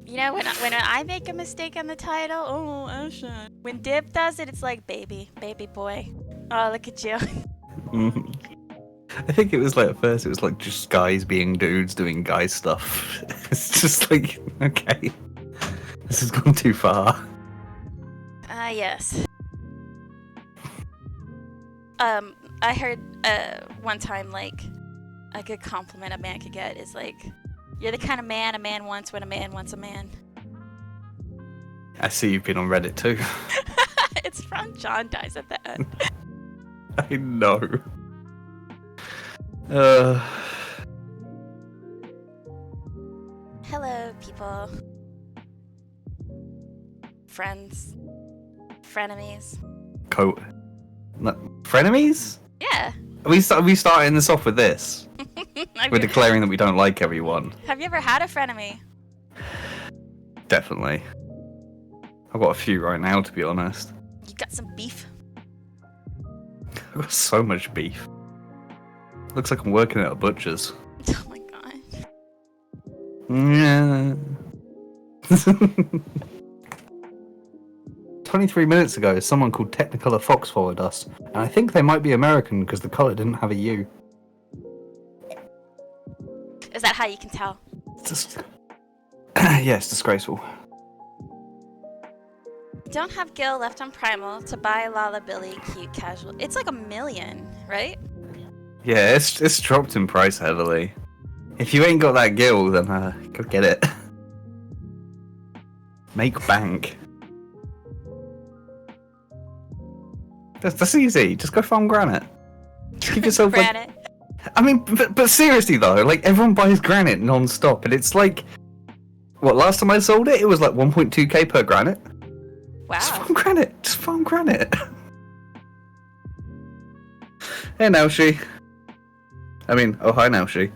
You know, when I make a mistake on the title, oh, Ashen. When Dib does it, it's like, baby boy. Oh, look at you. I think it was like, at first, it was like just guys being dudes doing guy stuff. It's just like, okay. This has gone too far. Yes. I heard one time, like, a good compliment a man could get is like, you're the kind of man a man wants when a man wants a man. I see you've been on Reddit too. It's from John Dies at the End. I know. Hello, people. Friends. Frenemies. Frenemies? Yeah. Are we starting this off with this? We're declaring that we don't like everyone. Have you ever had a frenemy? Definitely. I've got a few right now, to be honest. You got some beef? I've got so much beef. Looks like I'm working at a butcher's. Oh my god. Yeah. 23 minutes ago, someone called Technicolor Fox followed us, and I think they might be American because the color didn't have a U. Is that how you can tell? Yeah, it's disgraceful. Don't have Gil left on Primal to buy Lala Billy cute casual. It's like $1 million, right? Yeah, it's dropped in price heavily. If you ain't got that Gil, then go get it. Make bank. That's easy. Just go farm granite. Just give yourself granite. I mean, but seriously though, like everyone buys granite non-stop, and it's like, what? Last time I sold it, it was like 1.2k per granite. Wow. Just farm granite. Just farm granite. Hey, Naoshi. I mean, oh hi, Naoshi.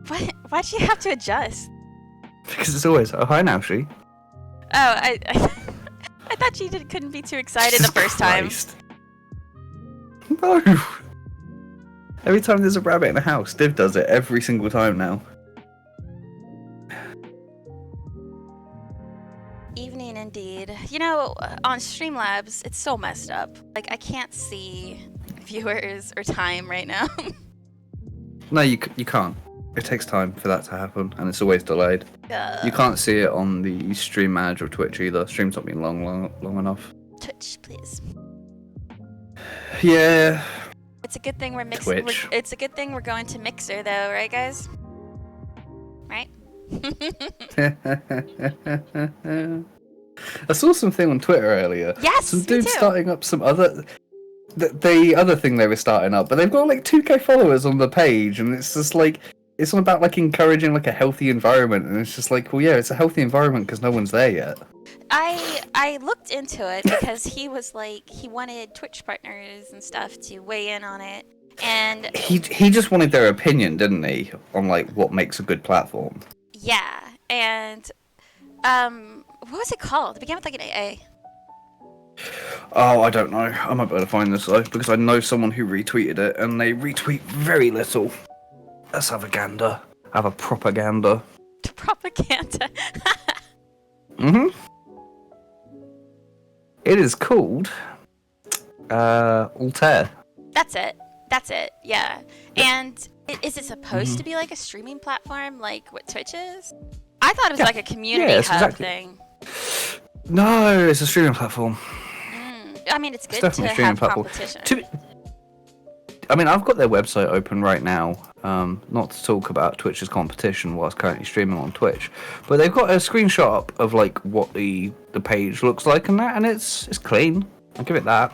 What? Why'd you have to adjust? Because it's always, oh hi, Naoshi. Oh, I thought you couldn't be too excited the first time. No. Every time there's a rabbit in a house, Div does it every single time now. Evening indeed. You know, on Streamlabs, it's so messed up. Like, I can't see viewers or time right now. No, you can't. It takes time for that to happen, and it's always delayed. You can't see it on the stream manager of Twitch either. Stream's not been long enough. Twitch, please. Yeah. It's a good thing we're mixing. It's a good thing we're going to Mixer, though, right, guys? Right? I saw something on Twitter earlier. Yes, some me dude too. starting up some other. The other thing they were starting up, but they've got like 2k followers on the page, and it's just like it's all about like encouraging like a healthy environment, and it's just like, well, yeah, it's a healthy environment because no one's there yet. I looked into it because he was like he wanted Twitch partners and stuff to weigh in on it, and he just wanted their opinion, didn't he, on like what makes a good platform? Yeah, and what was it called? It began with like an A. Oh, I don't know. I might be able to find this though, because I know someone who retweeted it, and they retweet very little. Let's have a gander. Have a propaganda. Propaganda. It is called Altair. That's it. Yeah. And is it supposed to be like a streaming platform, like what Twitch is? I thought it was like a community hub thing. No, it's a streaming platform. I mean, it's good definitely to a streaming have platform. competition. I mean, I've got their website open right now. Not to talk about Twitch's competition whilst currently streaming on Twitch, but they've got a screenshot up of like what the page looks like and that, and it's clean. I'll give it that.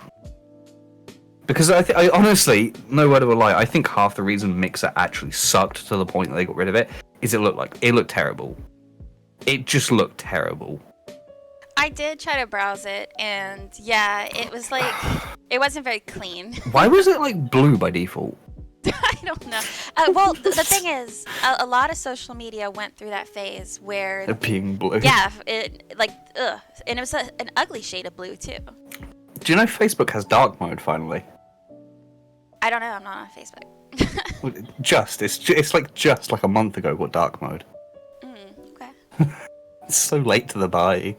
Because I honestly, no word of a lie, I think half the reason Mixer actually sucked to the point that they got rid of it is it looked terrible. It just looked terrible. I did try to browse it, and yeah, it was like it wasn't very clean. Why was it like blue by default? I don't know. Well, the thing is, a lot of social media went through that phase where Being blue. Yeah, and it was an ugly shade of blue too. Do you know Facebook has dark mode finally? I don't know. I'm not on Facebook. It's like just like a month ago got dark mode. Okay. It's so late to the party.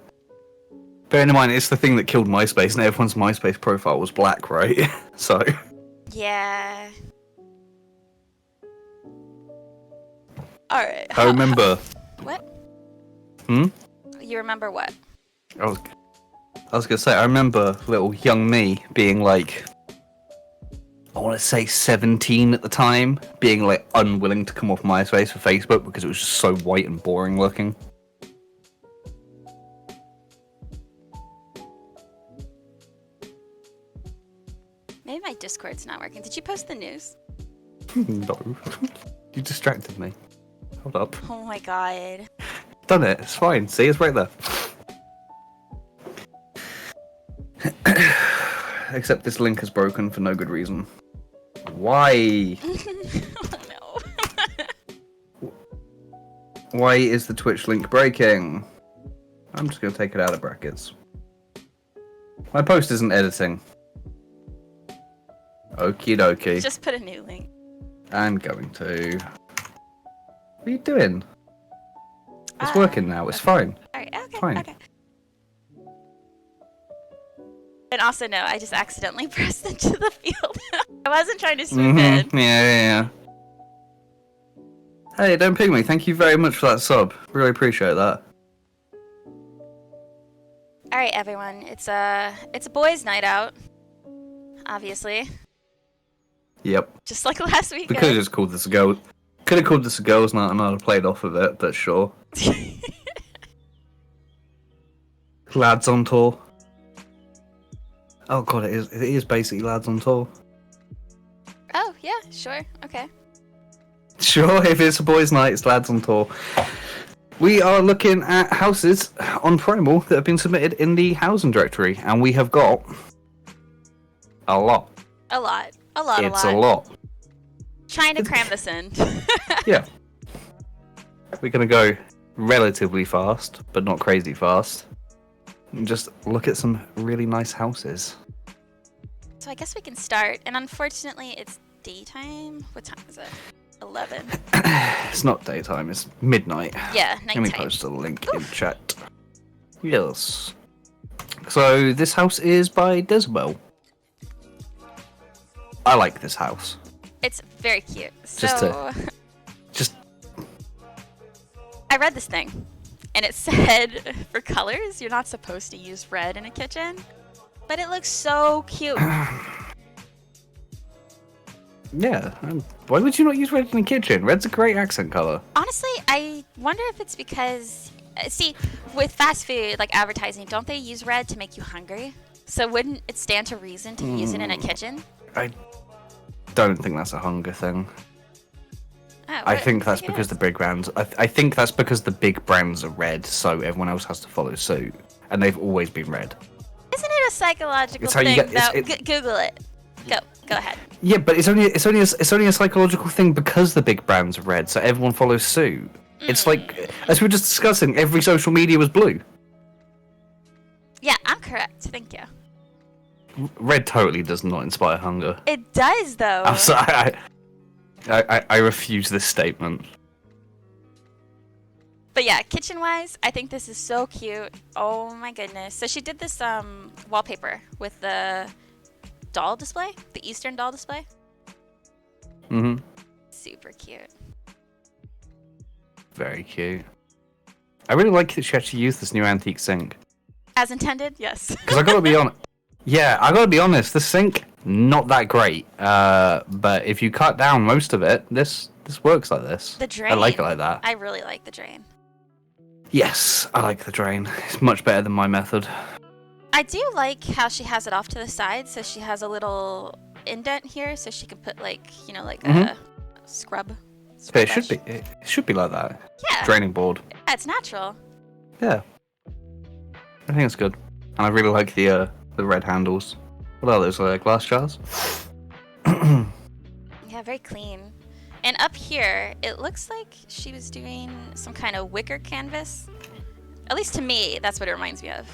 Bearing in mind, it's the thing that killed MySpace, and everyone's MySpace profile was black, right? So. Yeah. All right. I remember. What? Hmm? You remember what? I was gonna say, I remember little young me being like, I want to say 17 at the time, being like unwilling to come off MySpace for Facebook because it was just so white and boring looking. Maybe my Discord's not working. Did you post the news? No. You distracted me. Hold up. Oh my god. Done it. It's fine. See, it's right there. Except this link is broken for no good reason. Why? Oh no. Why is the Twitch link breaking? I'm just going to take it out of brackets. My post isn't editing. Okie dokie. Just put a new link. I'm going to. What are you doing? It's working now. It's fine. Alright, okay, Fine. okay. And also, no, I just accidentally pressed into the field. I wasn't trying to swoop in. Yeah. Hey, don't ping me. Thank you very much for that sub. Really appreciate that. Alright, everyone. It's a boys' night out. Obviously. Yep. Just like last weekend. We could have just called this a girl. Could have called this a girls' night and I'd have played off of it, but sure. Lads on tour. Oh god, it is basically lads on tour. Oh, yeah, sure. Okay. Sure, if it's a boys' night, it's lads on tour. We are looking at houses on Primal that have been submitted in the housing directory, and we have got a lot. A lot. It's a lot. Trying to cram this in. Yeah. We're going to go relatively fast, but not crazy fast. And just look at some really nice houses. So I guess we can start. And unfortunately, it's daytime. What time is it? 11. It's not daytime, it's midnight. Yeah, Let me nighttime. post a link in chat. Yes. So this house is by Desabel. I like this house. It's very cute. Just I read this thing, and it said for colors, you're not supposed to use red in a kitchen, but it looks so cute. Yeah. Why would you not use red in the kitchen? Red's a great accent color. Honestly, I wonder if it's because, see, with fast food, like advertising, don't they use red to make you hungry? So wouldn't it stand to reason to use it in a kitchen? I don't think that's a hunger thing. Oh, I think that's because the big brands. I think that's because the big brands are red, so everyone else has to follow suit, and they've always been red. Isn't it a psychological It's how you thing? get- though? Google it. Go ahead. Yeah, but it's only a psychological thing because the big brands are red, so everyone follows suit. It's like, as we were just discussing, every social media was blue. Yeah, I'm correct. Thank you. Red totally does not inspire hunger. It does, though. I'm sorry. I refuse this statement. But yeah, kitchen-wise, I think this is so cute. Oh my goodness. So she did this wallpaper with the doll display, the Eastern doll display. Mhm. Super cute. Very cute. I really like that she actually used this new antique sink. As intended, yes. Because I gotta be honest. Yeah, I gotta be honest. The sink, not that great. But if you cut down most of it, this works like this. The drain. I like it like that. I really like the drain. Yes, I like the drain. It's much better than my method. I do like how she has it off to the side, so she has a little indent here, so she can put like, you know, like a scrub. But it should be like that. Yeah. Draining board. Yeah, it's natural. Yeah. I think it's good. And I really like the red handles. What are those, glass jars? Yeah, very clean. And up here, it looks like she was doing some kind of wicker canvas. At least to me, that's what it reminds me of.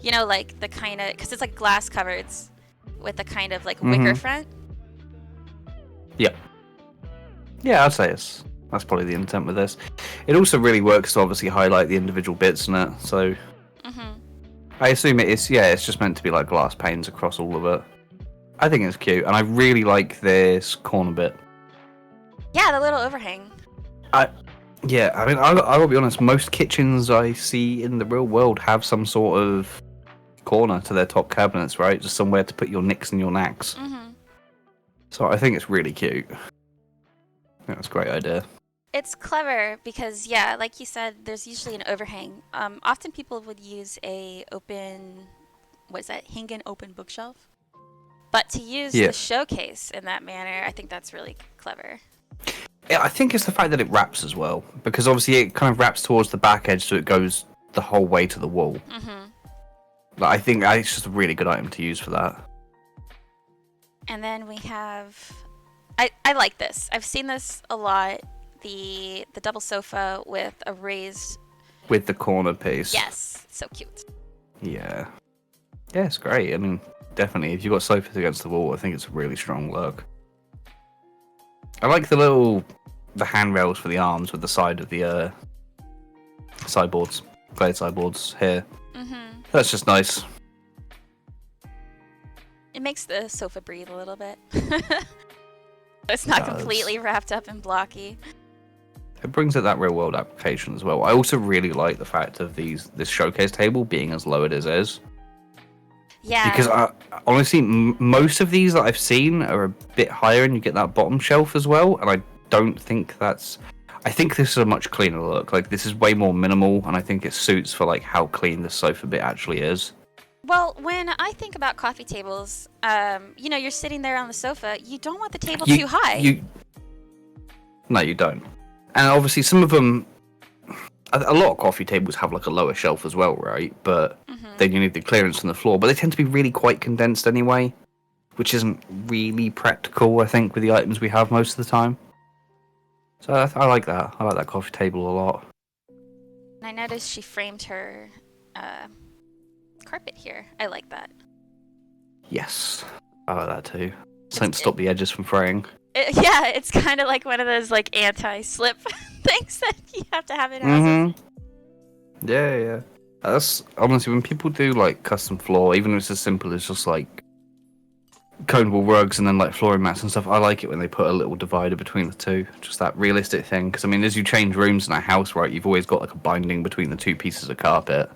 You know, like the kind of, because it's like glass cupboards with the kind of like wicker front. Yep. Yeah, I'd say that's probably the intent with this. It also really works to obviously highlight the individual bits in it. So I assume it's just meant to be like glass panes across all of it. I think it's cute, and I really like this corner bit. Yeah, the little overhang. I mean, I'll be honest. Most kitchens I see in the real world have some sort of corner to their top cabinets, right? Just somewhere to put your nicks and your knacks. So I think it's really cute. I think that's a great idea. It's clever because, yeah, like you said, there's usually an overhang. Often people would use a open, what is that, hang-in open bookshelf? But to use the showcase in that manner, I think that's really clever. Yeah, I think it's the fact that it wraps as well, because obviously it kind of wraps towards the back edge, so it goes the whole way to the wall. But I think it's just a really good item to use for that. And then we have, I like this. I've seen this a lot. The double sofa with a raised... With the corner piece. Yes, so cute. Yeah. Yeah, it's great. I mean, definitely, if you've got sofas against the wall, I think it's a really strong look. I like the handrails for the arms with the side of the sideboards, glade sideboards here. That's just nice. It makes the sofa breathe a little bit. It's not completely wrapped up and blocky. It brings it that real world application as well. I also really like the fact of this showcase table being as low as it is. Yeah. Because honestly, most of these that I've seen are a bit higher, and you get that bottom shelf as well. And I don't think that's. I think this is a much cleaner look. Like, this is way more minimal, and I think it suits for like how clean the sofa bit actually is. Well, when I think about coffee tables, you're sitting there on the sofa. You don't want the table too high. No, you don't. And obviously, some of them, a lot of coffee tables have like a lower shelf as well, right? But then you need the clearance from the floor. But they tend to be really quite condensed anyway, which isn't really practical, I think, with the items we have most of the time. So I like that. I like that coffee table a lot. And I noticed she framed her carpet here. I like that. Yes, I like that too. Something to stop the edges from fraying. It's kind of like one of those like anti-slip things that you have to have in houses. Yeah. That's honestly, when people do like custom floor, even if it's as simple as just like cone wall rugs and then like flooring mats and stuff, I like it when they put a little divider between the two. Just that realistic thing. Because I mean, as you change rooms in a house, right, you've always got like a binding between the two pieces of carpet.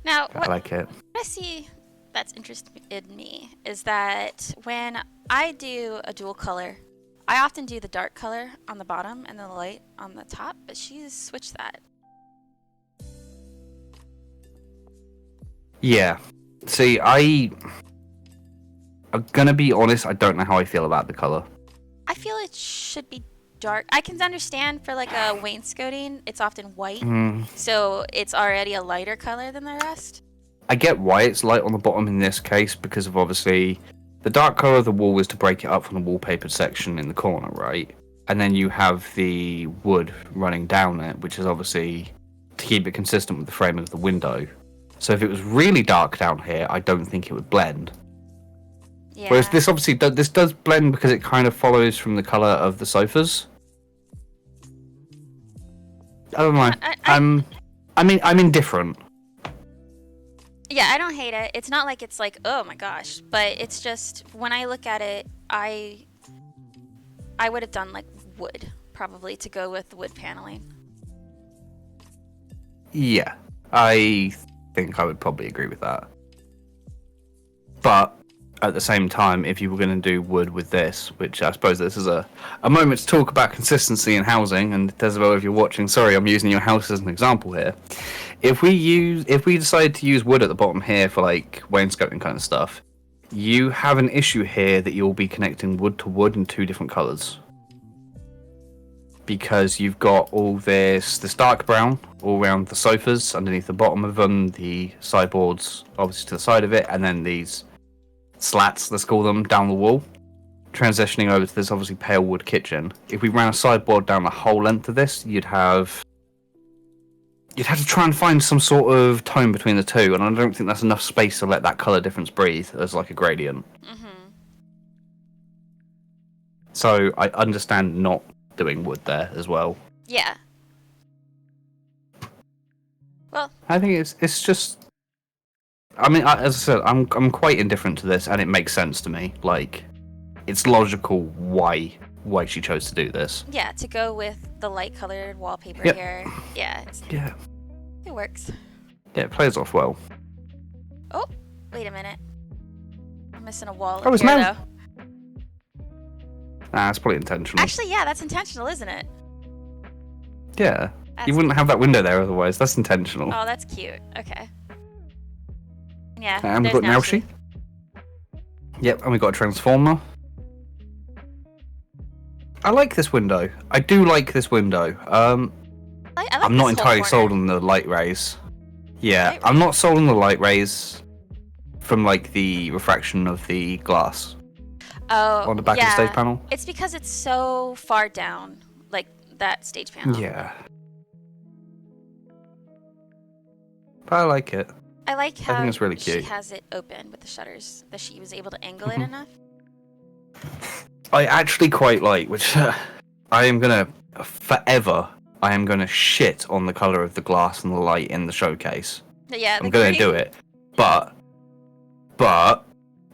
Now, I like it. What I see that's interested in me is that when I do a dual color, I often do the dark color on the bottom and the light on the top, but she's switched that. Yeah. See, I'm gonna be honest, I don't know how I feel about the color. I feel it should be dark. I can understand for like a wainscoting, it's often white, so it's already a lighter color than the rest. I get why it's light on the bottom in this case, because of obviously the dark color of the wall is to break it up from the wallpapered section in the corner, right? And then you have the wood running down it, which is obviously to keep it consistent with the frame of the window. So if it was really dark down here, I don't think it would blend. Yeah. Whereas this obviously this does blend because it kind of follows from the color of the sofas. I don't know. I'm indifferent. Yeah, I don't hate it. It's not like it's like, oh my gosh, but it's just when I look at it, I would have done like wood probably to go with the wood paneling. Yeah, I think I would probably agree with that. But at the same time, if you were going to do wood with this, which I suppose this is a moment to talk about consistency in housing, and Desabel, if you're watching, sorry, I'm using your house as an example here. If we decide to use wood at the bottom here for like wainscoting kind of stuff, you have an issue here that you'll be connecting wood to wood in two different colors. Because you've got all this dark brown all around the sofas, underneath the bottom of them, the sideboards obviously to the side of it, and then these slats, let's call them, down the wall, transitioning over to this obviously pale wood kitchen. If we ran a sideboard down the whole length of this, you'd have to try and find some sort of tone between the two, and I don't think that's enough space to let that colour difference breathe as like a gradient. So I understand not doing wood there as well. Yeah. Well, I think it's just. I mean, as I said, I'm quite indifferent to this, and it makes sense to me. Like, it's logical why she chose to do this. yeah, to go with the light-colored wallpaper Yep. here. Yeah, Yeah. it works. Yeah, it plays off well. Oh, wait a minute. I'm missing a wall Oh, up it's here, now. though. Nah, it's probably intentional. Actually, yeah, that's intentional, isn't it? Yeah. That's You wouldn't have that window there otherwise. That's intentional. Oh, that's cute. Okay. Yeah. And we've there's got Naoshi. Yep, and we've got a transformer. I like this window. I do like this window. I like I'm this not whole entirely corner. sold on the light rays. Yeah, Light I'm not sold on the light rays from like the refraction of the glass Oh, on the back yeah. of the stage panel. It's because it's so far down, like that stage panel. Yeah. But I like it. I like how think it's really she cute. has it open with the shutters, that she was able to angle it Mhm. enough. I actually quite like, which I am gonna forever. I am gonna shit on the color of the glass and the light in the showcase. Yeah, I'm gonna green- do it, but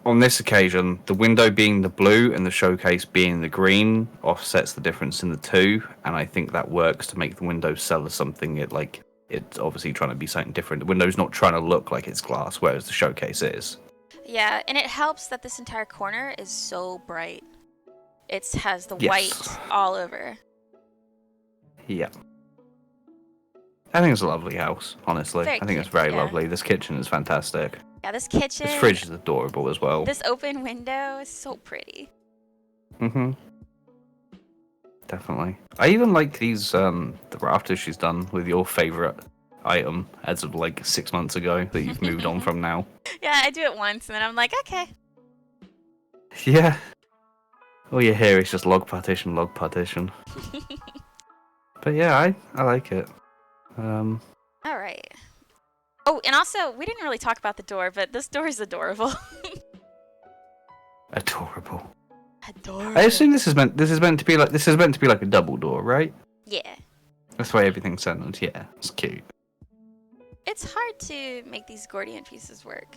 on this occasion, the window being the blue and the showcase being the green offsets the difference in the two, and I think that works to make the window sell as something it's obviously trying to be something different. The window's not trying to look like it's glass, whereas the showcase is. Yeah, and it helps that this entire corner is so bright. It has the Yes. white all over. Yeah. I think it's a lovely house, honestly. Very I think it's cute, very yeah. lovely. This kitchen is fantastic. Yeah, this kitchen, This fridge is adorable as well. this open window is so pretty. Mm-hmm. Definitely. I even like these the rafters she's done with your favourite item as of like 6 months ago that you've moved on from now. Yeah, I do it once, and then I'm like, okay. Yeah. All you hear is just log partition, log partition. But yeah, I like it. All right. Oh, and also, we didn't really talk about the door, but this door is adorable. Adorable. Adorable. I assume this is meant to be like a double door, right? Yeah. That's the way everything's centered. Yeah, it's cute. It's hard to make these Gordian pieces work.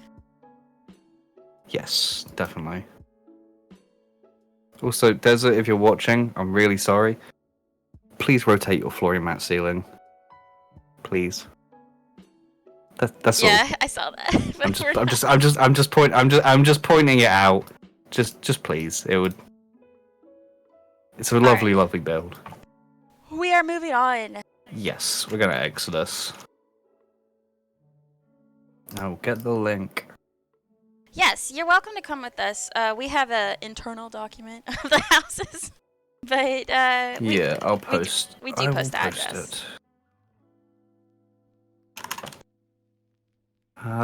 Yes, definitely. Also, Desert, if you're watching, I'm really sorry. Please rotate your flooring mat ceiling. Please. That's all. Yeah, I saw that. But I'm just pointing it out. Just please. It's a lovely, lovely build. We are moving on. Yes, we're gonna Exodus. Now get the link. Yes, you're welcome to come with us. We have an internal document of the houses, but Yeah, I'll post. we do I will post the address.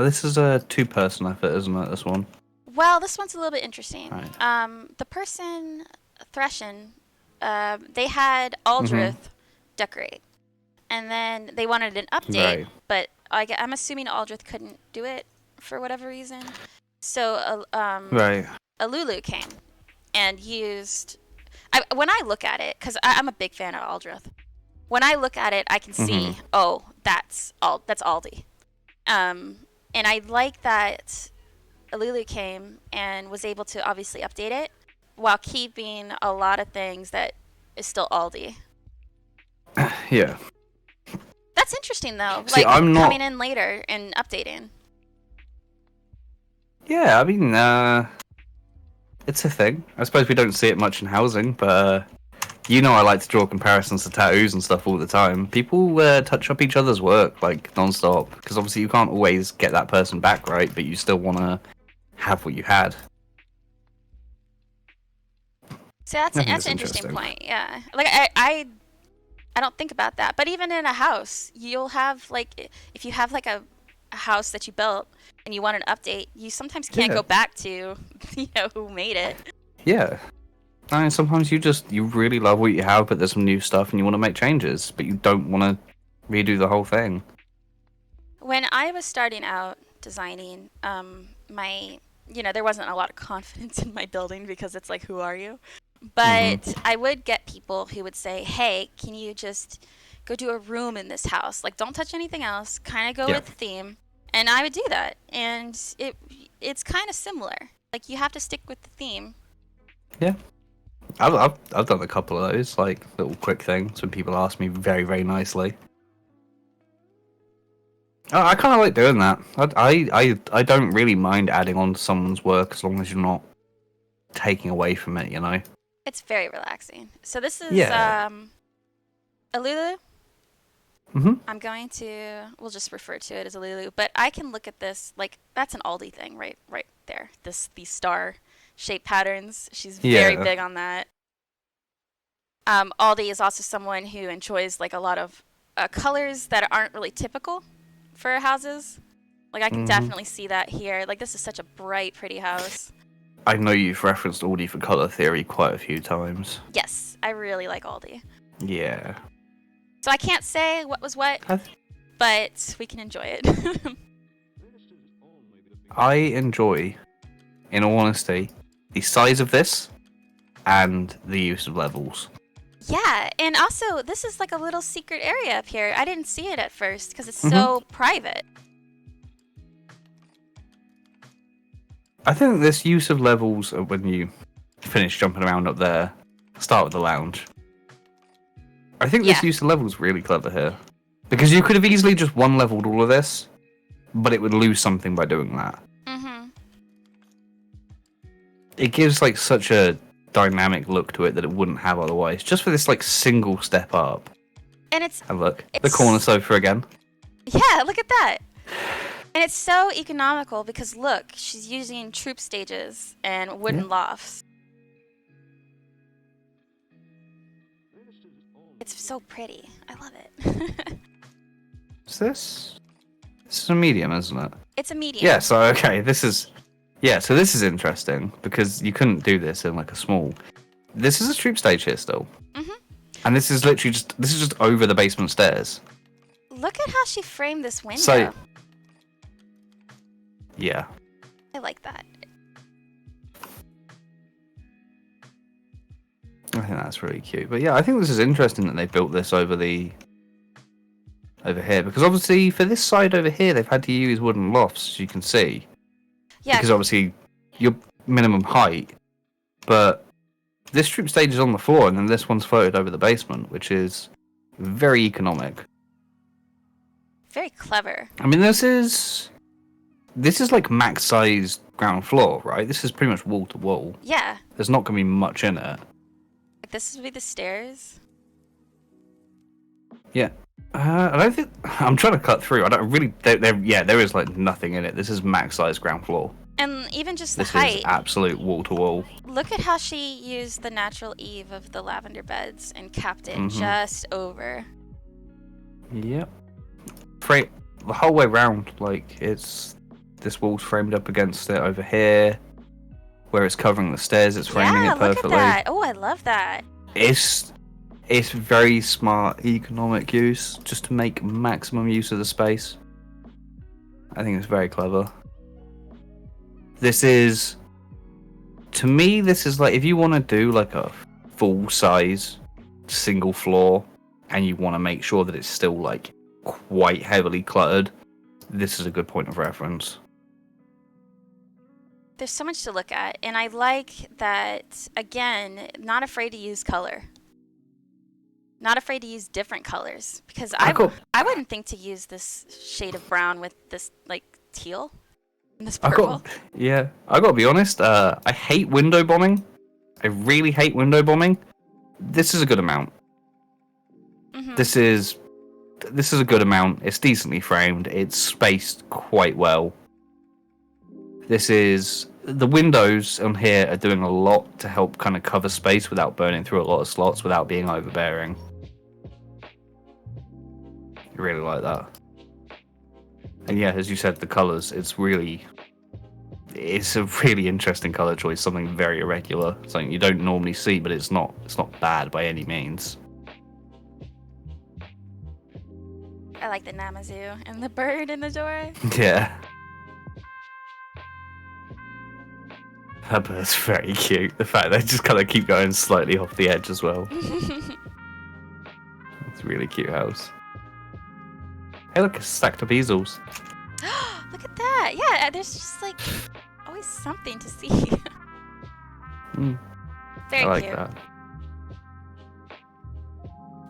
This is a two-person effort, isn't it? This one. Well, this one's a little bit interesting. Right. The person threshing, they had Aldrith decorate, and then they wanted an update, Right. but I'm assuming Aldrith couldn't do it for whatever reason. So Right. a Lulu came and used. When I look at it, because I'm a big fan of Aldrith. When I look at it, I can see, oh, that's Aldi. And I like that Lulu came and was able to obviously update it while keeping a lot of things that is still Aldi. Yeah. That's interesting though. See, like I'm not- coming in later and updating. Yeah, I mean, it's a thing. I suppose we don't see it much in housing, but you know I like to draw comparisons to tattoos and stuff all the time. People touch up each other's work, like, non-stop, because obviously you can't always get that person back, right? But you still want to have what you had. So that's I think an it's interesting interesting. point. Yeah. Like I don't think about that. But even in a house, you'll have like if you have like a house that you built and you want an update, you sometimes can't Yeah. go back to who made it. Yeah. I mean, sometimes you really love what you have, but there's some new stuff and you want to make changes, but you don't want to redo the whole thing. When I was starting out designing, there wasn't a lot of confidence in my building because it's like, who are you? But I would get people who would say, "Hey, can you just go do a room in this house? Like, don't touch anything else. Kind of go Yeah. with the theme." And I would do that, and it's kind of similar. Like, you have to stick with the theme. Yeah. I've done a couple of those, like little quick things when people ask me very, very nicely. I kind of like doing that. I don't really mind adding on to someone's work as long as you're not taking away from it, you know? It's very relaxing. So this is Yeah. Alulu. Mm-hmm. I'm going to, we'll just refer to it as Alulu, but I can look at this like that's an Aldi thing right there. These star shape patterns. She's very Yeah. big on that. Aldi is also someone who enjoys like a lot of colors that aren't really typical for houses. Like I can Mm-hmm. definitely see that here. Like this is such a bright, pretty house. I know you've referenced Audi for color theory quite a few times. Yes, I really like Aldi. Yeah. So I can't say what was what, but we can enjoy it. I enjoy, in all honesty, the size of this and the use of levels. Yeah, and also this is like a little secret area up here. I didn't see it at first because it's so private. I think this use of levels when you finish jumping around up there, start with the lounge. I think this Yeah. use of levels is really clever here. Because you could have easily just one-leveled all of this, but it would lose something by doing that. Mm-hmm. It gives like such a dynamic look to it that it wouldn't have otherwise, just for this like single step up. And it's And look, the corner sofa again. yeah, look at that. And it's so economical because look, she's using troop stages and wooden lofts. It's so pretty. I love it. Is this? This is a medium, isn't it? It's a medium. Yeah, so okay, this is so this is interesting because you couldn't do this in like a small. This is a troop stage here still. Mm-hmm. And this is literally just over the basement stairs. Look at how she framed this window. So yeah. I like that. I think that's really cute. But yeah, I think this is interesting that they built this over here because obviously for this side over here they've had to use wooden lofts, as you can see. Yeah. Because obviously your minimum height, but this troop stage is on the floor and then this one's floated over the basement, which is very economic. Very clever. I mean, this is like max size ground floor, right? This is pretty much wall to wall. Yeah. There's not going to be much in it. Like this would be the stairs. Yeah. I don't think I'm trying to cut through. I don't really. There is like nothing in it. This is max size ground floor. And even just the This height. is absolute wall to wall. Look at how she used the natural eave of the lavender beds and capped it just over. Yep. The whole way round, like this wall's framed up against it over here, where it's covering the stairs. It's framing it perfectly. Look at that. Oh, I love that. It's very smart economic use, just to make maximum use of the space. I think it's very clever. To me, this is like, if you want to do like a full-size single floor, and you want to make sure that it's still like quite heavily cluttered, this is a good point of reference. There's so much to look at, and I like that, again, not afraid to use color. Not afraid to use different colors, because I wouldn't think to use this shade of brown with this like teal and this purple. I gotta be honest, I hate window bombing. I really hate window bombing. This is a good amount. Mm-hmm. This is a good amount. It's decently framed. It's spaced quite well. The windows on here are doing a lot to help kind of cover space without burning through a lot of slots without being overbearing. I really like that. And yeah, as you said, the colours, it's a really interesting colour choice, something very irregular, something you don't normally see, but it's not bad by any means. I like the Namazu and the bird in the door. Yeah. That bird's very cute. The fact they just kind of keep going slightly off the edge as well. It's a really cute house. Hey, look, it's stacked up easels. Look at that. Yeah, there's just like always something to see. Very I like cute. that.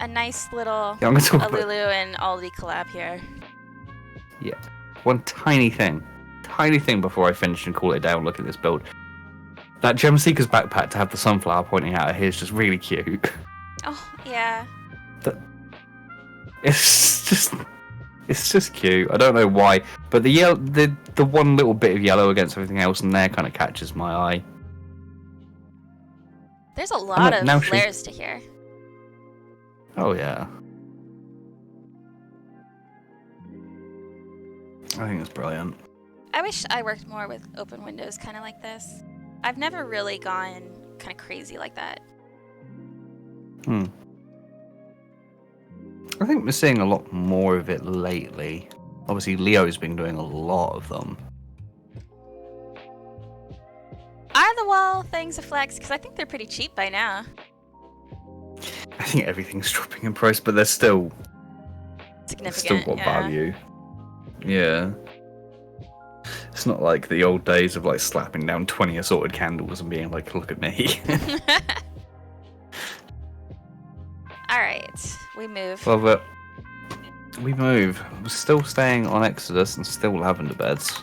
A nice little Yeah, I'm gonna talk Lulu about... and Aldi collab here. Yeah. One tiny thing before I finish and call it down. Look at this build. That Gem Seeker's backpack to have the sunflower pointing out here is just really cute. Oh, yeah. It's just cute. I don't know why, but the one little bit of yellow against everything else in there kind of catches my eye. There's a lot of now layers to here. Oh yeah. I think it's brilliant. I wish I worked more with open windows kind of like this. I've never really gone kind of crazy like that. I think we're seeing a lot more of it lately. Obviously, Leo's been doing a lot of them. Are the wall things a flex? Because I think they're pretty cheap by now. I think everything's dropping in price, but they're still Significant, got yeah. value. Yeah. It's not like the old days of like slapping down 20 assorted candles and being like, look at me. Alright, we move. Well, but we move. We're still staying on Exodus and still lavender beds.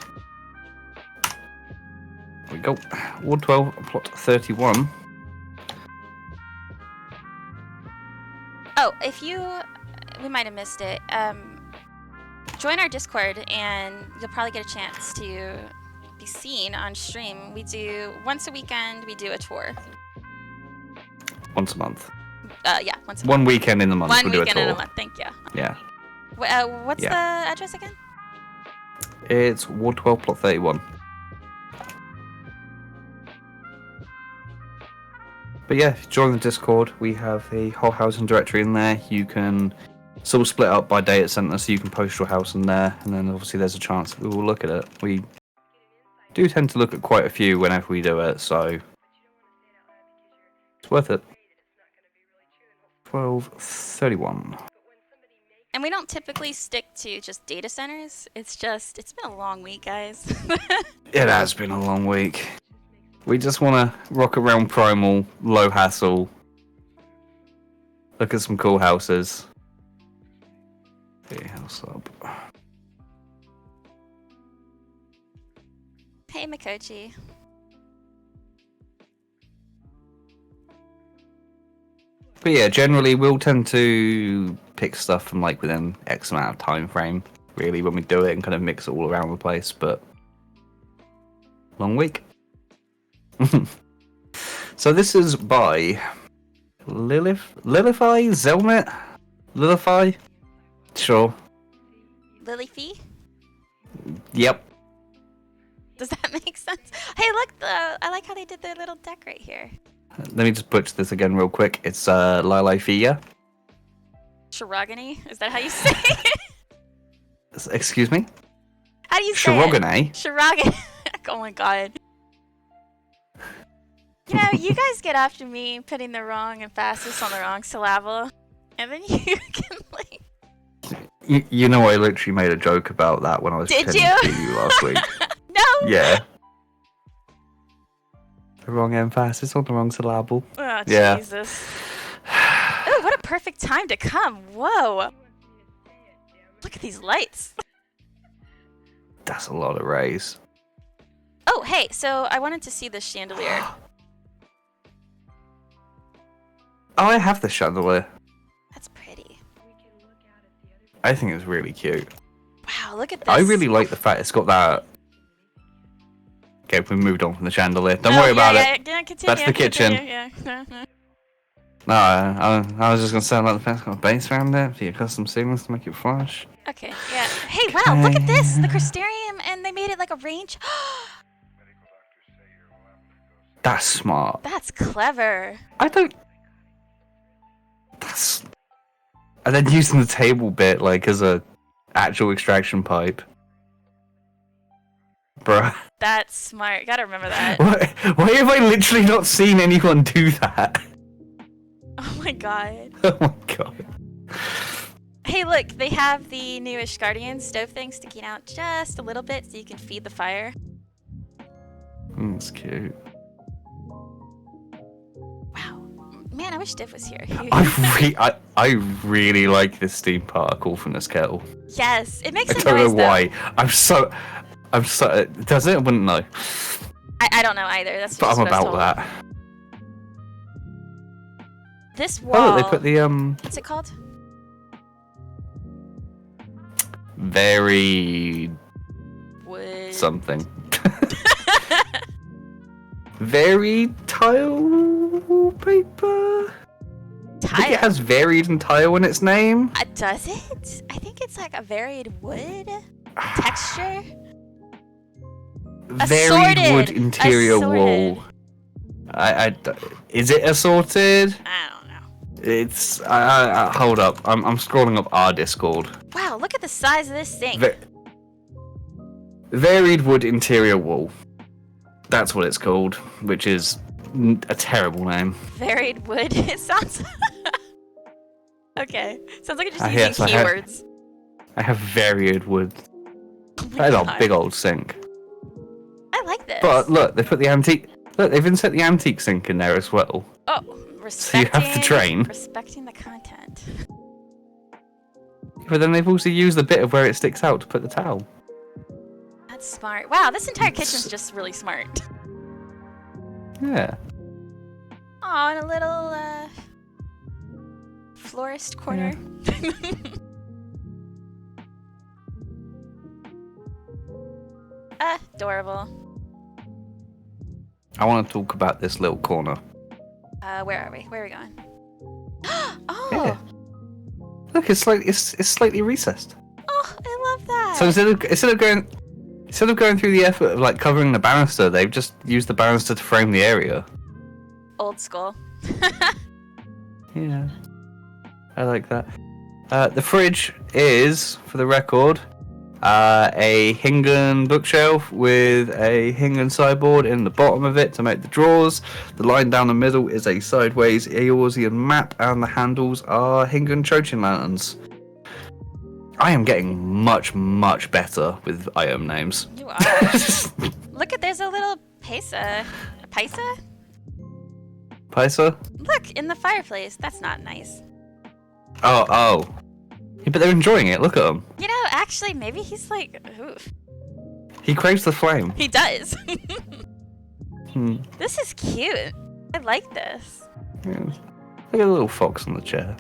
Here we go. Ward 12, plot 31. Oh, we might have missed it. Join our Discord and you'll probably get a chance to be seen on stream. We do, once a weekend, we do a tour. Once a month. Yeah, once a month. One weekend in the month One we'll do a weekend tour. in a month, thank you. Yeah. What's the address again? It's Ward 12, plot 31. But yeah, join the Discord. We have the whole housing directory in there. You can sort of split up by data center, so you can post your house in there, and then obviously there's a chance that we will look at it. We do tend to look at quite a few whenever we do it, so it's worth it. 12:31. And we don't typically stick to just data centers. It's been a long week, guys. It has been a long week. We just want to rock around Primal, low hassle, look at some cool houses. Hey, house up. Hey, Mikochi. But yeah, generally we'll tend to pick stuff from like within X amount of time frame, really, when we do it and kind of mix it all around the place, but long week. So this is by Lilify? Zelmet? Lilify? Sure. Lily Fee? Yep. Does that make sense? Hey, look, I like how they did their little deck right here. Let me just butcher this again real quick. It's Lilifia. Shirogane? Is that how you say it? Excuse me? How do you say Shirogane? it? Shirogane. Oh my god. You know, you guys get after me putting the wrong emphasis on the wrong syllable, and then you can like... You know, I literally made a joke about that when I was Did pretending to you last week. No! Yeah. The wrong emphasis on the wrong syllable. Oh, Yeah. Jesus. Oh, what a perfect time to come. Whoa. Look at these lights. That's a lot of rays. Oh, hey, so I wanted to see this chandelier. Oh, I have the chandelier. That's pretty. I think it's really cute. Wow, look at this. I really like the fact it's got that... Okay, we moved on from the chandelier. Don't worry about it. Yeah, continue, That's the kitchen. Yeah. No, I was just going to say, like, the fact it's got a base around it for your custom ceilings to make it flush. Okay, yeah. Hey, wow, look at this. The Crystarium, and they made it like a range. That's smart. That's clever. I don't... That's... And then using the table bit, like, as a actual extraction pipe. Bruh. That's smart. Gotta remember that. Why have I literally not seen anyone do that? Oh my god. Oh my god. Hey, look, they have the newish Guardian stove thing sticking out just a little bit so you can feed the fire. That's cute. Wow. Man, I wish Div was here. I really like this steam particle from this kettle. Yes, it makes I a don't noise know why. though. I'm so. Does it? I wouldn't know. I don't know either. That's But just I'm what I was about told. that. This wall. Oh, they put the What's it called? very Wood. something. Very tile paper. I think it has varied and tile in its name. Does it? I think it's like a varied wood texture. Varied Assorted. wood interior Assorted. wall. Is it assorted? I don't know. It's. Hold up. I'm scrolling up our Discord. Wow, look at the size of this sink. Varied wood interior wall. That's what it's called, which is a terrible name. Varied wood. It sounds. Okay. Sounds like it's just Yes, using keywords. I have varied wood. Oh my That's a God. big old sink. I like this. But look, they put the antique. Look, they've inset the antique sink in there as well. Oh, So you have to train. Respecting the content. But then they've also used the bit of where it sticks out to put the towel. That's smart. Wow, this entire kitchen's just really smart. Yeah. Oh, and a little florist corner. Adorable. I want to talk about this little corner. Where are we? Where are we going? Oh. Yeah. Look, it's slightly recessed. Oh, I love that. So instead of going through the effort of like covering the banister, they've just used the banister to frame the area. Old school. Yeah. I like that. The fridge is, for the record, a Hingan bookshelf with a Hingan sideboard in the bottom of it to make the drawers. The line down the middle is a sideways Eorzean map, and the handles are Hingan Chochin lanterns. I am getting much, much better with item names. You are. Look at, there's a little paisa. A paisa? Paisa? Look, in the fireplace. That's not nice. Oh. Yeah, but they're enjoying it. Look at them. You know, actually, maybe he's like, oof. He craves the flame. He does. Hmm. This is cute. I like this. Yeah. Look at the little fox on the chair.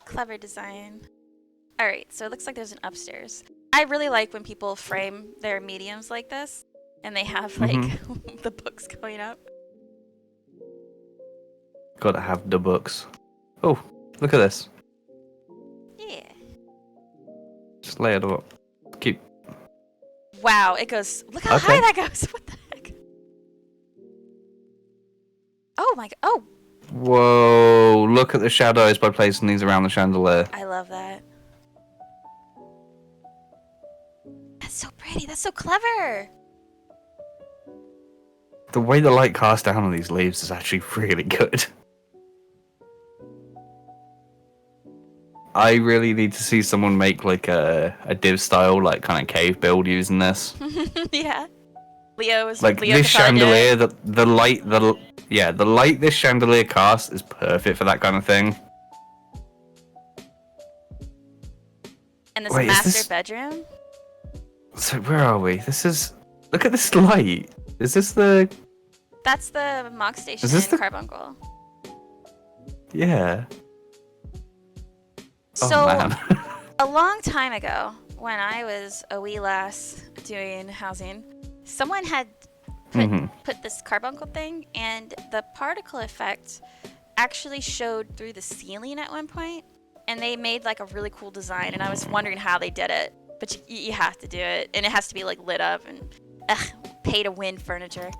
Clever design. Alright, so it looks like there's an upstairs. I really like when people frame their mediums like this, and they have, like, the books going up. Gotta have the books. Oh, look at this. Yeah. Just lay it up. Keep. Wow, it goes... Look how Okay. high that goes! What the heck? Oh my god. Oh! Whoa, look at the shadows by placing these around the chandelier. I love that. That's so pretty. That's so clever. The way the light casts down on these leaves is actually really good. I really need to see someone make like a div style like kind of cave build using this. Yeah. Leo is Like Leo this could probably do it. chandelier, the light this chandelier casts is perfect for that kind of thing. And this Wait, is master this- bedroom. So where are we? Look at this light. Is this the? That's the Mog Station Is this in the- Carbuncle. Yeah. So Oh man. a long time ago, when I was a wee lass doing housing, someone had put this carbuncle thing, and the particle effect actually showed through the ceiling at one point, and they made like a really cool design, and I was wondering how they did it, but you have to do it, and it has to be like lit up and pay to win furniture.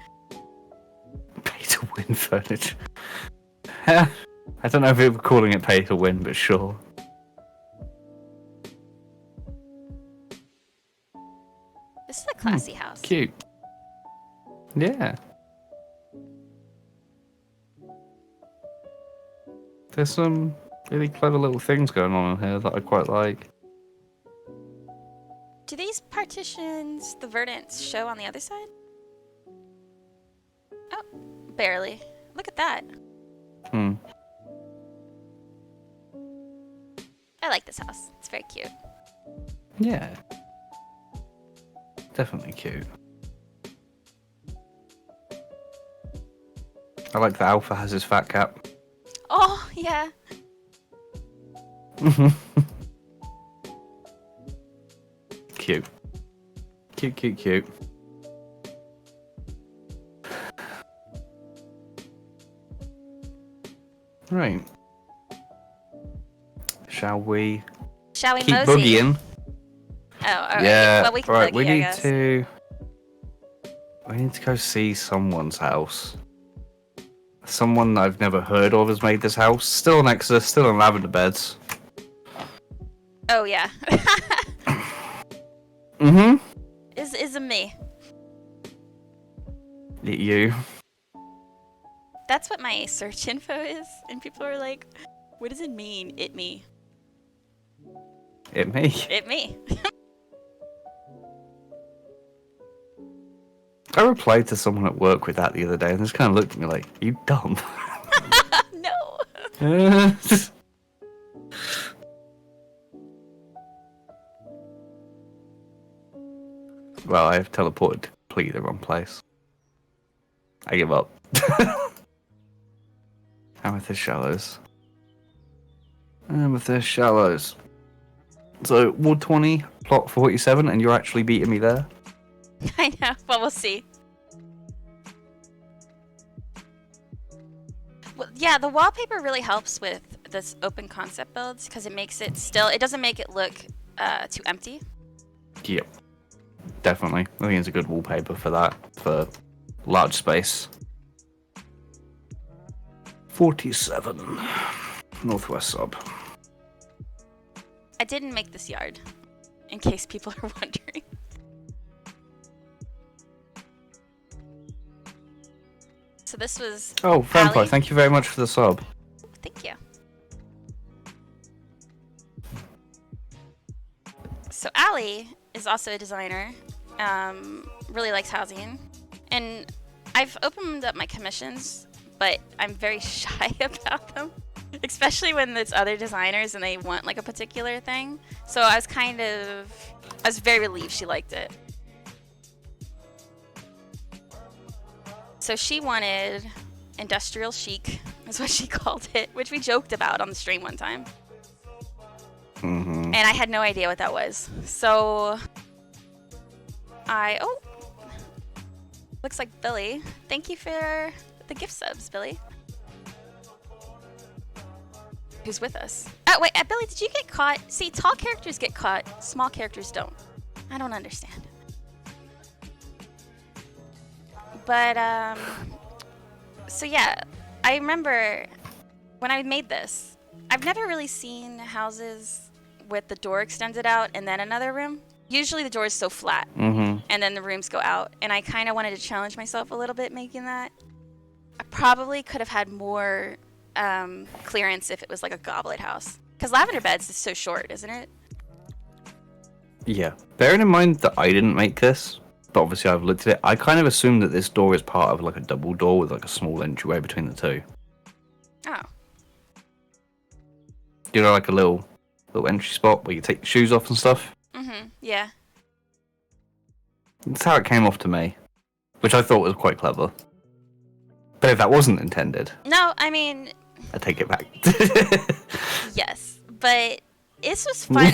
Pay to win furniture. I don't know if we were calling it pay to win, but sure. classy house. Cute. Yeah. There's some really clever little things going on in here that I quite like. Do these partitions, the verdants, show on the other side? Oh, barely. Look at that. I like this house. It's very cute. Yeah. Definitely cute. I like that Alpha has his fat cap. Oh, yeah. Cute. Cute, cute, cute. Right. Shall we keep mosey? boogieing? Oh, all right. Yeah. Well, we can Right, boogie, we I need guess. to. We need to go see someone's house. Someone I've never heard of has made this house. Still an Exodus, still in lavender beds. Oh, yeah. Mm-hmm. Is a me. You. That's what my search info is. And people are like, what does it mean? It me. It me. It me. I replied to someone at work with that the other day and they just kind of looked at me like, you dumb. No. Well, I've teleported to completely the wrong place. I give up. Amethyst Shallows. Amethyst Shallows. So, Ward 20, plot 47, and you're actually beating me there? I know. Well, we'll see. Well, yeah, the wallpaper really helps with this open concept builds because it makes it still. It doesn't make it look too empty. Yep. Definitely. I think it's a good wallpaper for that, for large space. 47. Northwest sub. I didn't make this yard, in case people are wondering. So this was. Oh, Vampire, Allie. thank you very much for the sub. Thank you. So Allie is also a designer, really likes housing, and I've opened up my commissions, but I'm very shy about them, especially when it's other designers and they want like a particular thing. So I was very relieved she liked it. So she wanted industrial chic, is what she called it, which we joked about on the stream one time. Mm-hmm. And I had no idea what that was. So looks like Billy. Thank you for the gift subs, Billy. Who's with us? Oh, wait, Billy, did you get caught? See, tall characters get caught, small characters don't. I don't understand. But, so yeah, I remember when I made this, I've never really seen houses with the door extended out and then another room. Usually the door is so flat, and then the rooms go out, and I kind of wanted to challenge myself a little bit making that. I probably could have had more clearance if it was like a goblet house. Because lavender beds is so short, isn't it? Yeah. Bearing in mind that I didn't make this, but obviously I've looked at it, I kind of assumed that this door is part of like a double door with like a small entryway between the two. Oh. You know, like a little entry spot where you take your shoes off and stuff? Yeah. That's how it came off to me, which I thought was quite clever. But if that wasn't intended... No, I mean... I take it back. Yes, but this was fun.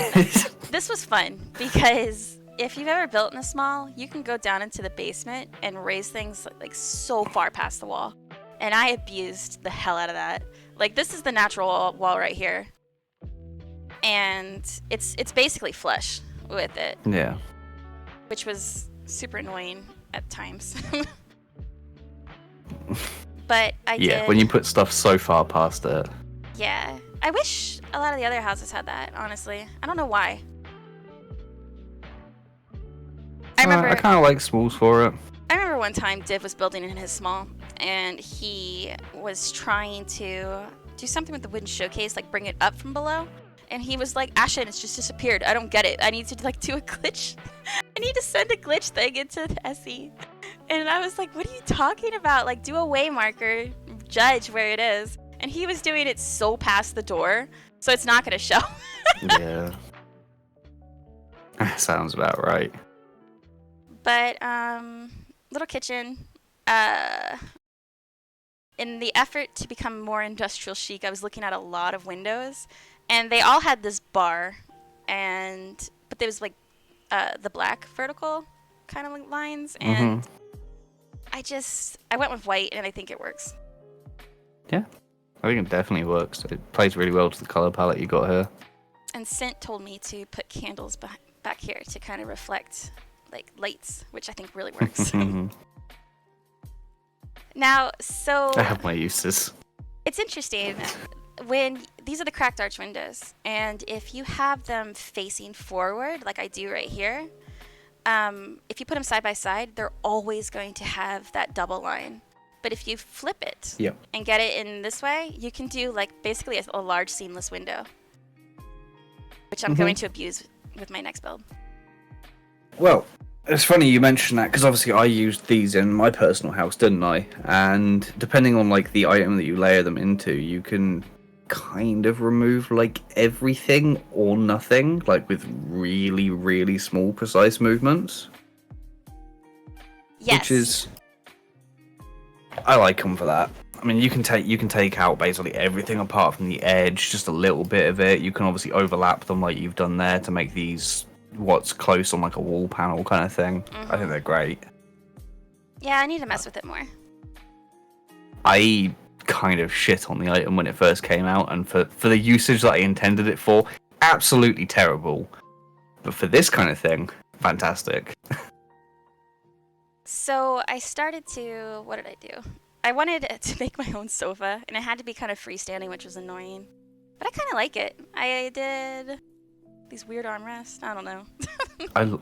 This was fun because if you've ever built in a small, you can go down into the basement and raise things like so far past the wall. And I abused the hell out of that. Like, this is the natural wall right here. And it's basically flush with it. Yeah. Which was super annoying at times. But I did. Yeah, when you put stuff so far past it. Yeah. I wish a lot of the other houses had that, honestly. I don't know why. I remember. I kind of like smalls for it. I remember one time Div was building in his small, and he was trying to do something with the wooden showcase, like bring it up from below. And he was like, Ashen, it's just disappeared. I don't get it. I need to like do a glitch. I need to send a glitch thing into the SE. And I was like, what are you talking about? Like, do a way marker, judge where it is. And he was doing it so past the door, so it's not going to show. Yeah. That sounds about right. But, little kitchen. In the effort to become more industrial chic, I was looking at a lot of windows. And they all had this bar. But there was like the black vertical kind of lines. And I went with white, and I think it works. Yeah. I think it definitely works. It plays really well to the color palette you got here. And Synt told me to put candles back here to kind of reflect like lights, which I think really works. Now, so I have my uses. It's interesting when these are the cracked arch windows, and if you have them facing forward, like I do right here, if you put them side by side, they're always going to have that double line. But if you flip it and get it in this way, you can do like basically a large seamless window, which I'm going to abuse with my next build. Well, it's funny you mention that, because obviously I used these in my personal house, didn't I? And depending on like the item that you layer them into, you can kind of remove like everything or nothing, like with really, really small, precise movements. Yes. Which is, I like them for that. I mean, you can take out basically everything apart from the edge, just a little bit of it. You can obviously overlap them like you've done there to make these what's close on like a wall panel kind of thing. I think they're great. Yeah, I need to mess with it more. I kind of shit on the item when it first came out, and for the usage that I intended it for, absolutely terrible. But for this kind of thing, fantastic. So I started to, what did I do? I wanted to make my own sofa, and it had to be kind of freestanding, which was annoying. But I kind of like it. I did these weird armrests. I don't know.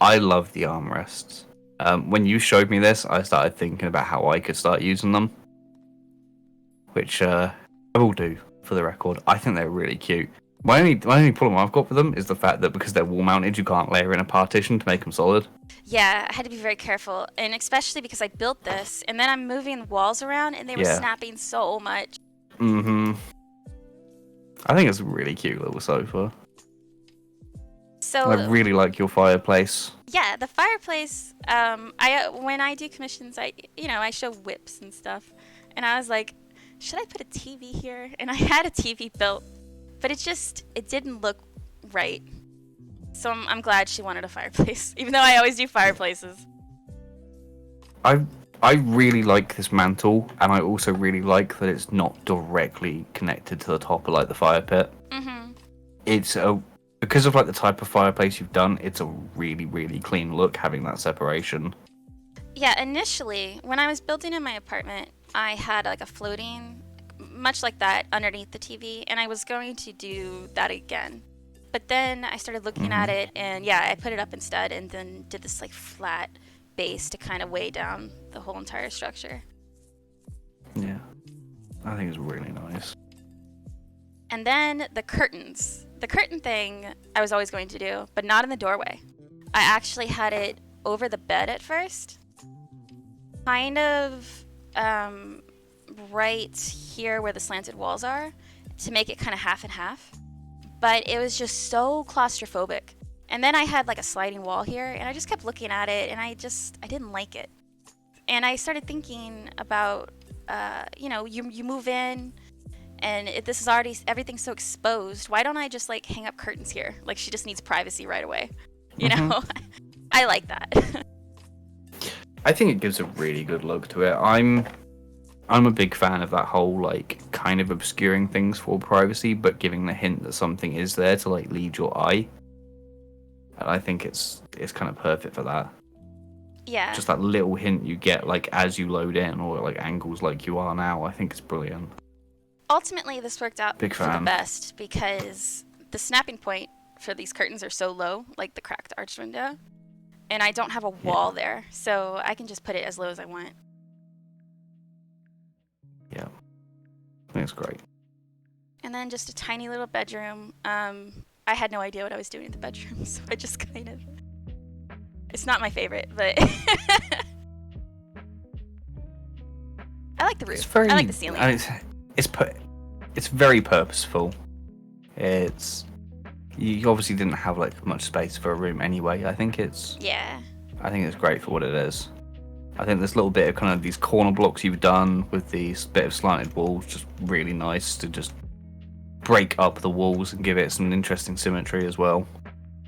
I love the armrests. When you showed me this, I started thinking about how I could start using them, which I will do, for the record. I think they're really cute. My only problem I've got with them is the fact that because they're wall mounted, you can't layer in a partition to make them solid. Yeah, I had to be very careful, and especially because I built this, and then I'm moving the walls around, and they were snapping so much. I think it's a really cute little sofa. So I really like your fireplace. Yeah, the fireplace. When I do commissions, I show whips and stuff, and I was like, should I put a TV here? And I had a TV built, but it didn't look right. So I'm glad she wanted a fireplace, even though I always do fireplaces. I really like this mantle, and I also really like that it's not directly connected to the top of like the fire pit. It's because of like the type of fireplace you've done, it's a really, really clean look having that separation. Yeah, initially when I was building in my apartment, I had like a floating, much like that, underneath the TV, and I was going to do that again. But then I started looking at it, and I put it up instead, and then did this like flat base to kind of weigh down the whole entire structure. Yeah, I think it's really nice. And then the curtains. The curtain thing I was always going to do, but not in the doorway. I actually had it over the bed at first. Kind of right here where the slanted walls are, to make it kind of half and half. But it was just so claustrophobic. And then I had like a sliding wall here, and I just kept looking at it, and I didn't like it. And I started thinking about, you move in, and this is already, everything's so exposed. Why don't I just like hang up curtains here? Like, she just needs privacy right away. You know? I like that. I think it gives a really good look to it. I'm a big fan of that whole like kind of obscuring things for privacy, but giving the hint that something is there to like lead your eye. And I think it's kind of perfect for that. Yeah. Just that little hint you get like as you load in, or like angles like you are now. I think it's brilliant. Ultimately, this worked out Big for the fan. best because the snapping point for these curtains are so low, like the cracked arch window, and I don't have a wall there, so I can just put it as low as I want. Yeah, I think it's great. And then just a tiny little bedroom. I had no idea what I was doing in the bedroom, so I just kind of... It's not my favorite, but... I like the roof. I like the ceiling. It's very purposeful. You obviously didn't have like much space for a room anyway. I think it's great for what it is. I think this little bit of kind of these corner blocks you've done with these bit of slanted walls, just really nice to just break up the walls and give it some interesting symmetry as well.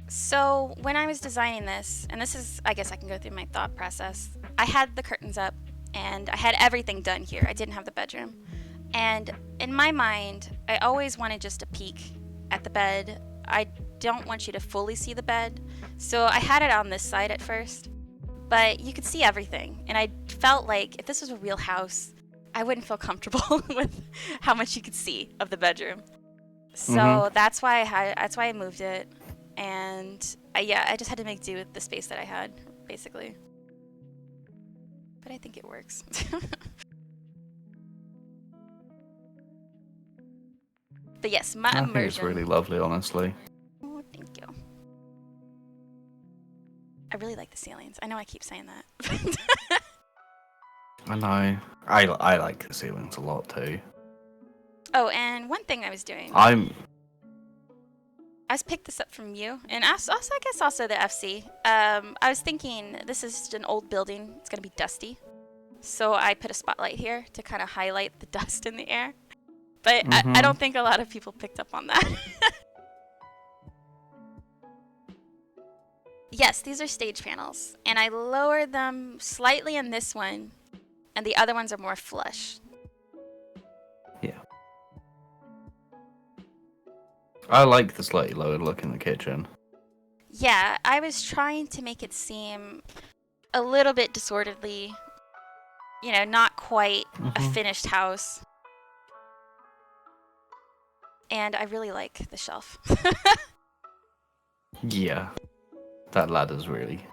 So when I was designing this, and this is, I guess I can go through my thought process, I had the curtains up and I had everything done here. I didn't have the bedroom. And in my mind, I always wanted just a peek at the bed. I don't want you to fully see the bed. So I had it on this side at first, but you could see everything. And I felt like if this was a real house, I wouldn't feel comfortable with how much you could see of the bedroom. So that's why I moved it. And I just had to make do with the space that I had, basically. But I think it works. But yes, my immersion. I think it's really lovely, honestly. Oh, thank you. I really like the ceilings. I know I keep saying that. I know. I like the ceilings a lot too. Oh, and one thing I was doing. I picked this up from you, and also I guess also the FC. I was thinking this is just an old building. It's gonna be dusty, so I put a spotlight here to kind of highlight the dust in the air. But I don't think a lot of people picked up on that. Yes, these are stage panels, and I lowered them slightly in this one, and the other ones are more flush. Yeah. I like the slightly lower look in the kitchen. Yeah, I was trying to make it seem a little bit disorderly, not quite a finished house. And I really like the shelf. Yeah. That ladder's really,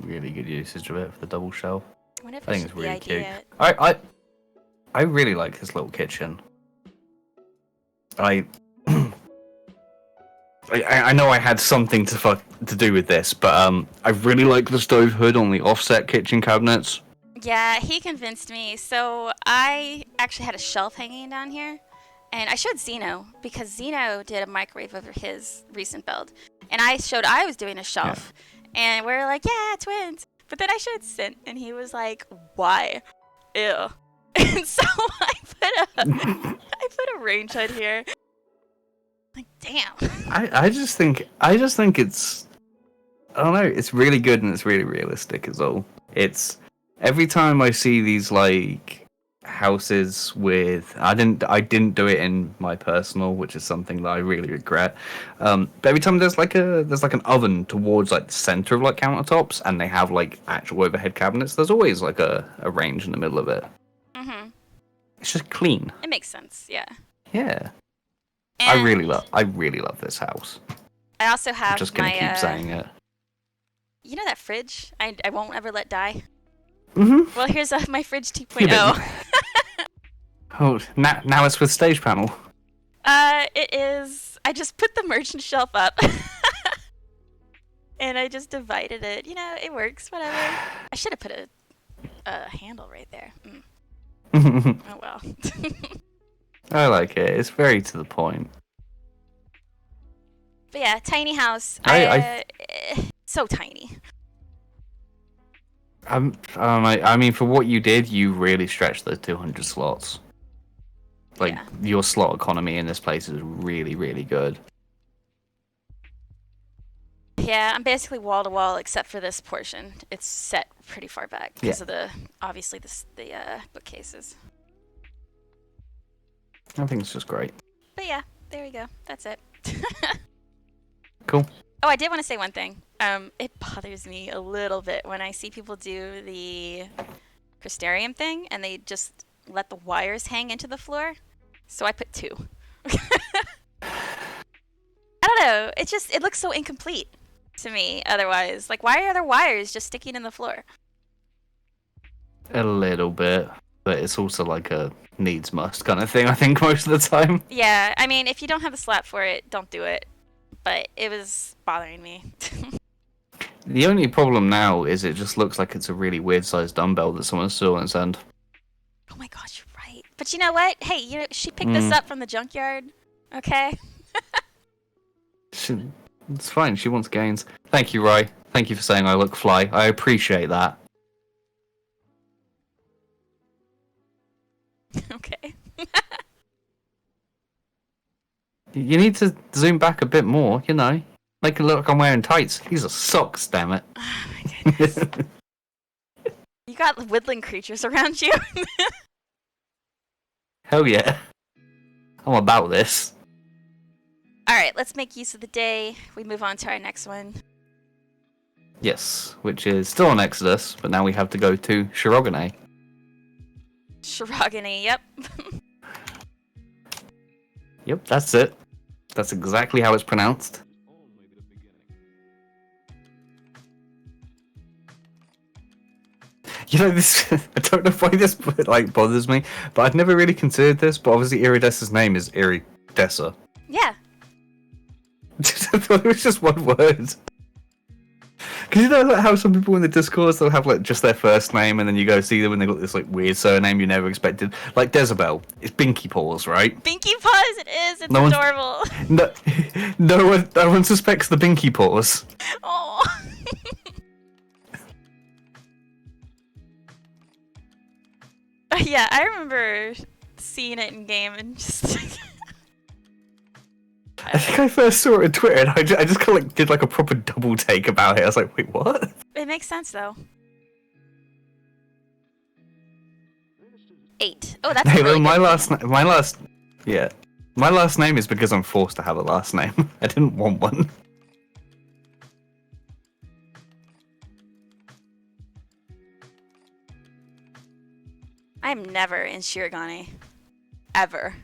really good usage of it for the double shelf. I wonder if I think it's really cute. It. I really like this little kitchen. I know I had something to do with this, but I really like the stove hood on the offset kitchen cabinets. Yeah, he convinced me. So I actually had a shelf hanging down here. And I showed Zeno, because Zeno did a microwave over his recent build. And I showed I was doing a shelf. Yeah. And we were like, yeah, twins. But then I showed Synt, and he was like, why? Ew. And so I put a range hood here. Like, damn. I just think it's, I don't know, it's really good and it's really realistic as well. It's, every time I see these, like, houses with, I didn't do it in my personal, which is something that I really regret, but every time there's like an oven towards like the center of like countertops and they have like actual overhead cabinets, there's always like a range in the middle of it. It's just clean. It makes sense. Yeah and I really love this house. I also have I'm just gonna keep saying it. You know that fridge I won't ever let die? Well, here's my fridge 2.0. Oh, now it's with stage panel. It is. I just put the merchant shelf up. And I just divided it. It works, whatever. I should have put a handle right there. Oh, well. I like it. It's very to the point. But yeah, tiny house. So tiny. I mean, for what you did, you really stretched those 200 slots. Like, your slot economy in this place is really, really good. Yeah, I'm basically wall to wall except for this portion. It's set pretty far back because of the bookcases. I think it's just great. But yeah, there we go. That's it. Cool. Oh, I did want to say one thing. It bothers me a little bit when I see people do the Crystarium thing and they just let the wires hang into the floor. So I put 2. I don't know. It looks so incomplete. to me otherwise. Like, why are there wires just sticking in the floor? A little bit, but it's also like a needs must kind of thing, I think, most of the time. Yeah, I mean, if you don't have a slat for it, don't do it. But it was bothering me. The only problem now is it just looks like it's a really weird sized dumbbell that someone's still on its end. Oh my gosh, you're right. But you know what? Hey, she picked this up from the junkyard. Okay. It's fine. She wants gains. Thank you, Rye. Thank you for saying I look fly. I appreciate that. Okay. You need to zoom back a bit more, you know. Make it look like I'm wearing tights. These are socks, damn it. Oh my goodness. You got woodland creatures around you? Hell yeah. I'm about this. Alright, let's make use of the day. We move on to our next one. Yes, which is still on Exodus, but now we have to go to Shirogane. Shirogane, yep. Yep, that's it. That's exactly how it's pronounced. You know, this, I don't know why this like bothers me, but I'd never really considered this, but obviously Iridessa's name is Iridessa. Yeah. I thought it was just one word. Because you know like how some people in the Discord, they'll have like just their first name, and then you go see them and they've got this like weird surname you never expected. Like Dezabel, it's Binky Paws, right? Binky Paws, it is. It's adorable. No one suspects the Binky Paws. Oh. Yeah, I remember seeing it in game and just. I think I first saw it on Twitter and I just kind of like did like a proper double take about it. I was like, wait, what? It makes sense though. 8. Oh, that's Hey, really my good. My last name is because I'm forced to have a last name. I didn't want one. I'm never in Shirogane. Ever.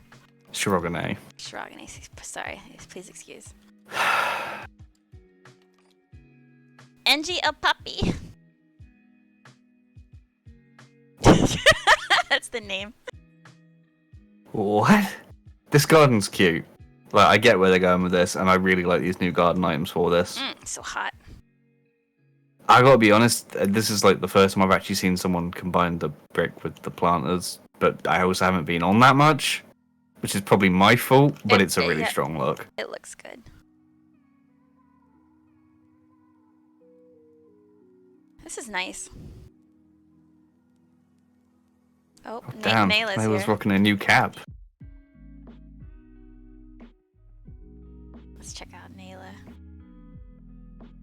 Shirogane. Shirogane, sorry. Please excuse. Engie a puppy. That's the name. What? This garden's cute. Like, I get where they're going with this, and I really like these new garden items for this. So hot. I gotta be honest, this is like the first time I've actually seen someone combine the brick with the planters, but I also haven't been on that much, which is probably my fault, but it's a really strong look. It looks good. This is nice. Oh, damn, Nayla's Nayla's here. rocking a new cap. Let's check out Nayla.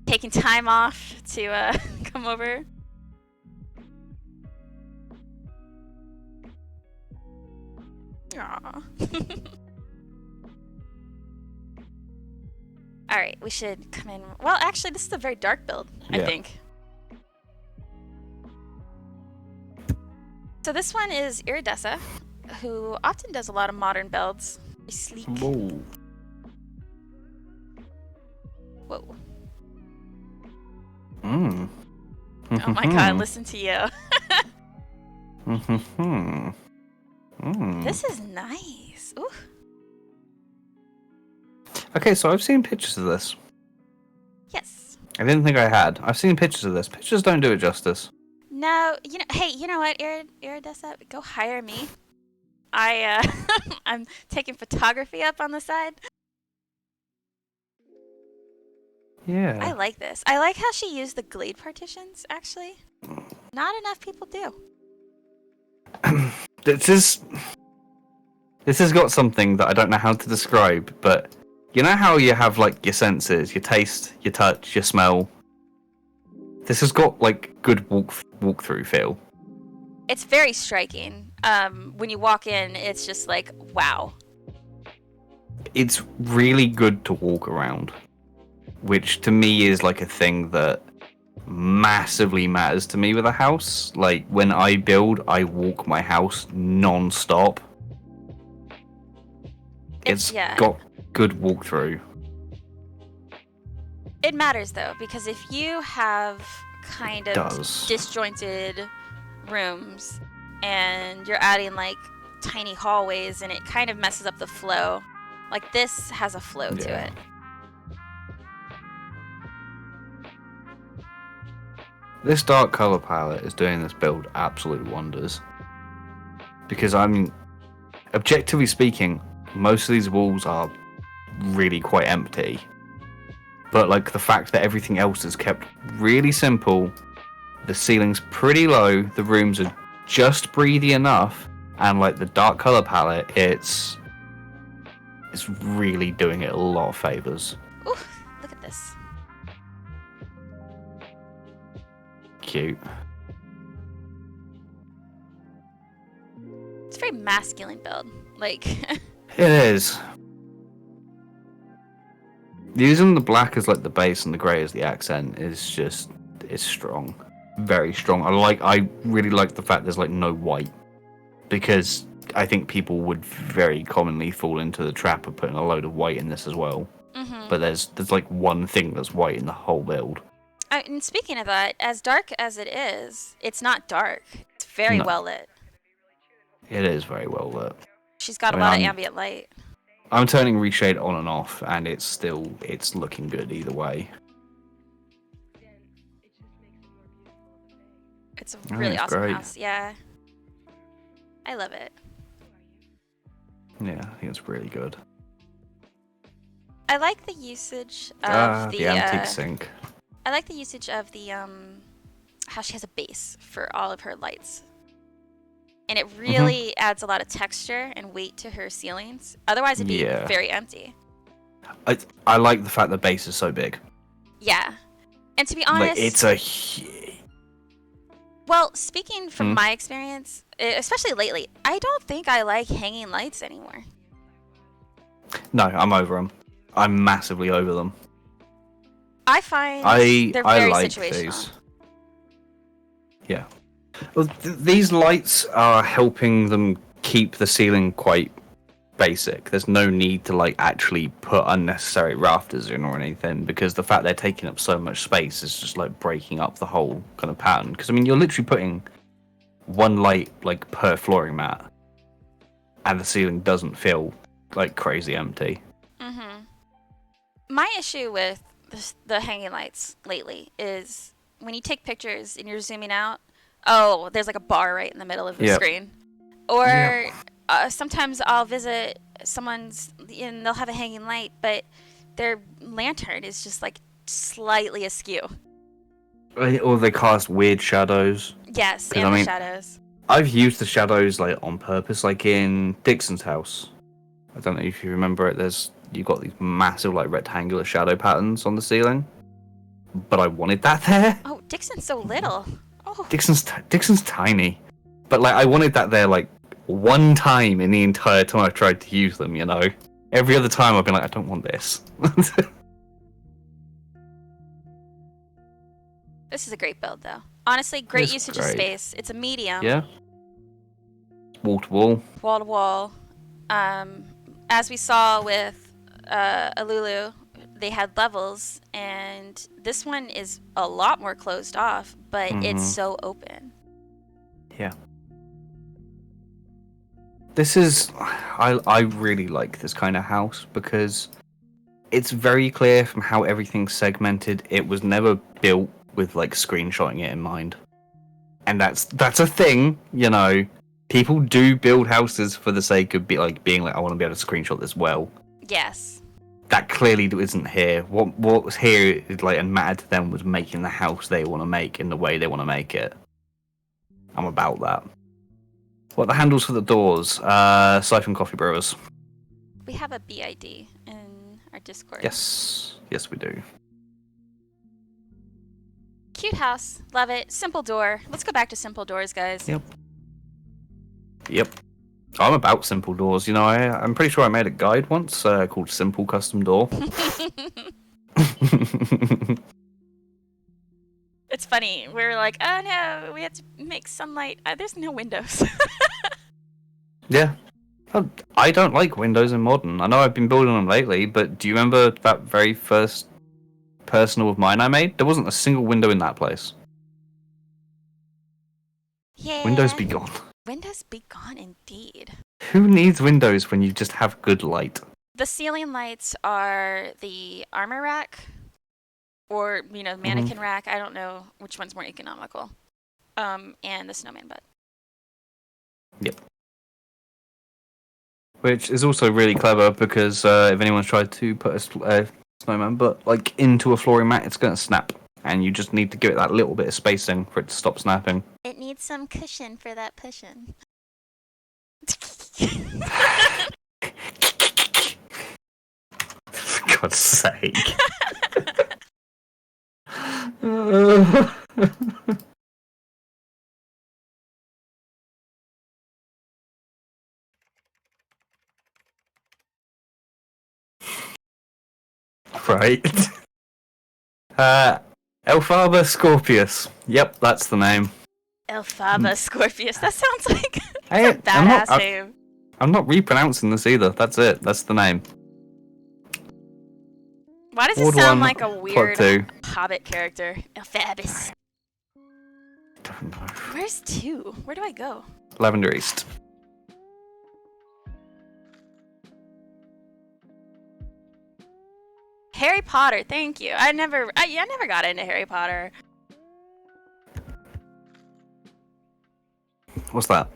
Taking time off to come over. Aww. Alright, we should come in. Well, actually, this is a very dark build, I think. So this one is Iridessa, who often does a lot of modern builds. Very sleek. Whoa. Whoa. Mm. Oh my god, listen to you. This is nice. Ooh. Okay, so I've seen pictures of this. Yes. I didn't think I had. I've seen pictures of this. Pictures don't do it justice. No, hey, you know what, Iridessa? Go hire me. I'm taking photography up on the side. Yeah. I like this. I like how she used the glade partitions, actually. Not enough people do. This has got something that I don't know how to describe, but you know how you have like your senses, your taste, your touch, your smell? This has got like good walkthrough feel. It's very striking. When you walk in, it's just like, wow. It's really good to walk around, which to me is like a thing that massively matters to me with a house. Like when I build, I walk my house non-stop. It's got good walkthrough. It matters though, because if you have kind of does. disjointed rooms and you're adding like tiny hallways and it kind of messes up the flow. Like this has a flow to it. This dark color palette is doing this build absolute wonders. Because I mean, objectively speaking, most of these walls are really quite empty. But like the fact that everything else is kept really simple, the ceiling's pretty low, the rooms are just breathy enough, and like the dark color palette, it's really doing it a lot of favors. Ooh, look at this. Cute. It's a very masculine build. Like It is. Using the black as like the base and the grey as the accent is strong. Very strong. I really like the fact there's like no white. Because I think people would very commonly fall into the trap of putting a load of white in this as well. Mm-hmm. But there's like one thing that's white in the whole build. And speaking of that, as dark as it is, it's not dark. It's very well lit. It is very well lit. She's got a lot of ambient light. I'm turning reshade on and off, and it's looking good either way. It's a really awesome house. Yeah. I love it. Yeah, I think it's really good. I like the usage of the antique sink. I like the usage of the how she has a base for all of her lights. And it really adds a lot of texture and weight to her ceilings. Otherwise it'd be very empty. I like the fact the base is so big. Yeah. And to be honest, like, well, speaking from my experience, especially lately, I don't think I like hanging lights anymore. No, I'm over them. I'm massively over them. I find they're very situational. These. Yeah. Well, these lights are helping them keep the ceiling quite basic. There's no need to like actually put unnecessary rafters in or anything, because the fact they're taking up so much space is just like breaking up the whole kind of pattern. Because I mean, you're literally putting one light like per flooring mat, and the ceiling doesn't feel like crazy empty. Mm-hmm. My issue with the hanging lights lately is when you take pictures and you're zooming out, there's like a bar right in the middle of the screen. Or sometimes I'll visit someone's and they'll have a hanging light, but their lantern is just like slightly askew. Or they cast weird shadows. Yes, and the shadows. I've used the shadows like on purpose, like in Dixon's house. I don't know if you remember it. You've got these massive like rectangular shadow patterns on the ceiling, but I wanted that there. Oh, Dixon's so little. Oh. Dixon's tiny, but like I wanted that there like one time in the entire time I've tried to use them. You know, every other time I've been like, I don't want this. This is a great build, though. Honestly, great usage of space. It's a medium. Yeah. Wall to wall. Wall to wall. As we saw with Alulu, they had levels, and this one is a lot more closed off, but it's so open. Yeah. This is... I really like this kind of house, because it's very clear from how everything's segmented. It was never built with, like, screenshotting it in mind. And that's a thing, you know. People do build houses for the sake of being like, I want to be able to screenshot this well. Yes. That clearly isn't here. What was here is like, and mattered to them was making the house they want to make in the way they want to make it. I'm about that. What are the handles for the doors? Siphon Coffee Brewers. We have a BID in our Discord. Yes, we do. Cute house, love it. Simple door. Let's go back to simple doors, guys. Yep. I'm about simple doors. You know, I'm pretty sure I made a guide once called Simple Custom Door. It's funny. We're like, oh no, we have to make sunlight. There's no windows. Yeah. I don't like windows in modern. I know I've been building them lately, but do you remember that very first personal of mine I made, there wasn't a single window in that place. Yeah. Windows be gone. Windows be gone indeed. Who needs windows when you just have good light? The ceiling lights are the armor rack, or mannequin rack. I don't know which one's more economical. And the snowman bed. Yep. Which is also really clever because if anyone's tried to put a snowman butt like into a flooring mat, it's going to snap, and you just need to give it that little bit of spacing for it to stop snapping. It needs some cushion for that pushing. For God's sake. Right. Elphaba Scorpius. Yep, that's the name. Elphaba Scorpius. That sounds like Hey, a badass name. I'm not repronouncing this either. That's it. That's the name. Why does it sound like a weird Hobbit character? Elphabas. Don't know. Where's 2? Where do I go? Lavender East. Harry Potter. Thank you. I never got into Harry Potter. What's that?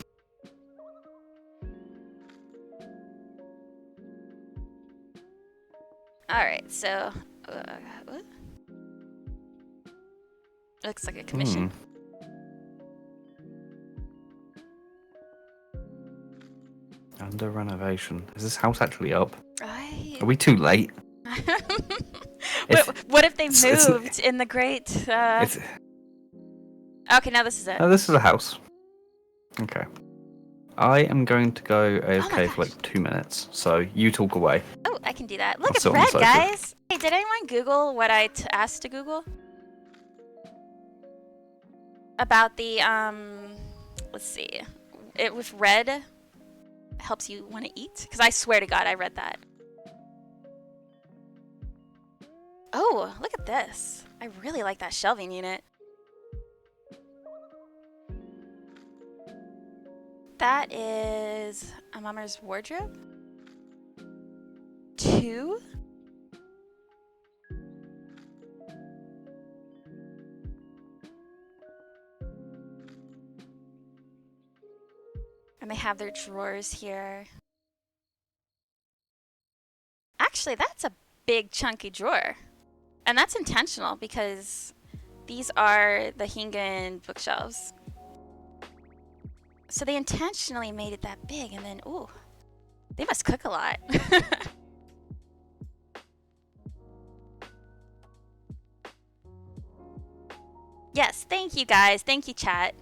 Alright, so... what? Looks like a commission. Under renovation. Is this house actually up? Are we too late? What if they moved in the great... Okay, now this is it. Oh, this is a house. Okay. I am going to go AFK for like 2 minutes, so you talk away. Oh, I can do that. Look, it's red, guys! Hey, did anyone Google what I asked to Google? About the, let's see. It was red helps you want to eat? Because I swear to God, I read that. Oh, look at this. I really like that shelving unit. That is a mama's wardrobe. 2. And they have their drawers here. Actually, that's a big chunky drawer. And that's intentional because these are the Hingan bookshelves. So they intentionally made it that big, and then, ooh, they must cook a lot. Yes, thank you guys. Thank you, chat.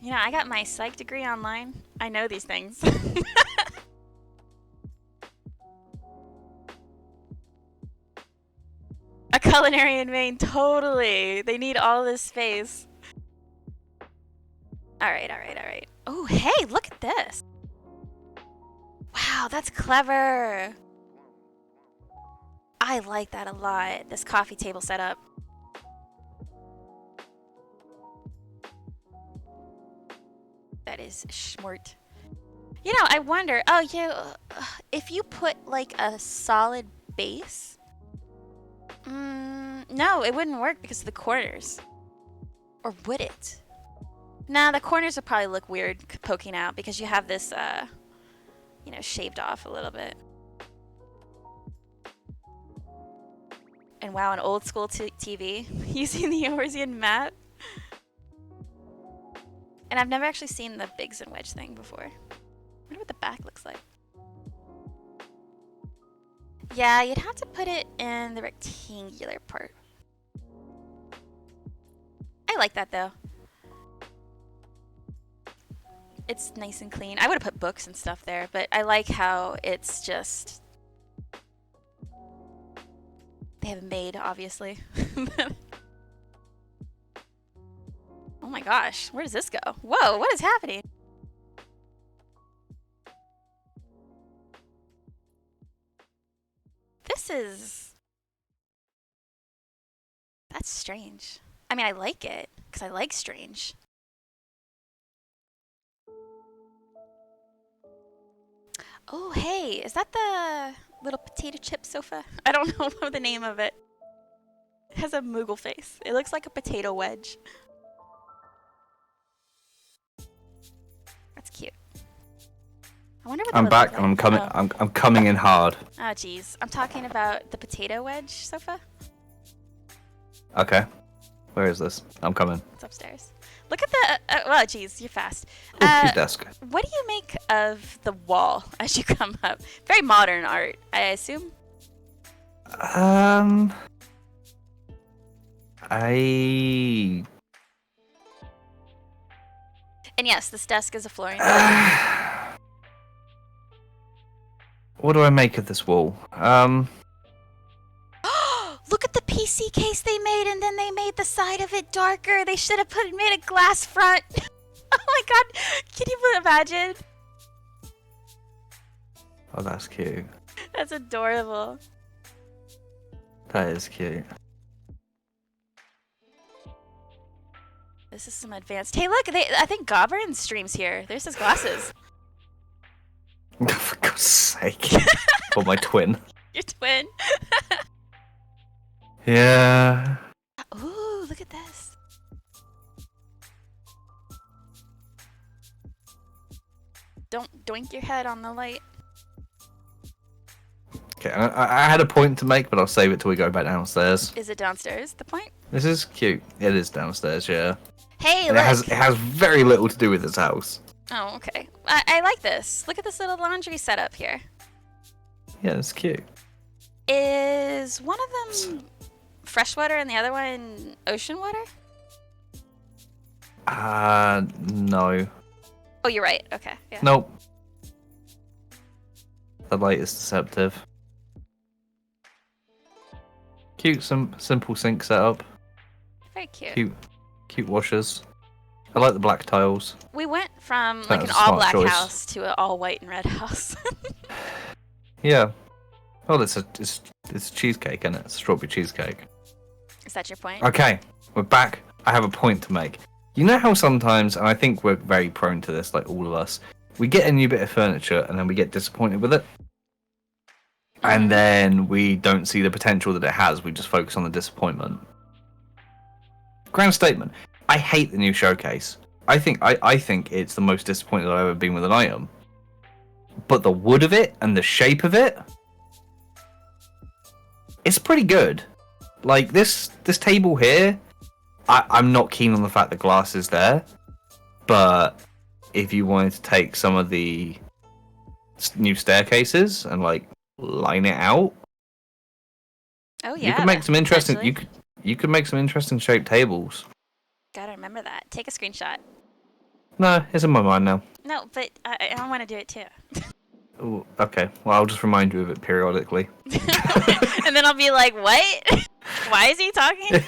You know, I got my psych degree online. I know these things. A culinary in Maine, totally. They need all this space. Alright. Oh, hey, look at this. Wow, that's clever. I like that a lot, this coffee table setup. That is smart. You know, I wonder, if you put like a solid base. No, it wouldn't work because of the corners. Or would it? Nah, the corners would probably look weird poking out because you have this, shaved off a little bit. And wow, an old school TV using the Eorzean map. And I've never actually seen the Biggs and Wedge thing before. I wonder what the back looks like. Yeah, you'd have to put it in the rectangular part. I like that though. It's nice and clean. I would have put books and stuff there, but I like how it's just... They have a maid, obviously. Oh my gosh, where does this go? Whoa, what is happening? This is strange. I mean, I like it because I like strange. Oh, hey, is that the little potato chip sofa? I don't know the name of it. It has a Moogle face. It looks like a potato wedge. That's cute. I wonder what that I'm would back look and I'm like. coming. Oh. I'm coming in hard. Oh, jeez. I'm talking about the potato wedge sofa. Okay. Where is this? I'm coming. It's upstairs. Look at the. Well, jeez, you're fast. Oh, cute desk. What do you make of the wall as you come up? Very modern art, I assume. I. And yes, this desk is a flooring. What do I make of this wall? Look at the PC case they made, and then they made the side of it darker. They should have made a glass front. Oh my god, can you imagine? Oh, that's cute. That's adorable. That is cute. This is some advanced. Hey, look, I think Gobern streams here. There's his glasses. For God's sake. Or my twin. Your twin. Yeah. Ooh, look at this. Don't doink your head on the light. Okay, I had a point to make, but I'll save it till we go back downstairs. Is it downstairs, the point? This is cute. It is downstairs, yeah. Hey, And look. it has very little to do with this house. Oh, okay. I like this. Look at this little laundry setup here. Yeah, it's cute. Is one of them freshwater and the other one ocean water? No. Oh, you're right. Okay. Yeah. Nope. The light is deceptive. Cute, simple sink setup. Very cute. Cute washers. I like the black tiles. We went from That like was an a smart all black choice. house to an all white and red house. Yeah. Well, it's cheesecake, isn't it? It's strawberry cheesecake. Is that your point? Okay, we're back. I have a point to make. You know how sometimes, and I think we're very prone to this, like all of us, we get a new bit of furniture and then we get disappointed with it. And then we don't see the potential that it has. We just focus on the disappointment. Grand statement. I hate the new showcase. I think it's the most disappointed I've ever been with an item. But the wood of it and the shape of it, it's pretty good. Like this table here, I'm not keen on the fact that glass is there. But if you wanted to take some of the new staircases and like line it out, Oh yeah. you could make some interesting. actually. You could make some interesting shaped tables. Gotta remember that. Take a screenshot. No, it's in my mind now. No, but I want to do it too. Ooh, okay, well I'll just remind you of it periodically. And then I'll be like, what? Why is he talking?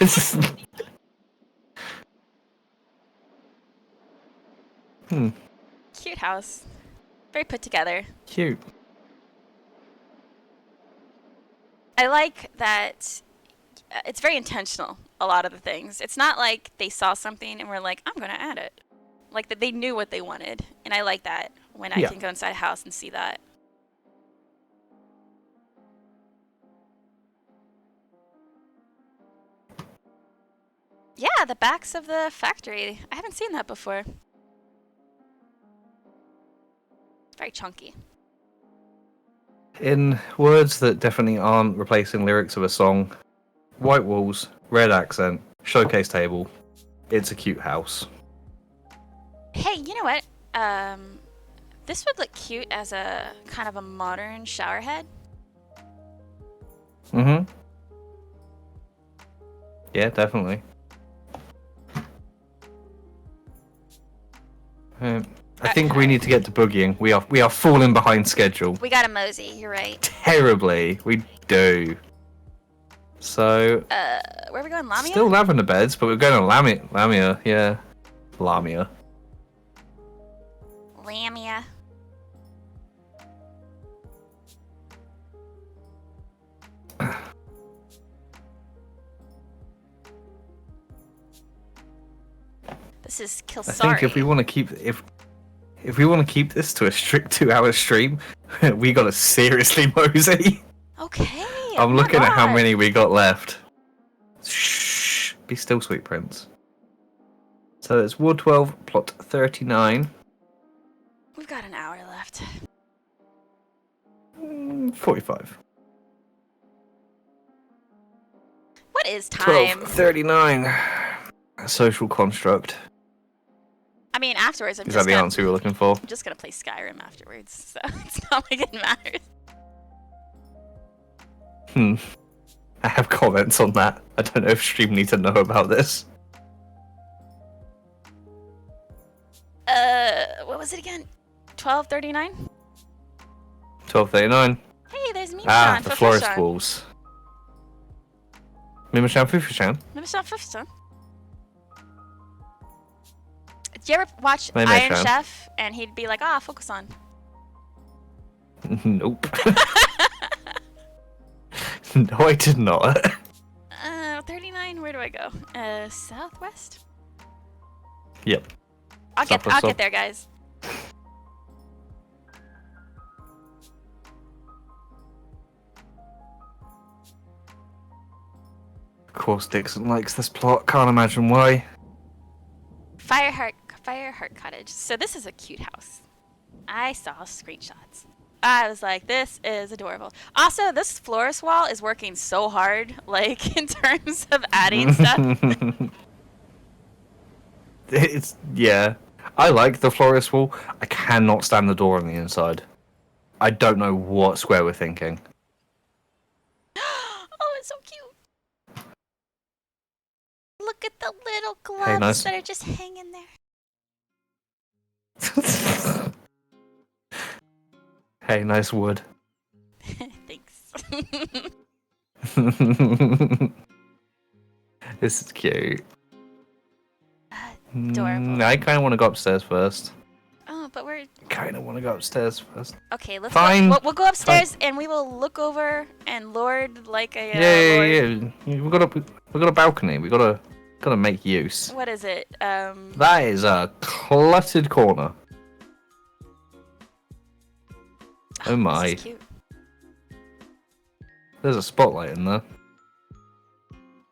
Cute house. Very put together. Cute. I like that it's very intentional, a lot of the things. It's not like they saw something and were like, I'm going to add it. Like that they knew what they wanted. And I like that when I can go inside a house and see that. Yeah, the backs of the factory. I haven't seen that before. Very chunky. In words that definitely aren't replacing lyrics of a song, white walls, red accent, showcase table. It's a cute house. Hey, you know what? This would look cute as a kind of a modern shower head. Mm-hmm. Yeah, definitely. I think we need to get to boogieing. We are falling behind schedule. We got a mosey, you're right. Terribly. We do. So, Where are we going? Lamia? still lavender beds, but we're going to Lamia, yeah. Lamia. Lamia. This is kill I think if we want to keep this to a strict 2-hour stream, we gotta seriously mosey. Okay. I'm looking at how many we got left. Shh. Be still, sweet prince. So it's Ward 12, plot 39. We've got an hour left. 45. What is time? 12:39. A social construct. I mean, afterwards, Is that the answer you were looking for? I'm just gonna play Skyrim afterwards, so it's not like it matters. I have comments on that. I don't know if stream need to know about this. What was it again? 12:39? 12:39. Hey, there's me. The florist walls. Mimichan Fufushan. Mimichan Fufushan. Did you ever watch Maybe Iron Chef and he'd be like, focus on? Nope. No, I did not. 39, where do I go? Southwest? Yep. I'll get there, guys. Of course Dixon likes this plot, can't imagine why. Fireheart Cottage. So this is a cute house. I saw screenshots. I was like, this is adorable. Also, this florist wall is working so hard, like, in terms of adding stuff. Yeah. I like the florist wall. I cannot stand the door on the inside. I don't know what Square were thinking. Oh, it's so cute. Look at the little gloves that are just hanging there. Hey, nice wood. Thanks. This is cute. Adorable. I kind of want to go upstairs first. Oh, but we're... Kind of want to go upstairs first. Okay, let's Fine. We'll go upstairs and we will look over and lord like a yeah. We've got a balcony. We gotta make use. What is it? That is a cluttered corner. Oh my. This is cute. There's a spotlight in there.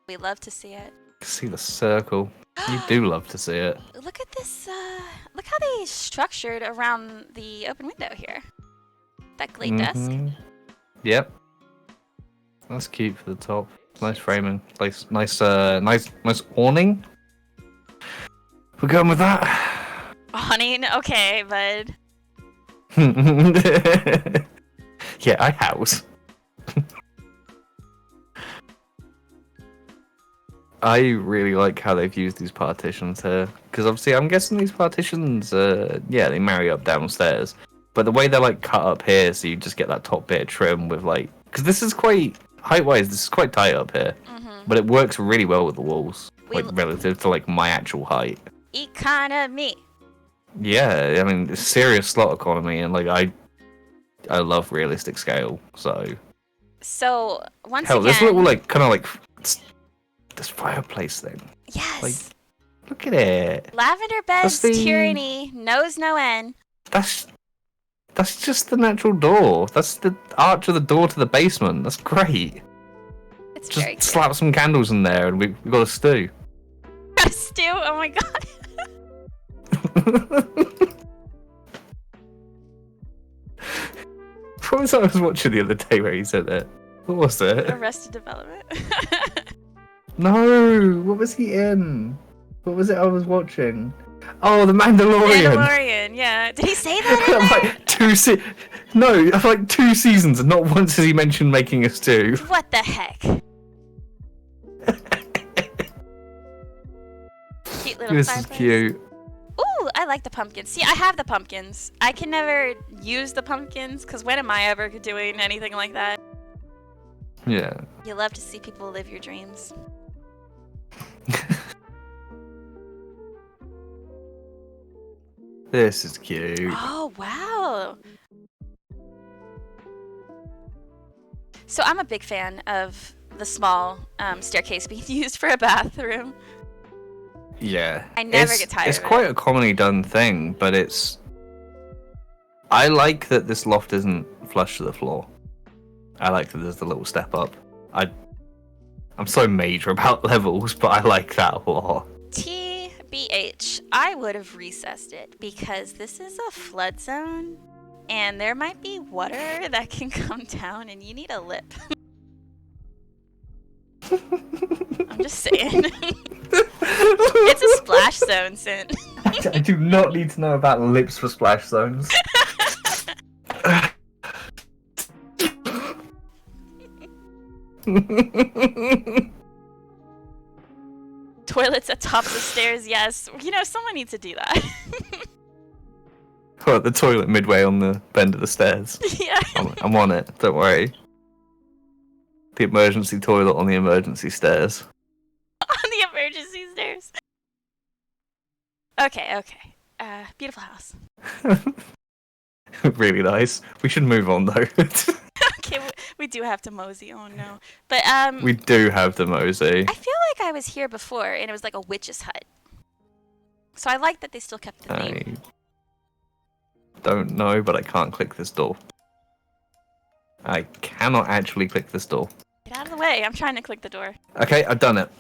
We love to see it. See the circle. You do love to see it. Look at this, look how they structured around the open window here. That glade desk. Yep. That's cute for the top. Nice framing. Nice awning. We're going with that. Awning? Okay, bud. Yeah, I house. I really like how they've used these partitions here, because obviously I'm guessing these partitions, they marry up downstairs, but the way they're like cut up here, so you just get that top bit of trim with like, because this is quite height-wise, this is quite tight up here, but it works really well with the walls, relative to like my actual height. Economy. Yeah, I mean, it's serious slot economy, and like I love realistic scale, so. So once Hell, again, this little like kind of like this fireplace thing. Yes. Like, look at it. Lavender Bed's tyranny knows no end. That's just the natural door. That's the arch of the door to the basement. That's great. It's just very cute. slap some candles in there, and we've got a stew. Got a stew? Oh my god. What was I was watching the other day where he said that? What was it? Arrested Development. No, what was he in? What was it I was watching? Oh, The Mandalorian. Mandalorian, yeah. Did he say that? Like like 2 seasons, and not once has he mentioned making a stew. What the heck? Cute little This fireplace. is cute. Ooh, I like the pumpkins. See, I have the pumpkins. I can never use the pumpkins, because when am I ever doing anything like that? Yeah. You love to see people live your dreams. This is cute. Oh, wow. So I'm a big fan of the small staircase being used for a bathroom. Yeah. I never get tired It's of quite it. a commonly done thing, but I like that this loft isn't flush to the floor. I like that there's the little step up. I'm so major about levels, but I like that a lot. TBH, I would have recessed it because this is a flood zone and there might be water that can come down and you need a lip. I'm just saying. It's a splash zone, Synt. I do not need to know about lips for splash zones. Toilets at tops of stairs, yes. You know, someone needs to do that. Well, the toilet midway on the bend of the stairs. Yeah. I'm on it, don't worry. The emergency toilet on the emergency stairs. On the emergency stairs. Okay. Beautiful house. Really nice. We should move on though. Okay, we do have to mosey. Oh no. But We do have the mosey. I feel like I was here before and it was like a witch's hut. So I like that they still kept the theme. I don't know, but I can't click this door. I cannot actually click this door. Get out of the way. I'm trying to click the door. Okay, I've done it.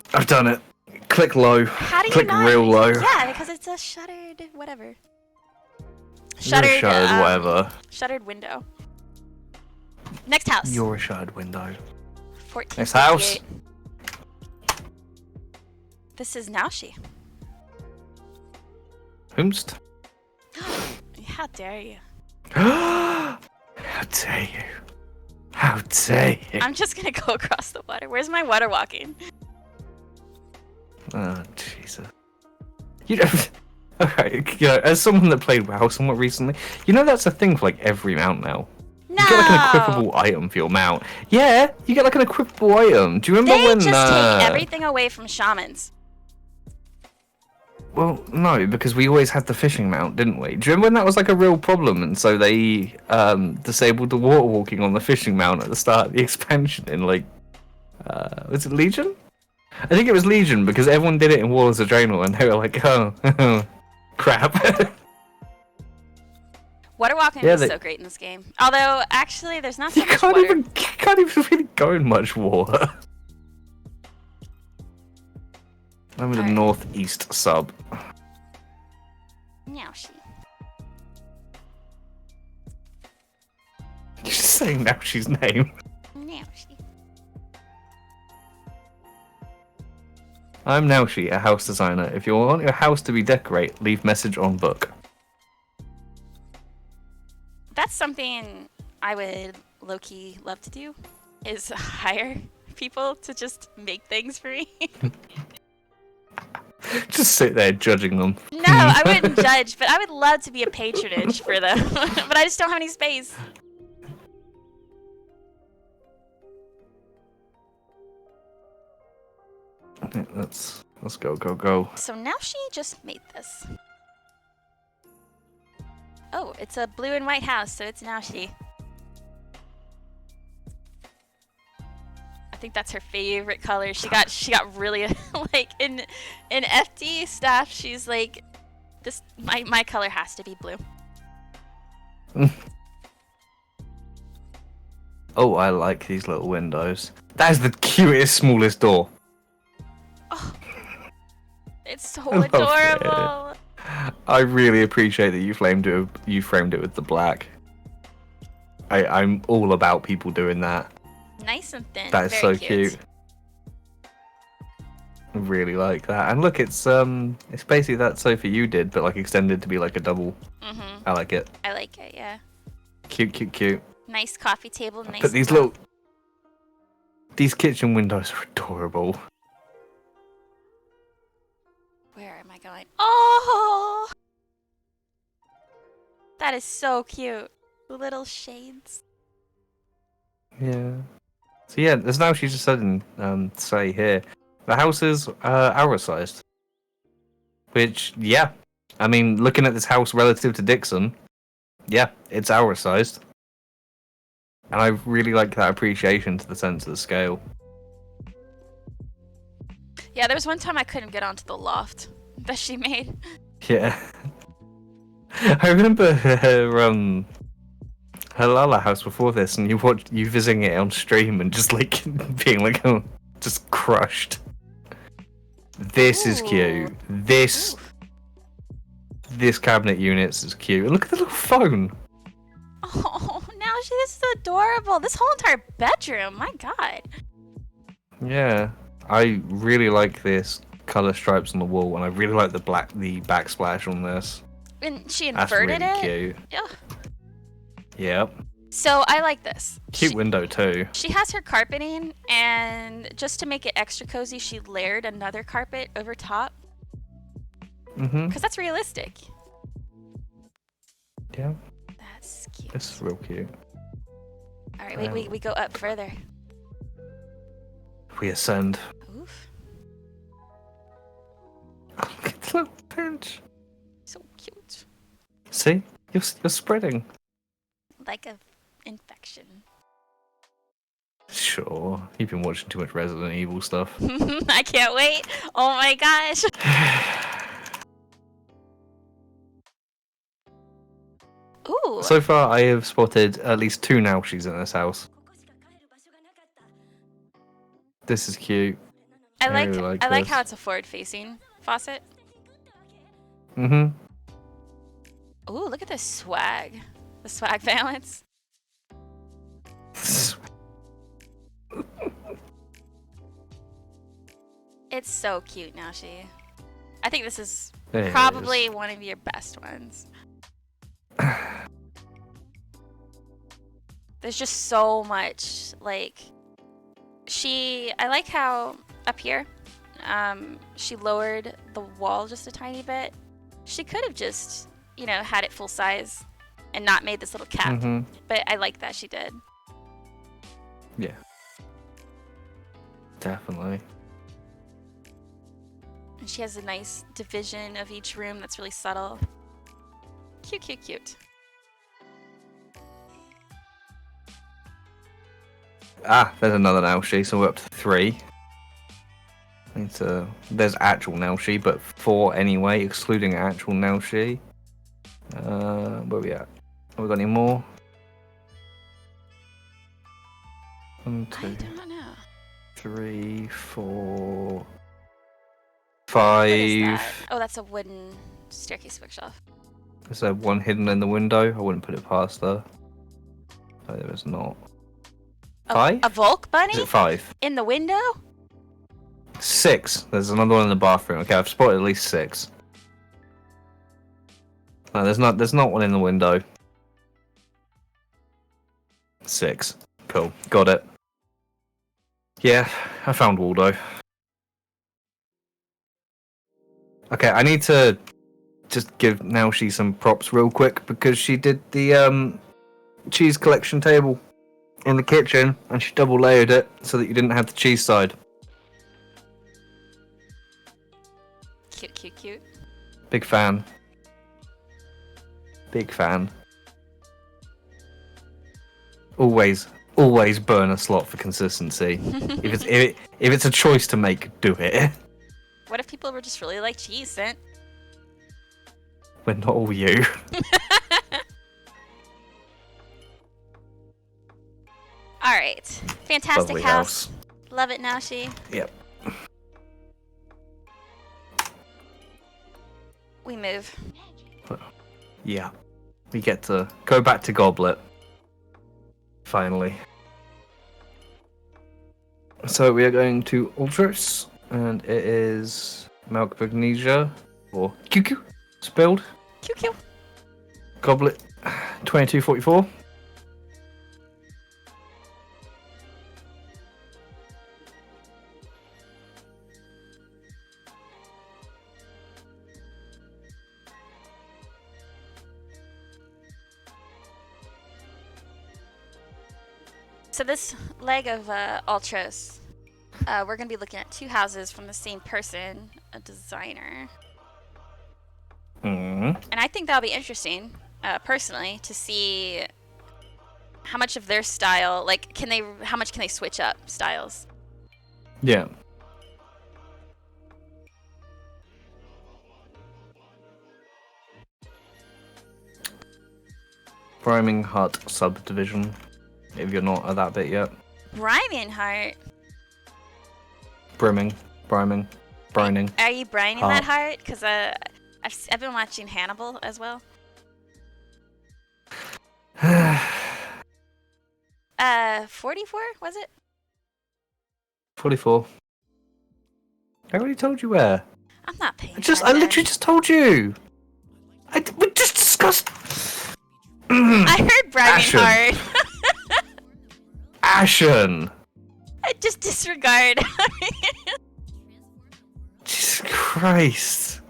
Click low. How do you Click not? real low. Yeah, because it's a shuttered whatever. You're a shuttered whatever. Shuttered window. Next house. You're a shuttered window. 1458. Next house. This is Naoshi. Whomst? How dare you? How dare you? How dare you? I'm just gonna go across the water. Where's my water walking? Oh, Jesus. You know, okay, you know, as someone that played WoW somewhat recently, you know that's a thing for like every mount now. No! You get like an equipable item for your mount. Yeah, you get like an equipable item. Do you remember They when... just take everything away from shamans. Well, no, because we always had the fishing mount, didn't we? Do you remember when that was like a real problem, and so they disabled the water walking on the fishing mount at the start of the expansion in like... was it Legion? I think it was Legion, because everyone did it in War of Adrenal, and they were like, oh, crap. Water walking is so great in this game. Although, actually, there's not so much water. You can't even really go in much water. I'm in the northeast sub. Naoshi. You're just saying Naoshi's name. Naoshi. I'm Naoshi, a house designer. If you want your house to be decorate, leave message on book. That's something I would low-key love to do, is hire people to just make things for me. Just sit there judging them. No, I wouldn't judge, but I would love to be a patronage for them. But I just don't have any space. Let's go. So now she just made this. Oh, it's a blue and white house, so it's Naoshi. I think that's her favorite color. She got really like in FD stuff. She's like, this my color has to be blue. Oh, I like these little windows. That is the cutest, smallest door. Oh, it's so adorable. I really appreciate that you framed it with the black. I'm all about people doing that. Nice and thin. That is very so cute. I really like that. And look, it's basically that sofa you did, but like extended to be like a double. Mhm. I like it. I like it. Yeah. Cute. Nice coffee table. Nice. But these kitchen windows are adorable. Where am I going? Oh, that is so cute. Little shades. Yeah. So yeah, there's now she just said say here, the house is hour sized. Which yeah, I mean looking at this house relative to Dixon, yeah, it's hour sized. And I really like that appreciation to the sense of the scale. Yeah, there was one time I couldn't get onto the loft. that she made. Yeah. I remember her Lala house before this, and you visiting it on stream and just like being like, oh, just crushed. This is cute. Ooh. This cabinet units is cute. And look at the little phone. Oh, now this is adorable. This whole entire bedroom, my god. Yeah, I really like this color stripes on the wall, and I really like the backsplash on this. And she That's inverted really it. cute. Yeah. Yep. So I like this. Cute window too. She has her carpeting, and just to make it extra cozy, she layered another carpet over top. Mhm. Because that's realistic. Yeah. That's cute. This is real cute. All right, wait, we go up further. We ascend. Oof. Look at the little pinch. So cute. See, you're spreading. Like a infection. Sure, you've been watching too much Resident Evil stuff. I can't wait. Oh my gosh. Ooh. So far, I have spotted at least 2 Naushies in this house. This is cute. I really like this. how it's a forward-facing faucet. Mhm. Ooh, look at this swag. The swag balance. It's so cute, Naoshi. I think this is It probably is. one of your best ones. There's just so much, like, I like how up here, she lowered the wall just a tiny bit. She could have just, had it full size and not made this little cap, but I like that she did. Yeah. Definitely. And she has a nice division of each room that's really subtle. Cute, cute, cute. There's another Naoshi, so we're up to 3. There's actual Naoshi, but 4 anyway, excluding actual Naoshi. Where we at? Have we got any more? 1, 2, I don't know. 3, 4, What is 5. that? Oh, that's a wooden staircase bookshelf. Is there one hidden in the window? I wouldn't put it past her. No, there is not. 5? A Volk bunny? Is it 5? In the window? 6. There's another one in the bathroom. Okay, I've spotted at least 6. No, there's not one in the window. 6. Cool. Got it. Yeah, I found Waldo. Okay, I need to just give Naoshi some props real quick because she did the cheese collection table in the kitchen and she double layered it so that you didn't have the cheese side. Cute, cute, cute. Big fan. Big fan. Always burn a slot for consistency. if it's a choice to make, do it. What if people were just really like cheese, Synt? We're not all you. Alright. Fantastic Lovely house. house. Love it, Naoshi. Yep. We move. Yeah. We get to go back to Goblet. Finally. So we are going to Ultros, and it is Milk Magnesia, or QQ, spelled. QQ. Goblet 2244. So this leg of Ultros, we're going to be looking at 2 houses from the same person, a designer. Mm. And I think that'll be interesting, personally, to see how much of their style, like, how much can they switch up styles? Yeah. Priming Hut subdivision, if you're not at that bit yet. Brining heart. Brining. Are you brining that Heart. heart? Because I've been watching Hannibal as well. 44 was it? 44. I already told you where. I'm not paying I attention. literally just told you. We just discussed. I heard brining Ashen. heart. Ashen. I just disregard. Jesus Christ.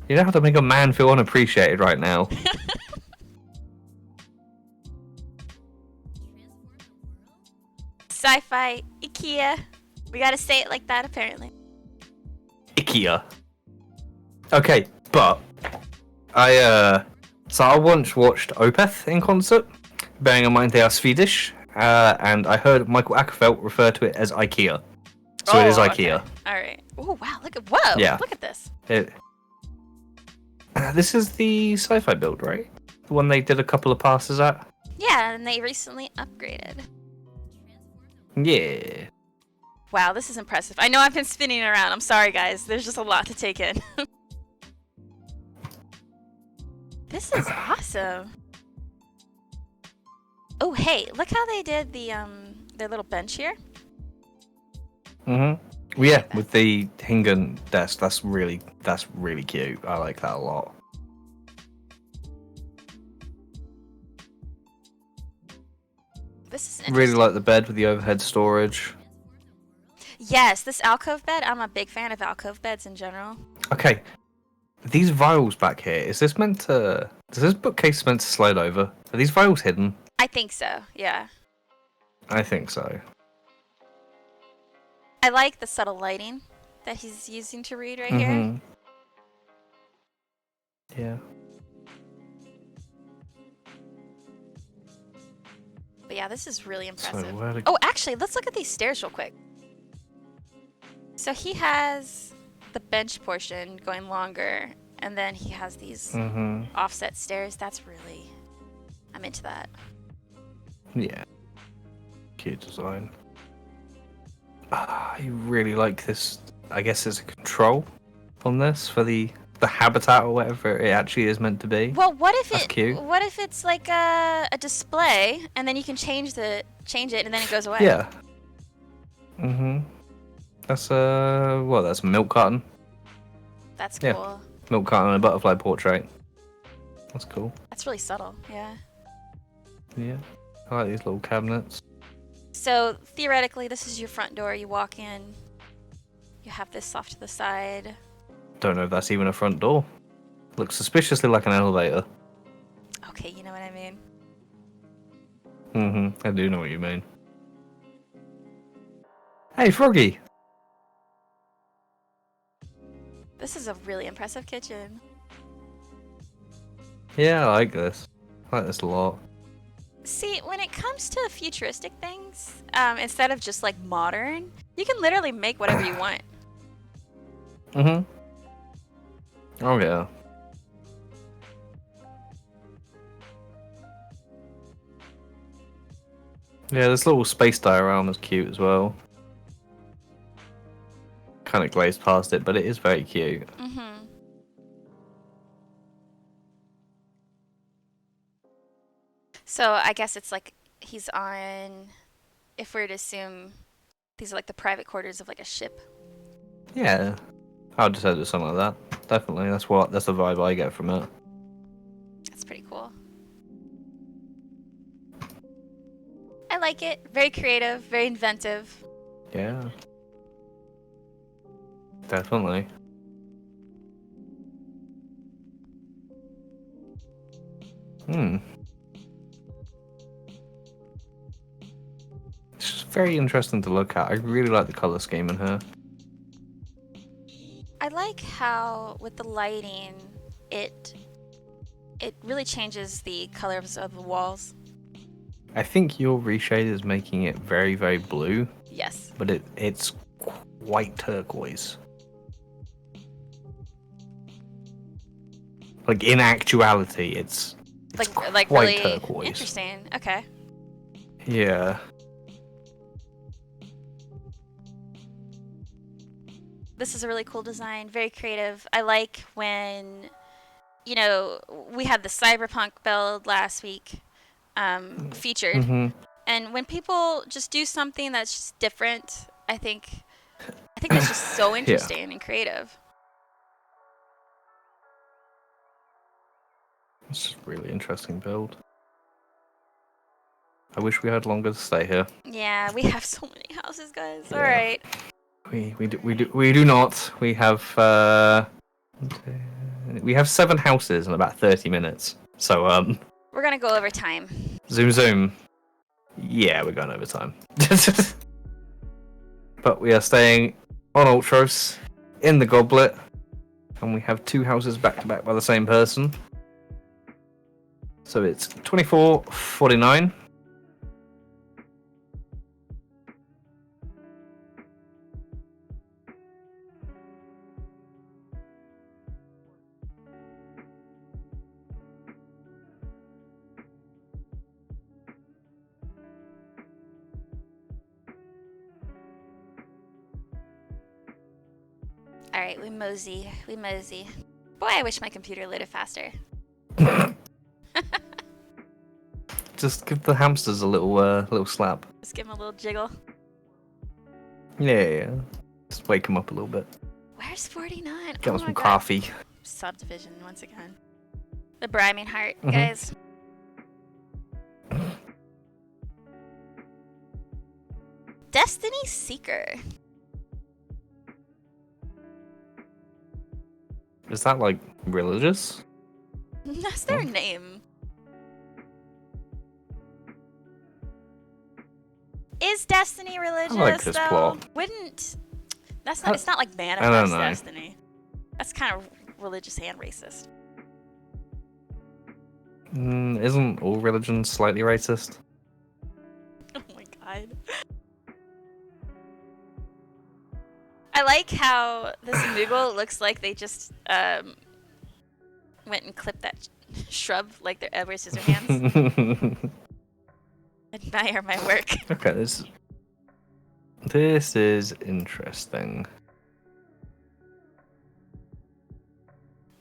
You don't have to make a man feel unappreciated right now. Sci-fi IKEA. We gotta say it like that, apparently. IKEA. Okay, but I once watched Opeth in concert, bearing in mind they are Swedish, and I heard Michael Ackerfeldt refer to it as IKEA. So it is IKEA. Okay. Alright. Oh, wow, whoa, Yeah. look at this. This is the sci-fi build, right? The one they did a couple of passes at? Yeah, and they recently upgraded. Yeah. Wow, this is impressive. I know I've been spinning around. I'm sorry, guys. There's just a lot to take in. This is awesome. Oh, hey, look how they did the their little bench here. Well, yeah, with the Hingen desk, that's really cute. I like that a lot. This is interesting. Really like the bed with the overhead storage. Yes, this alcove bed. I'm a big fan of alcove beds in general. Okay, these vials back here. Is this meant to? Is this bookcase meant to slide over? Are these vials hidden? I think so. Yeah. I think so. I like the subtle lighting that he's using to read right here. Yeah. But yeah, this is really impressive. So Oh, actually, let's look at these stairs real quick. So he has the bench portion going longer, and then he has these offset stairs. That's really... I'm into that. Yeah. Cute design. I really like this. I guess it's a control on this for the habitat or whatever it actually is meant to be. Well, what if That's cute. What if it's like a display, and then you can change it, and then it goes away? Yeah. That's that's a milk carton. That's cool. Yeah. Milk carton and a butterfly portrait. That's cool. That's really subtle. Yeah. Yeah. I like these little cabinets. So theoretically, this is your front door. You walk in. You have this off to the side. Don't know if that's even a front door. Looks suspiciously like an elevator. Okay, you know what I mean. I do know what you mean. Hey, Froggy. This is a really impressive kitchen. Yeah, I like this. I like this a lot. See, when it comes to futuristic things, instead of just like modern, you can literally make whatever you want. Oh yeah. Yeah, this little space diorama is cute as well. Kind of glazed past it, but it is very cute. So I guess it's like he's on, if we're to assume these are like the private quarters of like a ship. Yeah, I would just say it's something like that. Definitely, that's the vibe I get from it. That's pretty cool. I like it. Very creative, very inventive. Yeah. Definitely. It's just very interesting to look at. I really like the color scheme in her. I like how with the lighting, it really changes the colors of the walls. I think your reshade is making it very, very blue. Yes. But it's quite turquoise. Like in actuality, it's like quite really turquoise. interesting. Okay. Yeah. This is a really cool design, very creative. I like when, you know, we had the cyberpunk build last week featured. Mm-hmm. And when people just do something that's just different, I think that's just so interesting and creative. It's a really interesting build. I wish we had longer to stay here. Yeah, we have so many houses, guys. Yeah. All right. We do not. We have 7 houses in about 30 minutes. So We're gonna go over time. zoom. Yeah, we're going over time. But we are staying on Ultros in the Goblet, and we have 2 houses back to back by the same person. So it's 24.49. All right, we mosey. Boy, I wish my computer loaded faster. Just give the hamsters a little slap. Just give them a little jiggle. Yeah. Just wake them up a little bit. Where's 49? Get them some coffee. Subdivision once again. The Briming Heart, guys. Destiny Seeker. Is that like religious? That's their name. Is Destiny religious? I like this though? plot. Wouldn't. That's not. It's not like manifest know. destiny. That's kind of religious and racist. Isn't all religion slightly racist? Oh my god. I like how this Moogle looks like they just went and clipped that shrub like they're Edward Scissorhands. Admire my work. Okay, this is interesting.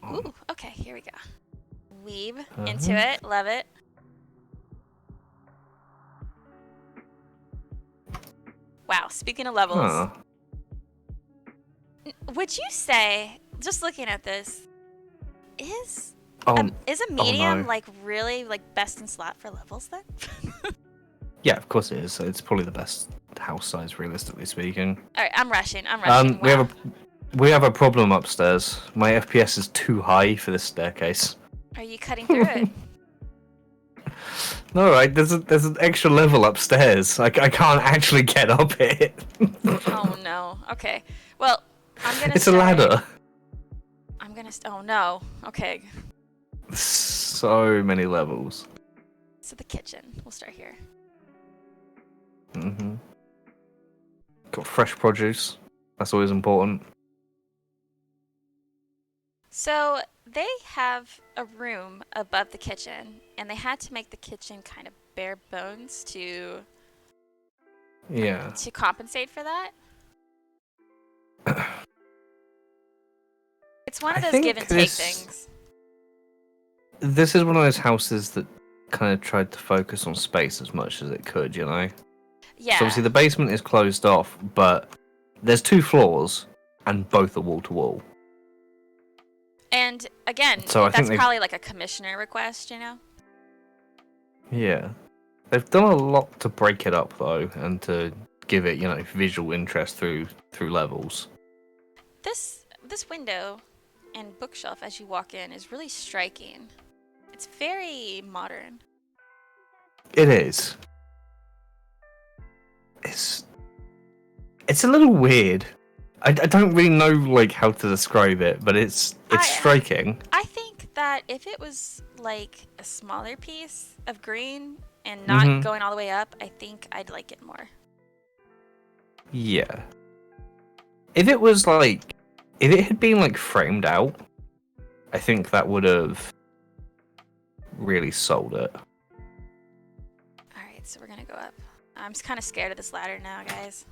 Ooh, okay, here we go. Weave into it, love it. Wow, speaking of levels, would you say, just looking at this, is a medium like really like best in slot for levels then? Yeah, of course it is. It's probably the best house size, realistically speaking. All right, I'm rushing. Wow. We have a problem upstairs. My FPS is too high for this staircase. Are you cutting through it? No, right. There's an extra level upstairs. I can't actually get up it. Oh no. Okay. Well, I'm gonna. It's a ladder. Oh no. Okay. So many levels. So the kitchen. We'll start here. Got fresh produce. That's always important. So they have a room above the kitchen, and they had to make the kitchen kind of bare bones to compensate for that. It's one of those give and take things. This is one of those houses that kind of tried to focus on space as much as it could, you know? Yeah. So obviously the basement is closed off, but there's 2 floors, and both are wall to wall. And again, so that's probably like a commissioner request, you know? Yeah. They've done a lot to break it up, though, and to give it, you know, visual interest through levels. This window and bookshelf as you walk in is really striking. It's very modern. It is. It's a little weird. I don't really know like how to describe it, but it's striking. I think that if it was like a smaller piece of green and not going all the way up, I think I'd like it more. Yeah. If it had been like framed out, I think that would have really sold it. Alright, so we're gonna go up. I'm kind of scared of this ladder now, guys.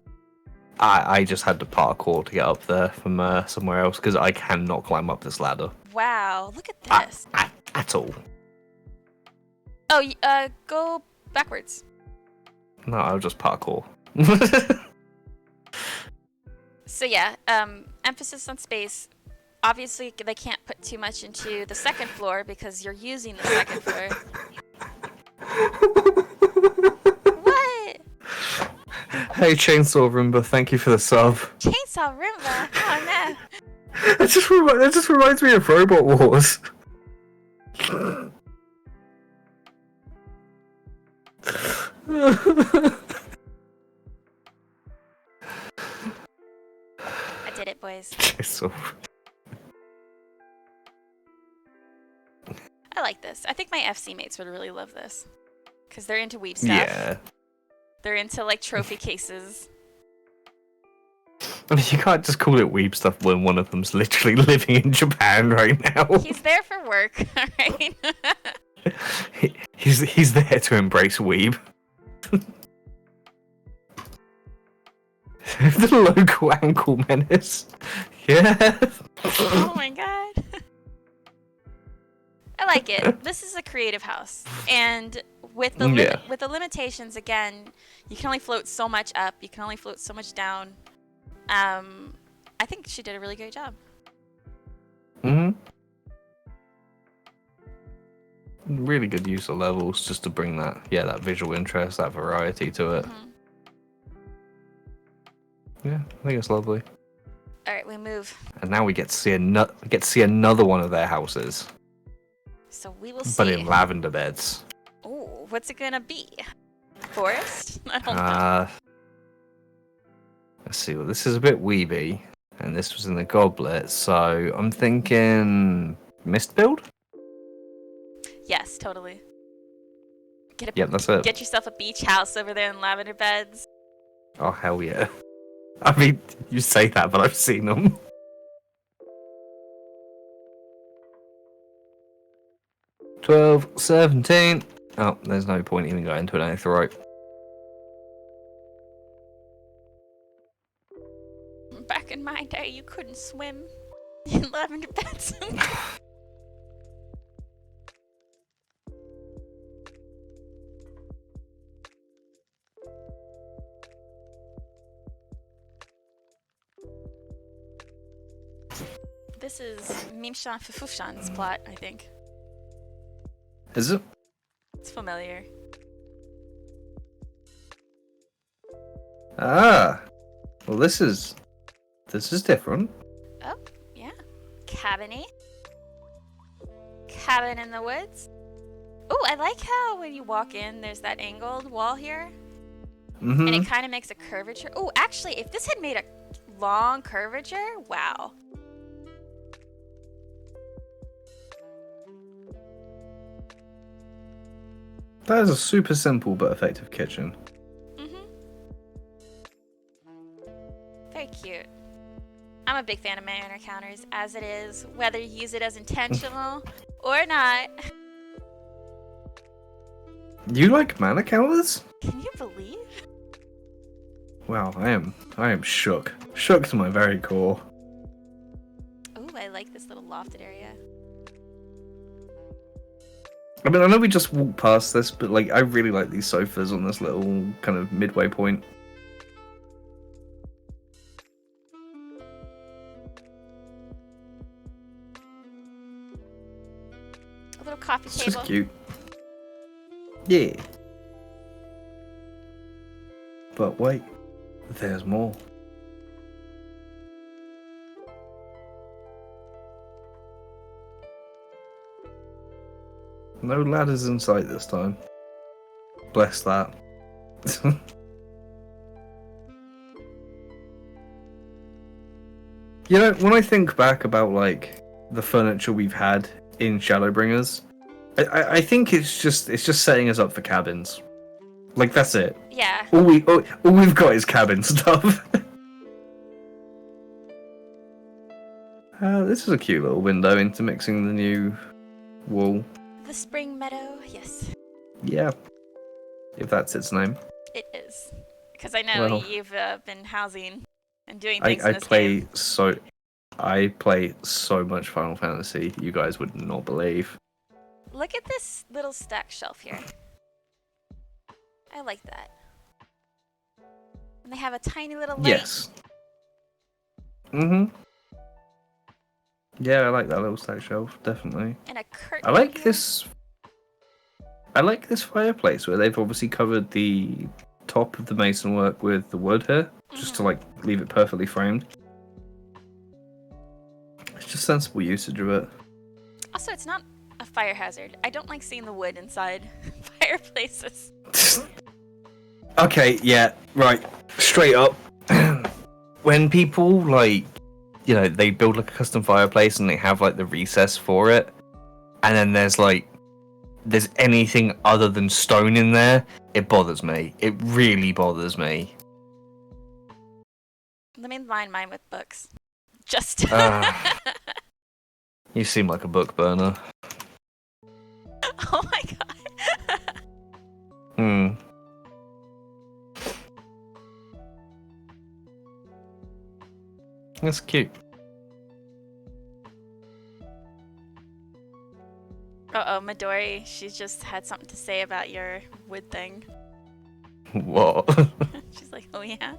I just had to parkour to get up there from somewhere else because I cannot climb up this ladder. Wow, look at this. At all. Oh, go backwards. No, I'll just parkour. So yeah, emphasis on space. Obviously, they can't put too much into the second floor because you're using the second floor. What? Hey, Chainsaw Roomba, thank you for the sub. Chainsaw Roomba? Oh no. That just reminds me of Robot Wars. I did it, boys. Chainsaw. I like this. I think my FC mates would really love this. Because they're into weeb stuff. Yeah. They're into, like, trophy cases. I mean, you can't just call it weeb stuff when one of them's literally living in Japan right now. He's there for work, alright? He's there to embrace weeb. The local ankle menace. Yeah. Oh my god. I like it. This is a creative house. And with the with the limitations, again, you can only float so much up. You can only float so much down. I think she did a really great job. Really good use of levels just to bring that visual interest, that variety to it. Yeah, I think it's lovely. All right, we move. And now we get to see another one of their houses. So we will see. But in lavender beds. Oh, what's it gonna be? Forest? I don't know. Let's see. Well, this is a bit weeby, and this was in the goblet, so I'm thinking mist build. Yes, totally. Yep, that's it. Get yourself a beach house over there in lavender beds. Oh hell yeah! I mean, you say that, but I've seen them. $12, $17. Oh, there's no point even going to an aetheryte. Back in my day, you couldn't swim in lavender beds. This is Mimshan Fufushan's plot, I think. Is it? It's familiar. Ah. Well, this is different. Oh, yeah. Cabin-y. Cabin in the woods. Oh, I like how when you walk in, there's that angled wall here. And it kind of makes a curvature. Oh, actually, if this had made a long curvature, wow. That is a super simple but effective kitchen. Very cute. I'm a big fan of manor counters, as it is, whether you use it as intentional or not. You like mana counters? Can you believe? Wow, I am shook. Shook to my very core. Oh, I like this little lofted area. I mean, I know we just walked past this, but like, I really like these sofas on this little kind of midway point. A little coffee It's table. just cute. Yeah. But wait, there's more. No ladders in sight this time. Bless that. You know, when I think back about like the furniture we've had in Shadowbringers, I think it's just setting us up for cabins. Like that's it. Yeah. All we've got is cabin stuff. This is a cute little window intermixing the new wall. The Spring Meadow, yes. Yeah. If that's its name. It is. Because I know Well, you've been housing and doing things in I this play game. I play so much Final Fantasy, you guys would not believe. Look at this little stack shelf here. I like that. And they have a tiny little light. Yes. Yeah, I like that little stack shelf, definitely. And a curtain. I like here. this. I like this fireplace where they've obviously covered the top of the mason work with the wood here, just to like leave it perfectly framed. It's just sensible usage of it. Also, it's not a fire hazard. I don't like seeing the wood inside fireplaces. Okay, yeah, right. Straight up. When people, like, you know, they build like a custom fireplace and they have like the recess for it, and then there's anything other than stone in there, it bothers me. It really bothers me. Let me line mine with books. Just. You seem like a book burner. Oh my god. That's cute. Uh-oh, Midori, she's just had something to say about your wood thing. What? She's like, oh yeah?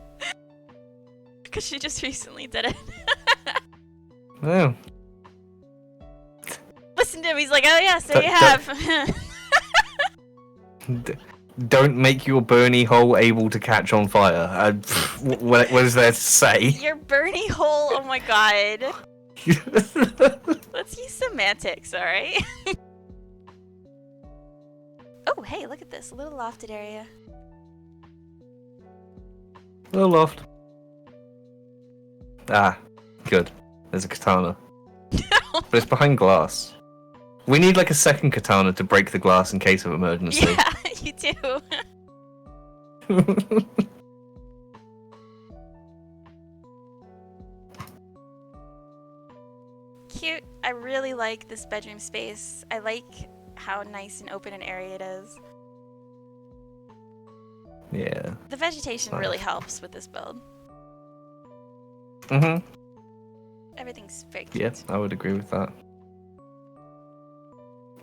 Because she just recently did it. Oh. Listen to him, he's like, oh yeah, so you have. Don't make your Bernie hole able to catch on fire. What is there to say? Your Bernie hole, oh my god. Let's use semantics, alright? Oh, hey, look at this. A little lofted area. Little loft. Ah, good. There's a katana. But it's behind glass. We need like a second katana to break the glass in case of emergency. Yeah, you do. Cute. I really like this bedroom space. I like how nice and open an area it is. Yeah. The vegetation really helps with this build. Everything's very cute. Yeah, I would agree with that.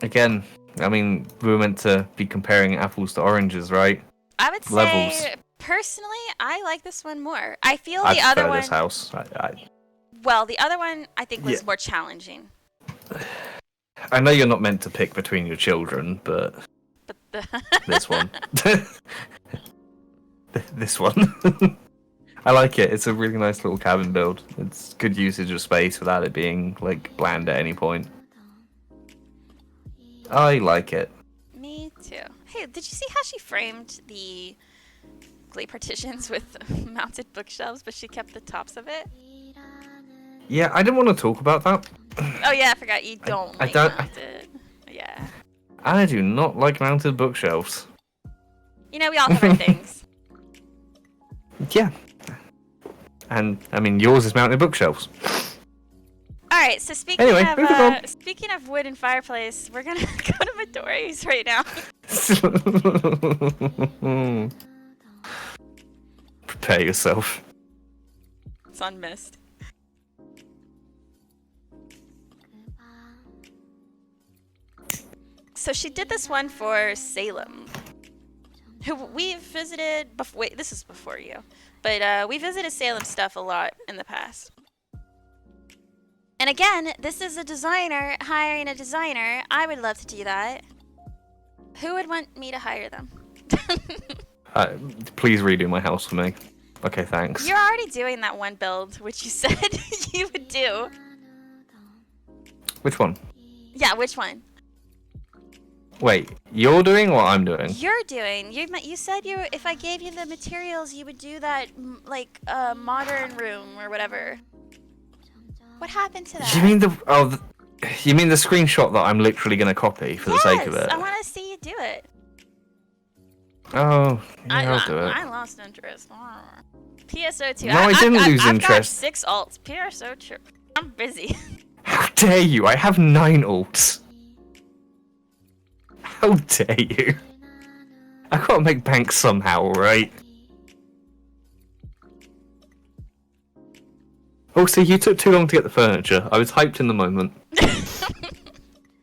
Again, I mean, we were meant to be comparing apples to oranges, right? I would say, Levels. personally, I like this one more. I feel I the other prefer one... this house. Well, the other one, I think, was more challenging. I know you're not meant to pick between your children, but this one. This one. I like it. It's a really nice little cabin build. It's good usage of space without it being, like, bland at any point. I like it. Me too. Hey, did you see how she framed the clay partitions with mounted bookshelves, but she kept the tops of it? Yeah, I didn't want to talk about that. Oh yeah, I forgot you don't like mounted. Yeah. I do not like mounted bookshelves. You know, we all have our things. Yeah. And, I mean, yours is mounted bookshelves. Alright, so speaking of wood and fireplace, we're gonna go to Midori's right now. Prepare yourself. It's on mist. So she did this one for Salem, who we visited before. Wait, this is before you, but we visited Salem stuff a lot in the past. And again, this is a designer hiring a designer. I would love to do that. Who would want me to hire them? Please redo my house for me. Okay, thanks. You're already doing that one build, which you said you would do. Which one? Yeah, which one? Wait, you're doing or I'm doing? You're doing. You said if I gave you the materials, you would do that, like, modern room or whatever. What happened to that? You mean you mean the screenshot that I'm literally going to copy for the sake of it? I want to see you do it. Oh, yeah, I'll do it. I lost interest. PSO2. No, I didn't lose I've interest. Got 6 alts. PSO2. I'm busy. How dare you? I have 9 alts. How dare you? I gotta make bank somehow, right? Also, you took too long to get the furniture. I was hyped in the moment.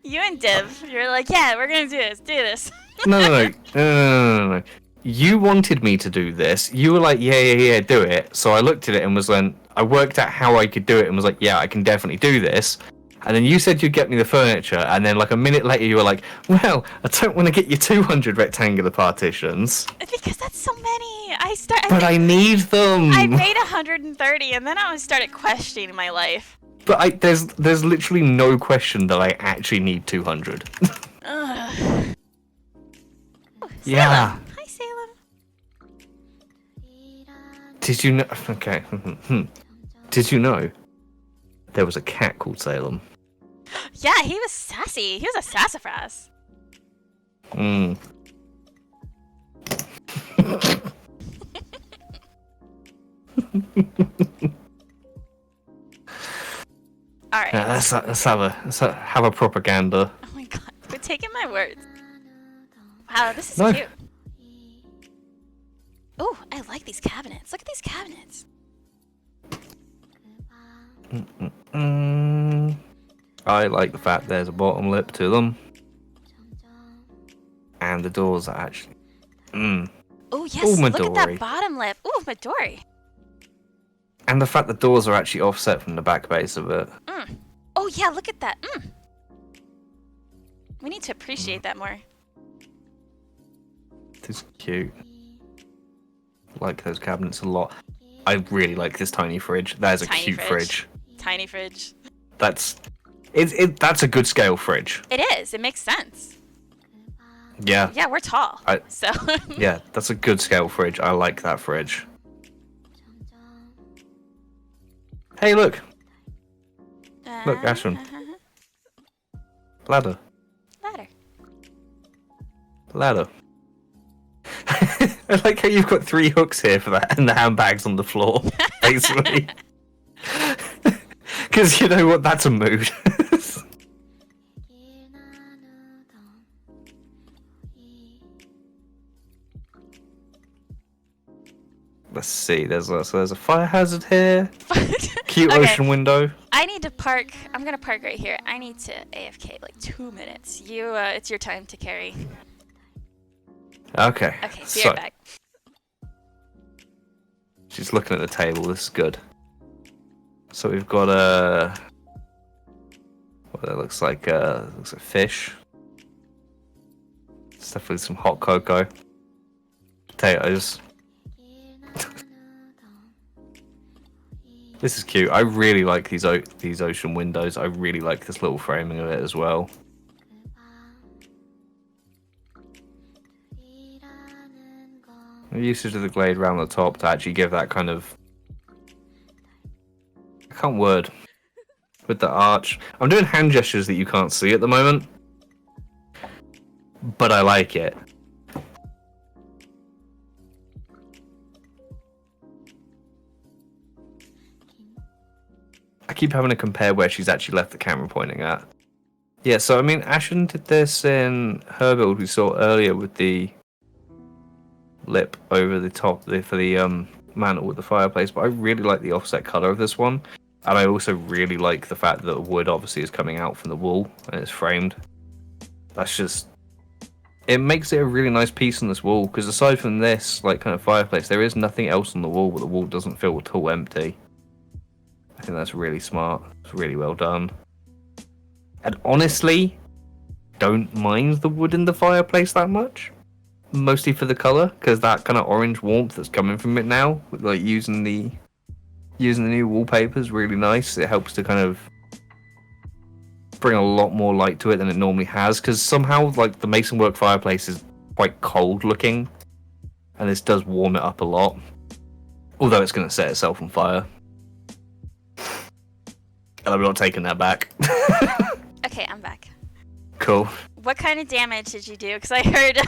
You and Div, you're like, yeah, we're gonna do this. No. You wanted me to do this. You were like, yeah, do it. So I looked at it and was like, I worked out how I could do it and was like, yeah, I can definitely do this. And then you said you'd get me the furniture, and then like a minute later you were like, well, I don't want to get you 200 rectangular partitions. Because that's so many. But I need them. I made 130, and then I started questioning my life. But there's literally no question that I actually need 200. Ugh. Oh, Yeah. Hi, Salem. Did you know? Okay. Did you know there was a cat called Salem? Yeah, he was sassy. He was a sassafras. All right. Let's have a propaganda. Oh my god, quit taking my words. Wow, this is cute. Oh, I like these cabinets. Look at these cabinets. I like the fact there's a bottom lip to them. And the doors are actually... Oh, yes, Ooh, look at Midori. that bottom lip. Ooh, Midori. And the fact the doors are actually offset from the back base of it. Oh, yeah, look at that. We need to appreciate that more. This is cute. I like those cabinets a lot. I really like this tiny fridge. That is a Tiny cute fridge. Tiny fridge. That's a good scale fridge. It is. It makes sense. Yeah. Yeah, we're tall. So. Yeah, that's a good scale fridge. I like that fridge. Hey, look. Look, Ashen. Ladder. Ladder. I like how you've got 3 hooks here for that, and the handbags on the floor, basically. Because you know what? That's a mood. Let's see. There's a fire hazard here. Cute Okay. ocean window. I need to park. I'm gonna park right here. I need to AFK like 2 minutes. It's your time to carry. Okay. Okay, be right back. She's looking at the table. This is good. So we've got what that looks like fish. It's definitely some hot cocoa. Potatoes. This is cute. I really like these ocean windows. I really like this little framing of it as well. The usage of the glade around the top to actually give that kind of... I can't word. With the arch. I'm doing hand gestures that you can't see at the moment. But I like it. I keep having to compare where she's actually left the camera pointing at. Yeah, so I mean, Ashen did this in her build we saw earlier with the lip over the top for the mantle with the fireplace, but I really like the offset color of this one, and I also really like the fact that the wood obviously is coming out from the wall and it's framed. That's just... It makes it a really nice piece on this wall, because aside from this like kind of fireplace, there is nothing else on the wall, but the wall doesn't feel at all empty. I think that's really smart. It's really well done. And honestly, don't mind the wood in the fireplace that much. Mostly for the colour, because that kind of orange warmth that's coming from it now, with like using the new wallpaper is really nice. It helps to kind of bring a lot more light to it than it normally has, because somehow like the masonwork fireplace is quite cold looking, and this does warm it up a lot. Although it's going to set itself on fire. And I'm not taking that back. Okay, I'm back. Cool. What kind of damage did you do? Because I heard...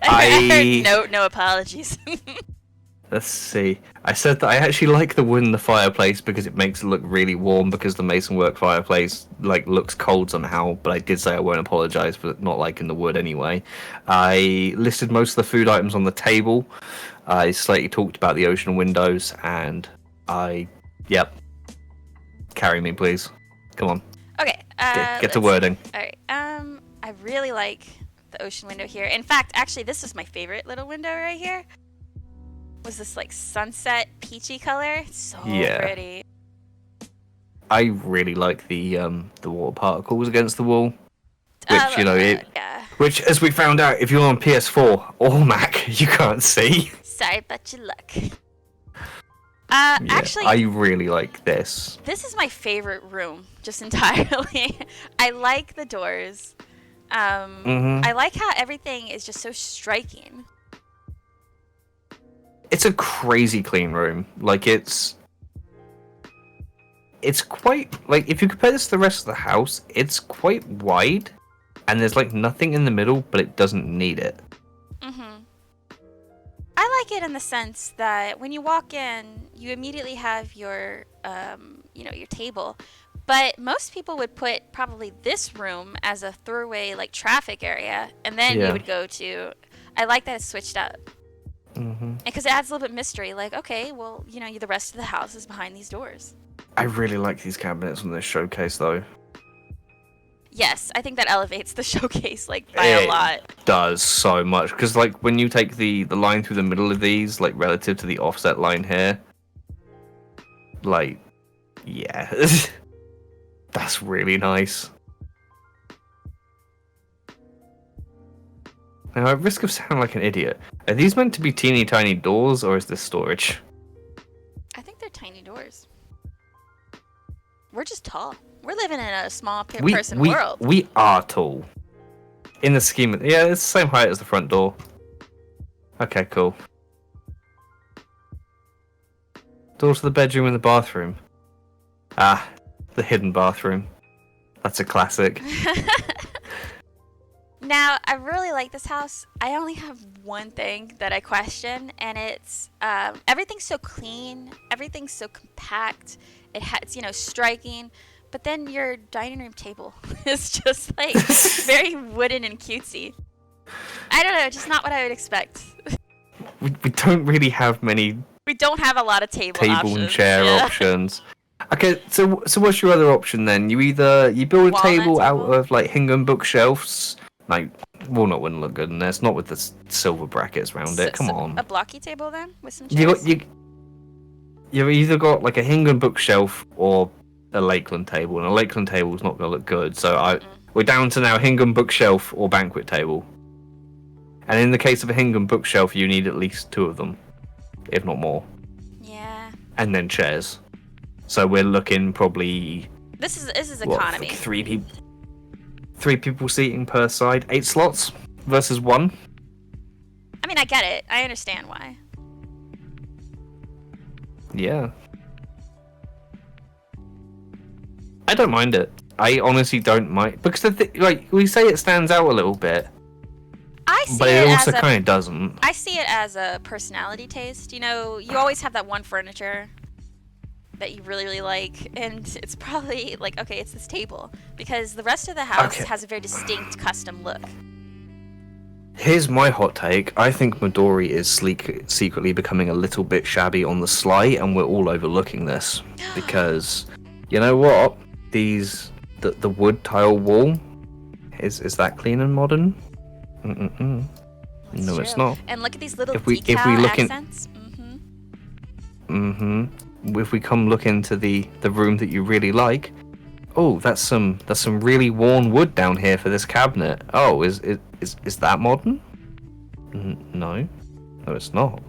I heard no apologies. Let's see. I said that I actually like the wood in the fireplace because it makes it look really warm because the masonwork fireplace like looks cold somehow, but I did say I won't apologize for not liking the wood anyway. I listed most of the food items on the table. I slightly talked about the ocean windows and yep. Carry me, please. Come on. Okay. Get to wording. All right. I really like the ocean window here. In fact, actually, this is my favorite little window right here. Was this like sunset peachy color? So pretty. I really like the water particles against the wall, which which as we found out, if you're on PS4 or Mac, you can't see. Sorry about your luck. Actually, I really like this. This is my favorite room, just entirely. I like the doors. I like how everything is just so striking. It's a crazy clean room. Like it's quite like if you compare this to the rest of the house, it's quite wide, and there's like nothing in the middle, but it doesn't need it. I like it in the sense that when you walk in, you immediately have your your table. But most people would put probably this room as a throwaway like traffic area, and then you would go to. I like that it's switched up. Because it adds a little bit of mystery. Like, okay, well, the rest of the house is behind these doors. I really like these cabinets on this showcase, though. Yes, I think that elevates the showcase by a lot. It does so much because when you take the line through the middle of these, relative to the offset line here, that's really nice. Now, at risk of sounding like an idiot, are these meant to be teeny tiny doors or is this storage? I think they're tiny doors. We're just tall. We're living in a small person world. We are tall. In the scheme of... Yeah, it's the same height as the front door. Okay, cool. Door to the bedroom and the bathroom. Ah, the hidden bathroom. That's a classic. Now, I really like this house. I only have one thing that I question, and it's everything's so clean, everything's so compact. It's striking, but then your dining room table is just very wooden and cutesy. I don't know, just not what I would expect. We don't really have many. We don't have a lot of table and chair options. Okay, so what's your other option then? You build a table out of Hingham bookshelves. Walnut wouldn't look good in this, not with the silver brackets around it. Come on. A blocky table then with some chairs. You've either got a Hingham bookshelf or a Lakeland table, and a Lakeland table is not going to look good. So we're down to now Hingham bookshelf or banquet table. And in the case of a Hingham bookshelf, you need at least two of them, if not more. Yeah. And then chairs. So we're looking probably. This is economy. Three people seating per side, 8 slots versus 1. I mean, I get it. I understand why. Yeah. I don't mind it. I honestly don't mind because we say it stands out a little bit. But it also kind of doesn't. I see it as a personality taste. You always have that one furniture that you really, really like, and it's probably okay, it's this table, because the rest of the house has a very distinct custom look. Here's my hot take. I think Midori is secretly becoming a little bit shabby on the sly, and we're all overlooking this. Because, you know what? The wood tile wall, is that clean and modern? No, true. It's not. And look at these little decal accents. If we come look into the room that you really like, that's some really worn wood down here for this cabinet. Oh, is that modern? No, it's not.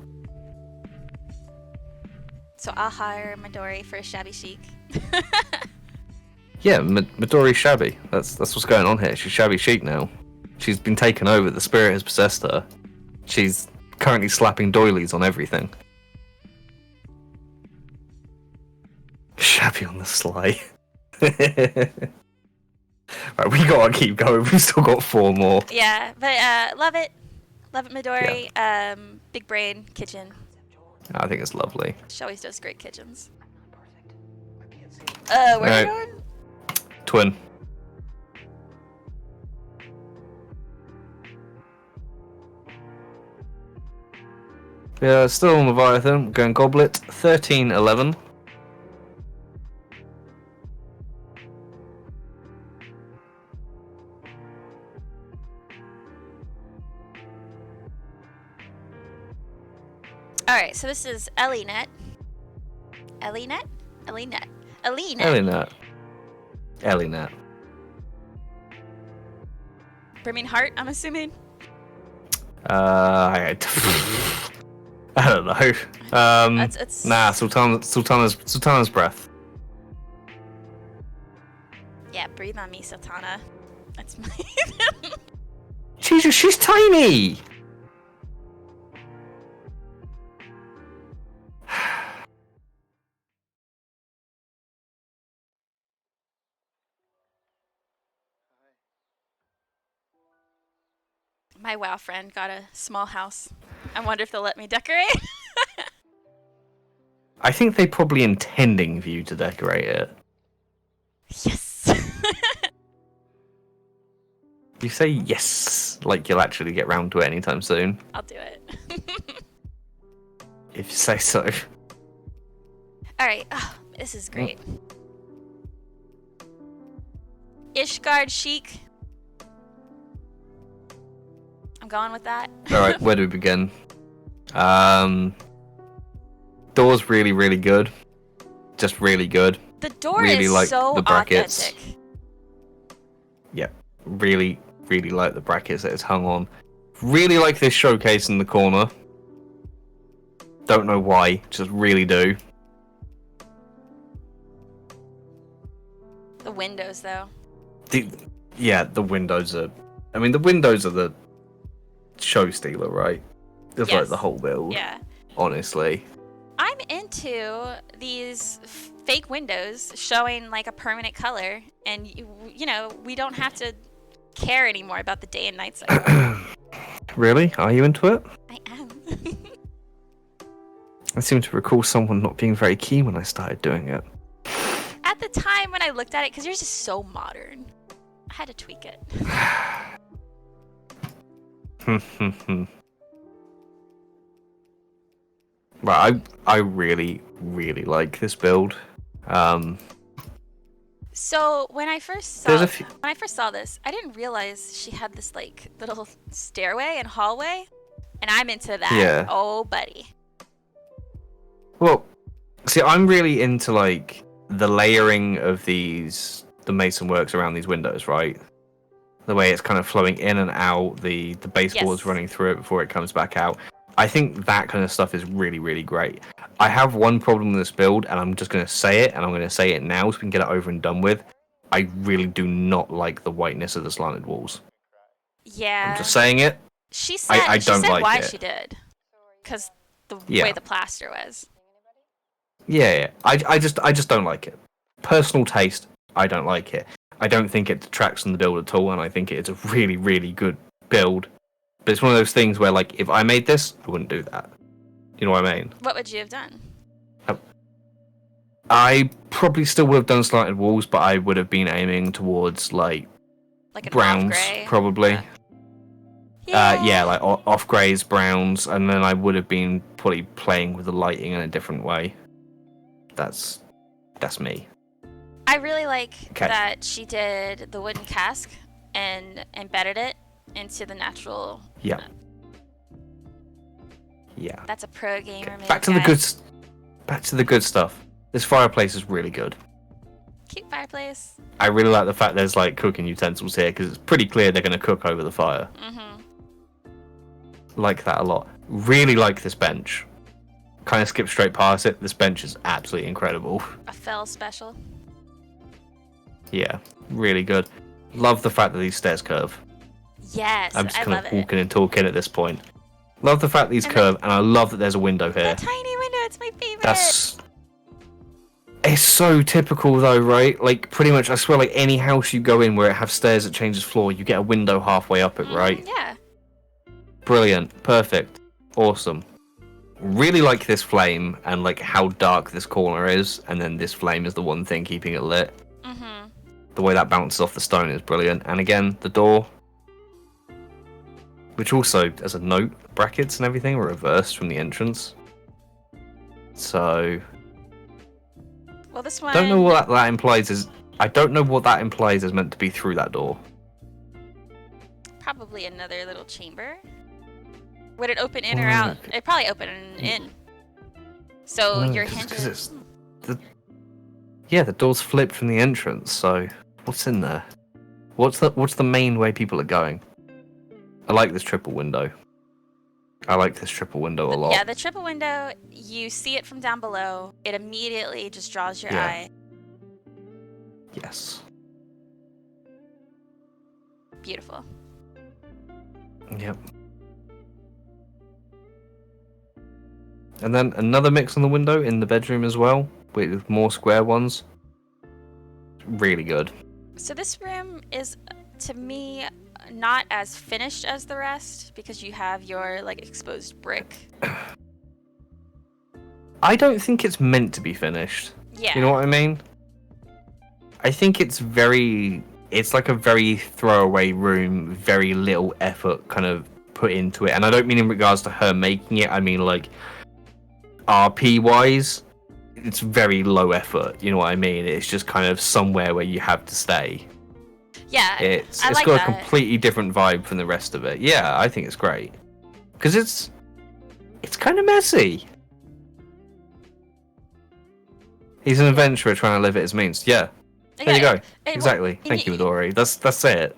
So I'll hire Midori for a shabby chic. Yeah, Midori's shabby. That's what's going on here. She's shabby chic now. She's been taken over. The spirit has possessed her. She's currently slapping doilies on everything. Shabby on the sly. Right, we gotta keep going. We've still got 4 more. Yeah, but love it Midori. Yeah. Big brain kitchen. I think it's lovely. She always does great kitchens. Where are Right. you going? Twin. Yeah, still on Leviathan. We're going Goblet. 1311. Alright, so this is EllieNet. EllieNet? EllieNet. EllieNet. Ellinet. Ellinet. Brimming Heart, I'm assuming. I don't know. It's Nah, Sultana's breath. Yeah, breathe on me, Sultana. That's my. Jesus, she's tiny. My WoW friend got a small house. I wonder if they'll let me decorate. I think they probably intending for you to decorate it. Yes. You say yes, like you'll actually get round to it anytime soon. I'll do it. If you say so. Alright, this is great. Ishgard Chic. I'm going with that. Alright, where do we begin? Door's really, really good. Just really good. The door Really is like so the brackets. authentic. Yeah, really, really like the brackets that it's hung on. Really like this showcase in the corner. Don't know why, just really do. The windows, though. The windows are... I mean, the windows are the show stealer, right? It's Yes. like the whole build, Yeah. honestly. I'm into these fake windows showing like a permanent color, and you know, we don't have to care anymore about the day and night cycle. Really? Are you into it? I am. I seem to recall someone not being very keen when I started doing it. At the time when I looked at it, because yours is so modern, I had to tweak it. Right, I really, really like this build. So when I first There's saw a few- when I first saw this, I didn't realize she had this like little stairway and hallway, and I'm into that. Yeah. Oh, buddy. Well, see, I'm really into like the layering of the mason works around these windows, right? The way it's kind of flowing in and out, the baseboards Yes. running through it before it comes back out. I think that kind of stuff is really, really great. I have one problem with this build, and I'm just going to say it, and I'm going to say it now so we can get it over and done with. I really do not like the whiteness of the slanted walls. Yeah. I'm just saying it. She said I she don't said like why it. she did, because the Yeah. way the plaster was. Yeah. I just don't like it. Personal taste, I don't like it. I don't think it detracts from the build at all, and I think it's a really, really good build. But it's one of those things where, like, if I made this, I wouldn't do that. You know what I mean? What would you have done? I probably still would have done slanted walls, but I would have been aiming towards, like Like an browns, off-gray? probably. Yeah. Like off greys, browns, and then I would have been probably playing with the lighting in a different way. That's me. I really like Okay. that she did the wooden cask and embedded it into the natural. Yeah. Yeah. That's a pro gamer. move, Back to the guys. good. Back to the good stuff. This fireplace is really good. Cute fireplace. I really like the fact there's like cooking utensils here because it's pretty clear they're going to cook over the fire. Mm-hmm. Like that a lot. Really like this bench. Kind of skip straight past it. This bench is absolutely incredible. A fell special. Yeah, really good. Love the fact that these stairs curve. Yes, I'm just I kind love of it. walking and talking at this point. Love the fact these And curve, and I love that there's a window here. That tiny window, it's my favorite. It's so typical though, right? Like pretty much, I swear, like any house you go in where it has stairs that changes floor, you get a window halfway up it, right? Yeah. Brilliant, perfect, awesome. really like this flame and like how dark this corner is, and then this flame is the one thing keeping it lit. Mm-hmm. The way that bounces off the stone is brilliant. And again, the door, which also, as a note, brackets and everything are reversed from the entrance. So, Well, this one. don't know what that implies is. I don't know what that implies is meant to be through that door. Probably another little chamber. Would it open in or out? It'd probably open in. So your hinges. Yeah, the door's flipped from the entrance. So what's in there? What's the main way people are going? I like this triple window. I like this triple window a lot. Yeah, the triple window. You see it from down below. It immediately just draws your eye. Yes. Beautiful. Yep. And then another mix on the window in the bedroom as well, with more square ones. Really good. So this room is, to me, not as finished as the rest because you have your like exposed brick. I don't think it's meant to be finished. Yeah. You know what I mean? I think it's like a very throwaway room, very little effort kind of put into it. And I don't mean in regards to her making it, I mean like RP wise, it's very low effort, you know what I mean? It's just kind of somewhere where you have to stay. Yeah, It's like got that. a completely different vibe from the rest of it. Yeah, I think it's great. Because it's kind of messy. He's an adventurer trying to live at his means. Yeah. There you go. Exactly. Thank you, Adori. That's it.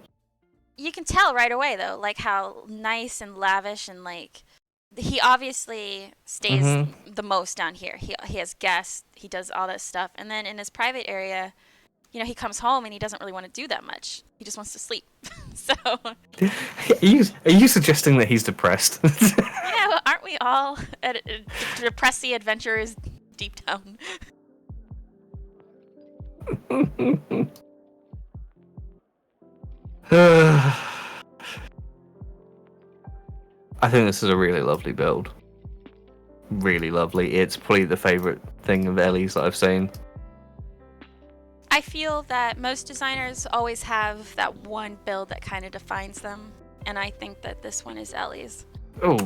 You can tell right away though, like how nice and lavish and like he obviously stays the most down here. He has guests, he does all that stuff, and then in his private area, you know, he comes home and he doesn't really want to do that much. He just wants to sleep. So Are you suggesting that he's depressed? yeah, well, aren't we all depressy adventurers deep down? I think this is a really lovely build. Really lovely. It's probably the favourite thing of Ellie's that I've seen. I feel that most designers always have that one build that kind of defines them, and I think that this one is Ellie's. Oh,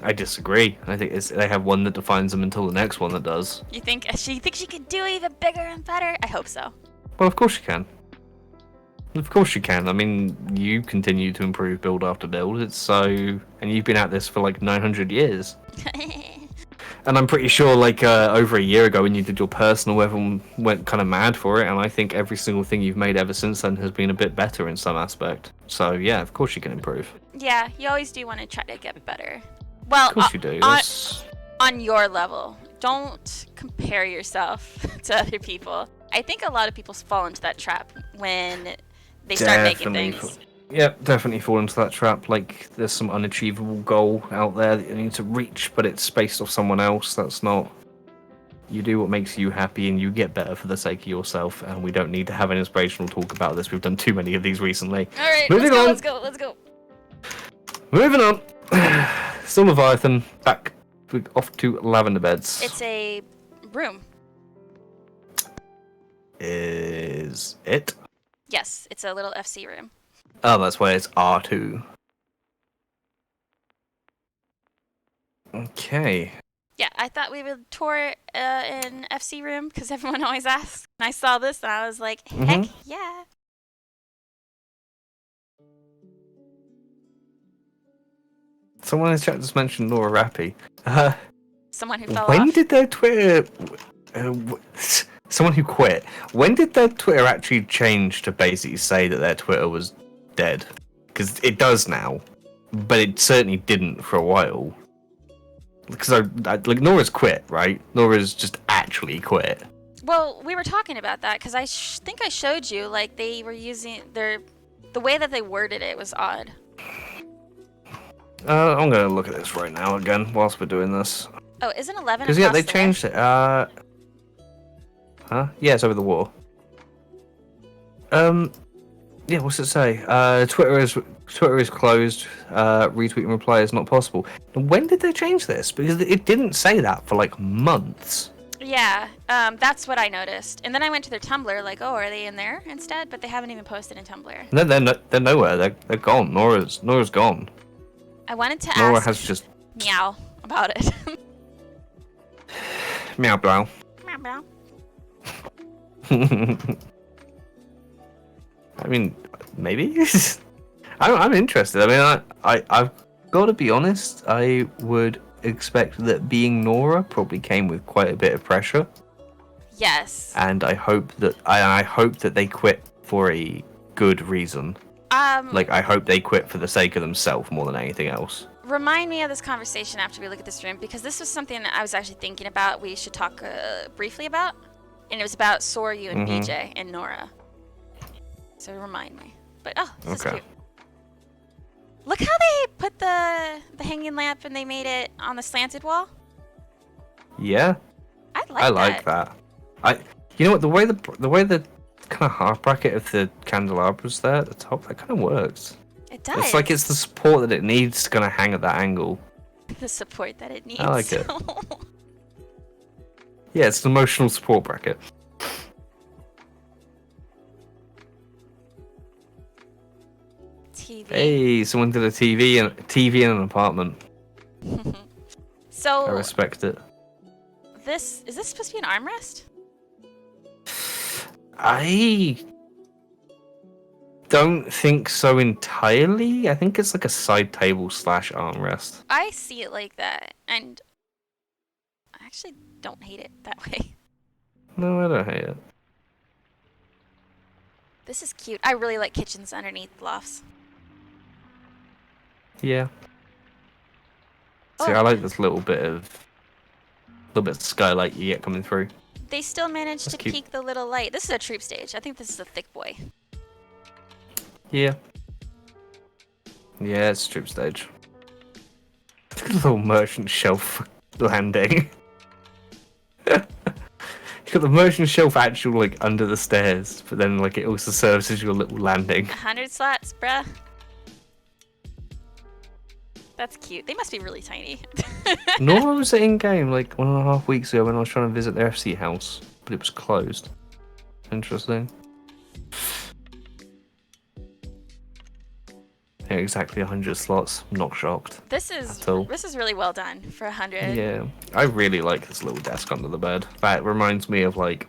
I disagree. I think they have one that defines them until the next one that does. You think she could do even bigger and better? I hope so. Well, of course you can. Of course you can. I mean, you continue to improve build after build. And you've been at this for like 900 years. And I'm pretty sure, like, over a year ago when you did your personal, everyone went kind of mad for it, and I think every single thing you've made ever since then has been a bit better in some aspect. So, yeah, of course you can improve. Yeah, you always do want to try to get better. Well, of course you do. On your level. Don't compare yourself to other people. I think a lot of people fall into that trap when they start making things. Yep, definitely fall into that trap. Like, there's some unachievable goal out there that you need to reach, but it's based off someone else. That's not... You do what makes you happy, and you get better for the sake of yourself, and we don't need to have an inspirational talk about this. We've done too many of these recently. Alright, let's go. Moving on. Still Leviathan, back off to Lavender Beds. It's a room. Is it? Yes, it's a little FC room. Oh, that's why it's R2. Okay. Yeah, I thought we would tour an FC room because everyone always asks. And I saw this and I was like, heck yeah. Someone in the chat just mentioned Laura Rappy. Someone who fell when off. did their Twitter... someone who quit. When did their Twitter actually change to basically say that their Twitter was dead? Because it does now, but it certainly didn't for a while. Because like Nora's quit, right? Nora's just actually quit. Well, we were talking about that because I think I showed you, like, they were using the way that they worded it was odd. I'm gonna look at this right now again whilst we're doing this. Oh, isn't 11 Because yeah, they changed it. Huh? Yeah, it's over the wall. Yeah, what's it say? Twitter is closed. Retweet and reply is not possible. Now, when did they change this? Because it didn't say that for like months. Yeah, that's what I noticed. And then I went to their Tumblr, like, oh, are they in there instead? But they haven't even posted in Tumblr. No, they're nowhere. They're gone. Nora's gone. I wanted to Nora ask has just Meow about it. meow blow. Meow meow. I mean, maybe. I'm interested. I mean, I've got to be honest. I would expect that being Nora probably came with quite a bit of pressure, Yes. and I hope that they quit for a good reason. Like, I hope they quit for the sake of themselves more than anything else. Remind me of this conversation after we look at this room, because this was something that I was actually thinking about. We should talk briefly about, and it was about Soryu and BJ and Nora. So remind me. But this is cute. Look how they put the hanging lamp and they made it on the slanted wall. Yeah, I like that. You know what, the way the kind of half bracket of the candelabra's there at the top, that kind of works. It does. It's like it's the support that it needs to kind of hang at that angle. The support that it needs. I like it. Yeah, it's an emotional support bracket. TV. Hey, someone did a TV in an apartment. So I respect it. is this supposed to be an armrest? I don't think so entirely. I think it's like a side table / armrest. I see it like that, and I actually don't hate it that way. No, I don't hate it. This is cute. I really like kitchens underneath lofts. Yeah. See, Oh. I like this little bit of skylight you get coming through. They still managed That's to cute. peek the little light. This is a troop stage. I think this is a thick boy. Yeah. Yeah, it's strip stage. Look at the little merchant shelf landing. You got the merchant shelf actual like under the stairs, but then like it also serves as your little landing. 100 slots, bruh. That's cute. They must be really tiny. Nora was in game like 1.5 weeks ago when I was trying to visit their FC house, but it was closed. Interesting. Yeah, exactly 100 slots. I'm not shocked. This is At all. really well done for 100. Yeah, I really like this little desk under the bed. That reminds me of like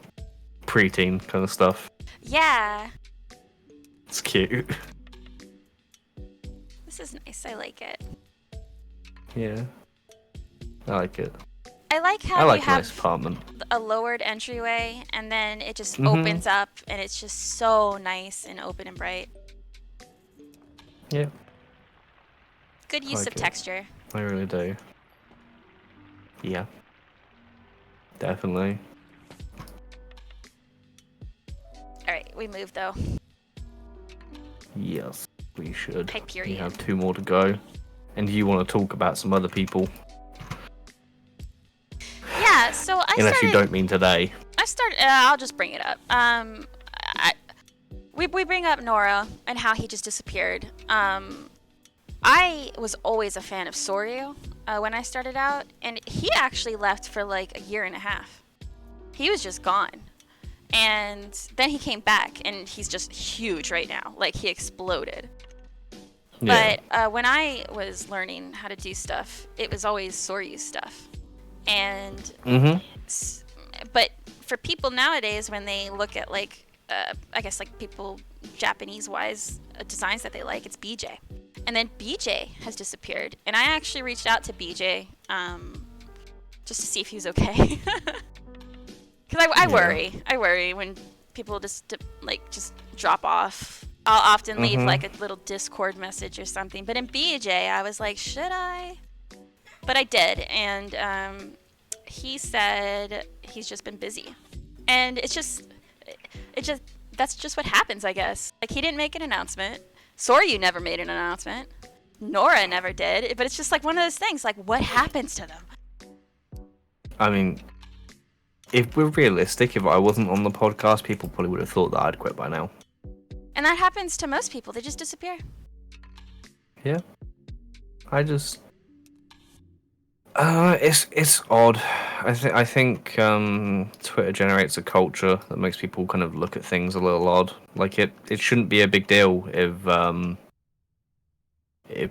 preteen kind of stuff. Yeah. It's cute. This is nice. I like it. Yeah, I like it. I like how I like you a nice have apartment. a lowered entryway, and then it just Mhm. opens up, and it's just so nice and open and bright. Yeah, Good use like of it. texture. I really do. Yeah, definitely. All right, we move though. Yes, we should. We Hyperion. have 2 more to go. And you want to talk about some other people? Yeah, so Unless you don't mean today. I'll just bring it up. We bring up Nora and how he just disappeared. I was always a fan of Soryu when I started out, and he actually left for like 1.5 years. He was just gone. And then he came back, and he's just huge right now. Like, he exploded. Yeah. But when I was learning how to do stuff, it was always Soryu stuff. And but for people nowadays, when they look at like I guess like people Japanese wise designs that they like, it's BJ. And then BJ has disappeared, and I actually reached out to BJ just to see if he was okay. Because I worry when people just drop off. I'll often leave like a little Discord message or something. But in BJ, I was like, should I? But I did, and he said he's just been busy, and that's just what happens, I guess. Like, he didn't make an announcement. Soryu never made an announcement. Nora never did. But it's just like one of those things. Like, what happens to them? I mean, if we're realistic, if I wasn't on the podcast, people probably would have thought that I'd quit by now. And that happens to most people. They just disappear. Yeah. It's odd. I think Twitter generates a culture that makes people kind of look at things a little odd. Like it shouldn't be a big deal if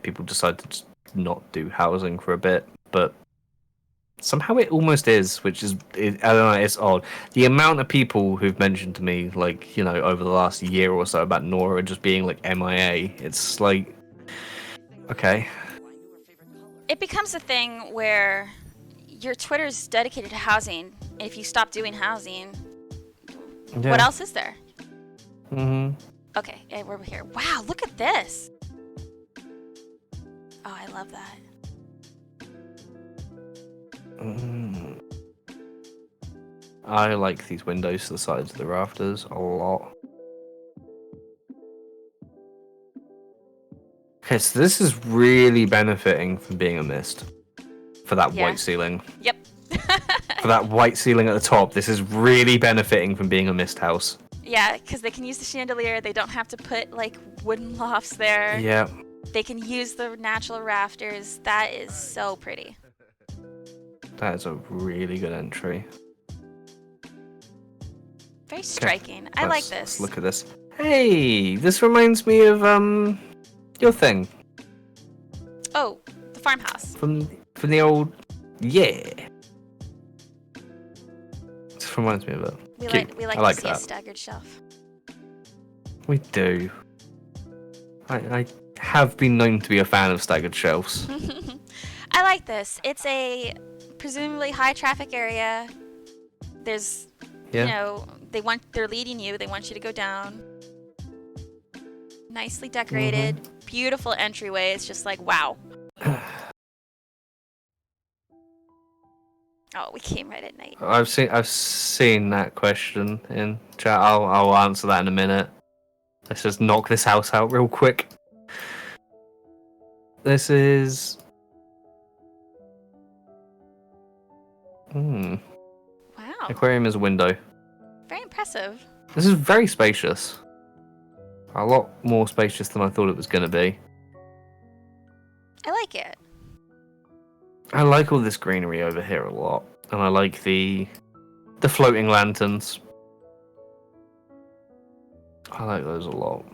people decide to just not do housing for a bit, but somehow it almost is, which is I don't know. It's odd. The amount of people who've mentioned to me, like, you know, over the last year or so about Nora just being like MIA. It's like, okay. It becomes a thing where your Twitter's dedicated to housing, and if you stop doing housing, Yeah. what else is there? Mm-hmm. Okay, we're here. Wow, look at this. Oh, I love that. Mm. I like these windows to the sides of the rafters a lot. Okay, so this is really benefiting from being a mist for that white ceiling. Yep. For that white ceiling at the top, this is really benefiting from being a mist house. Yeah, because they can use the chandelier. They don't have to put like wooden lofts there. Yeah. They can use the natural rafters. That is so pretty. That is a really good entry. Very striking. I like this. Let's look at this. Hey, this reminds me of your thing Oh, the farmhouse. from the old This reminds me of it. We Cute. like I like to see a that. staggered shelf. We do. I have been known to be a fan of staggered shelves. I like this. It's a presumably high traffic area. There's, Yeah. you know, they're leading you. They want you to go down. Nicely decorated, beautiful entryway. It's just like, wow. Oh, we came right at night. I've seen that question in chat. I'll answer that in a minute. Let's just knock this house out real quick. This is Wow. aquarium is a window. Very impressive. This is very spacious. A lot more spacious than I thought it was going to be. I like it. I like all this greenery over here a lot, and I like the floating lanterns. I like those a lot.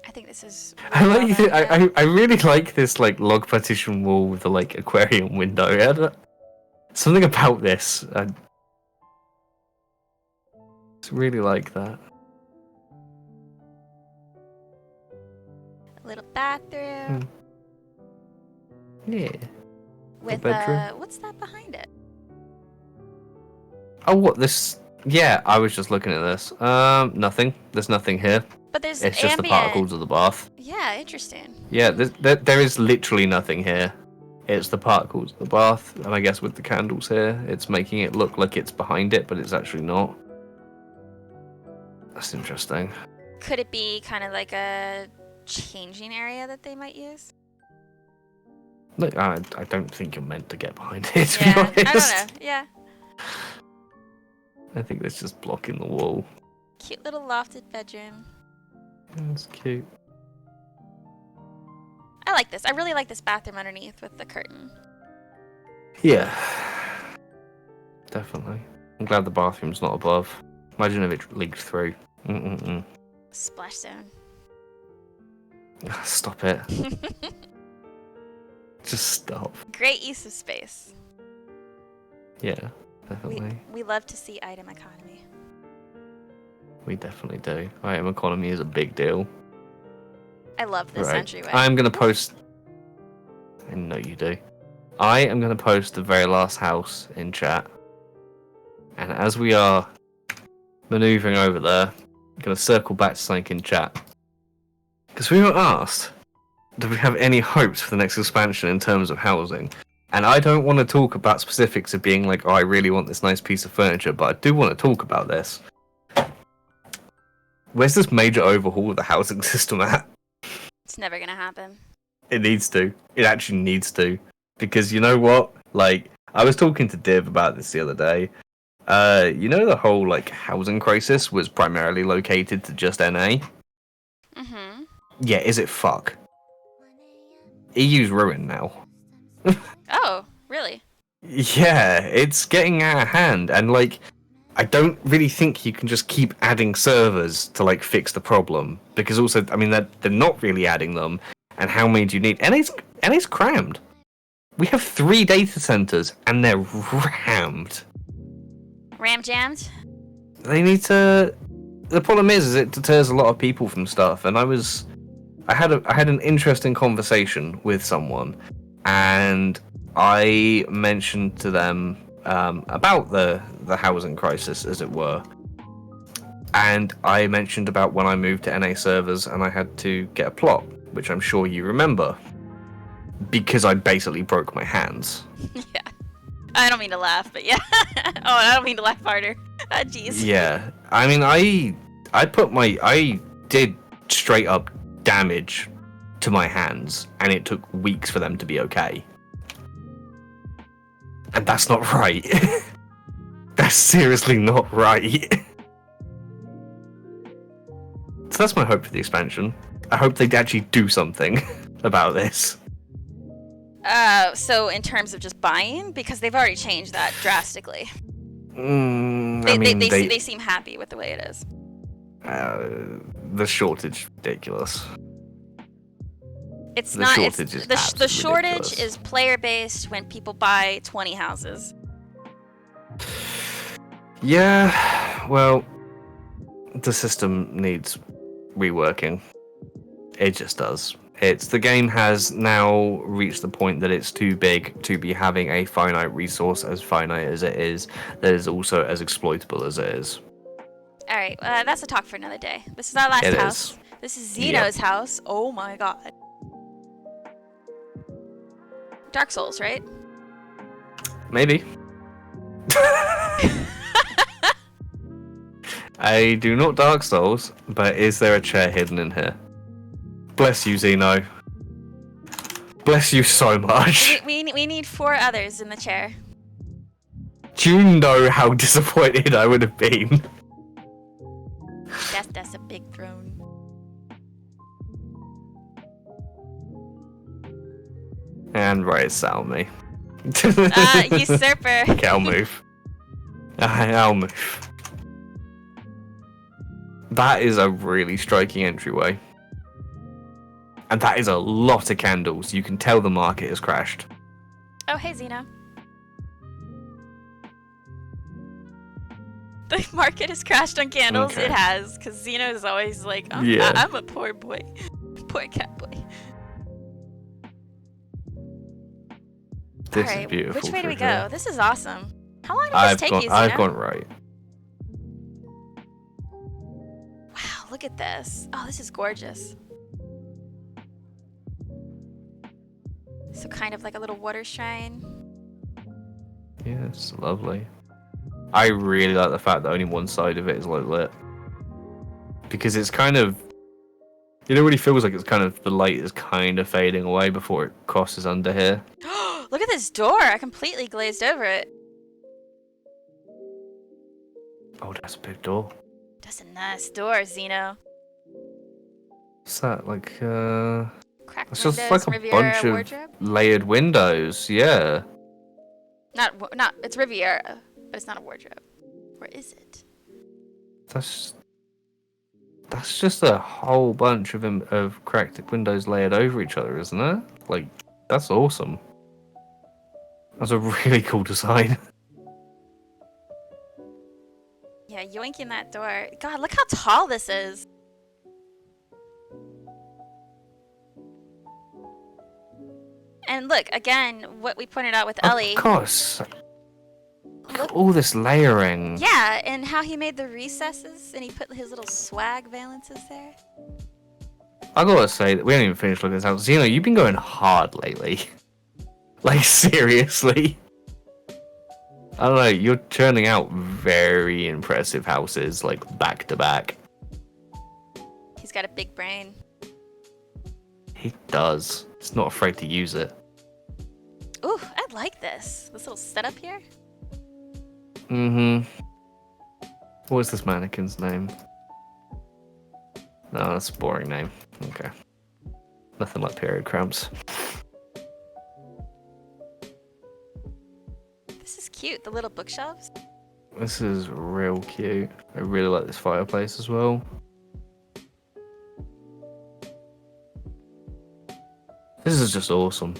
I think this is. I really like well done, yeah. I really like this like log partition wall with the like aquarium window. Something about this. I just really like that. A little bathroom Yeah. with bedroom. what's that behind it? Oh, what this? Yeah, I was just looking at this. Nothing. There's nothing here. But there's It's just the ambient. particles of the bath. Yeah, interesting. Yeah, there is literally nothing here. It's the particles of the bath, and I guess with the candles here, it's making it look like it's behind it, but it's actually not. That's interesting. Could it be kind of like a changing area that they might use? Look, I don't think you're meant to get behind it, to Yeah, be honest. I don't know. Yeah, I think that's just blocking the wall. cute little lofted bedroom. That's cute. I like this. I really like this bathroom underneath with the curtain. Yeah. Definitely. I'm glad the bathroom's not above. Imagine if it leaked through. Splash zone. Stop it. Just stop. Great use of space. Yeah, definitely. We love to see item economy. We definitely do. Item economy is a big deal. I love this entryway. I'm going to post... I know you do. I am going to post the very last house in chat. And as we are maneuvering over there, I'm going to circle back to something in chat. Because we were asked, do we have any hopes for the next expansion in terms of housing? And I don't want to talk about specifics of being like, oh, I really want this nice piece of furniture, but I do want to talk about this. Where's this major overhaul of the housing system at? It's never gonna happen. It needs to. It actually needs to. Because you know what? Like, I was talking to Div about this the other day. You know the whole like housing crisis was primarily located to just NA? Mm-hmm. Yeah, is it fuck? EU's ruined now. Oh, really? Yeah, it's getting out of hand, and like, I don't really think you can just keep adding servers to like fix the problem, because also, I mean, they're not really adding them, and how many do you need? NA's crammed. We have 3 data centers, and they're rammed. Ram jammed? They need to. The problem is it deters a lot of people from stuff, and I had an interesting conversation with someone, and I mentioned to them about the housing crisis, as it were, and I mentioned about when I moved to NA servers and I had to get a plot, which I'm sure you remember, because I basically broke my hands. Yeah. I don't mean to laugh, but yeah. Oh, I don't mean to laugh harder. Ah, jeez. Yeah, I mean, I did straight up damage to my hands, and it took weeks for them to be okay. And that's not right. That's seriously not right. So that's my hope for the expansion. I hope they actually do something about this. So in terms of just buying, because they've already changed that drastically. They seem happy with the way it is. The shortage is ridiculous. It's The not. shortage is The absolutely shortage ridiculous. is player based when people buy 20 houses. Yeah, well, the system needs reworking. It just does. The game has now reached the point that it's too big to be having a finite resource as finite as it is, that is also as exploitable as it is. All right, that's a talk for another day. This is our last It house. is. This is Xeno's house. Oh my god. Dark Souls, right? Maybe. I do not Dark Souls, but is there a chair hidden in here? Bless you, Xeno. Bless you so much. We need 4 others in the chair. Do you know how disappointed I would have been? That's a big throne. And right, Salmi. Usurper. Okay, I'll move. I'll move. That is a really striking entryway. And that is a lot of candles. You can tell the market has crashed. Oh, hey, Xeno. The market has crashed on candles. Okay. It has, because Xeno is always like, oh, Yeah. I'm a poor boy. Poor cat boy. This Alright, is beautiful. which way do we for go? sure. This is awesome. How long did this take you, Xeno? I've gone right. Wow, look at this. Oh, this is gorgeous. So kind of like a little water shrine. Yeah, it's lovely. I really like the fact that only one side of it is like lit. Because it's kind of... It really feels like it's kind of... The light is kind of fading away before it crosses under here. Look at this door. I completely glazed over it. Oh, that's a big door. That's a nice door, Xeno. What's that? Like, Cracked it's just windows, like a Riviera bunch of wardrobe. layered windows, yeah. Not. It's Riviera, but it's not a wardrobe. Or is it? That's just a whole bunch of cracked windows layered over each other, isn't it? Like, that's awesome. That's a really cool design. Yeah, yoinking that door. God, look how tall this is. And look, again, what we pointed out with Ellie. Of course. Look, All this layering. yeah, and how he made the recesses and he put his little swag valances there. I gotta say that we haven't even finished looking at this house. Xeno, you've been going hard lately. Like, seriously. I don't know, you're churning out very impressive houses, like, back to back. He's got a big brain. He does. He's not afraid to use it. Ooh, I like this. This little setup here. Mm-hmm. What is this mannequin's name? No, that's a boring name. Okay. Nothing like period cramps. This is cute. The little bookshelves. This is real cute. I really like this fireplace as well. This is just awesome.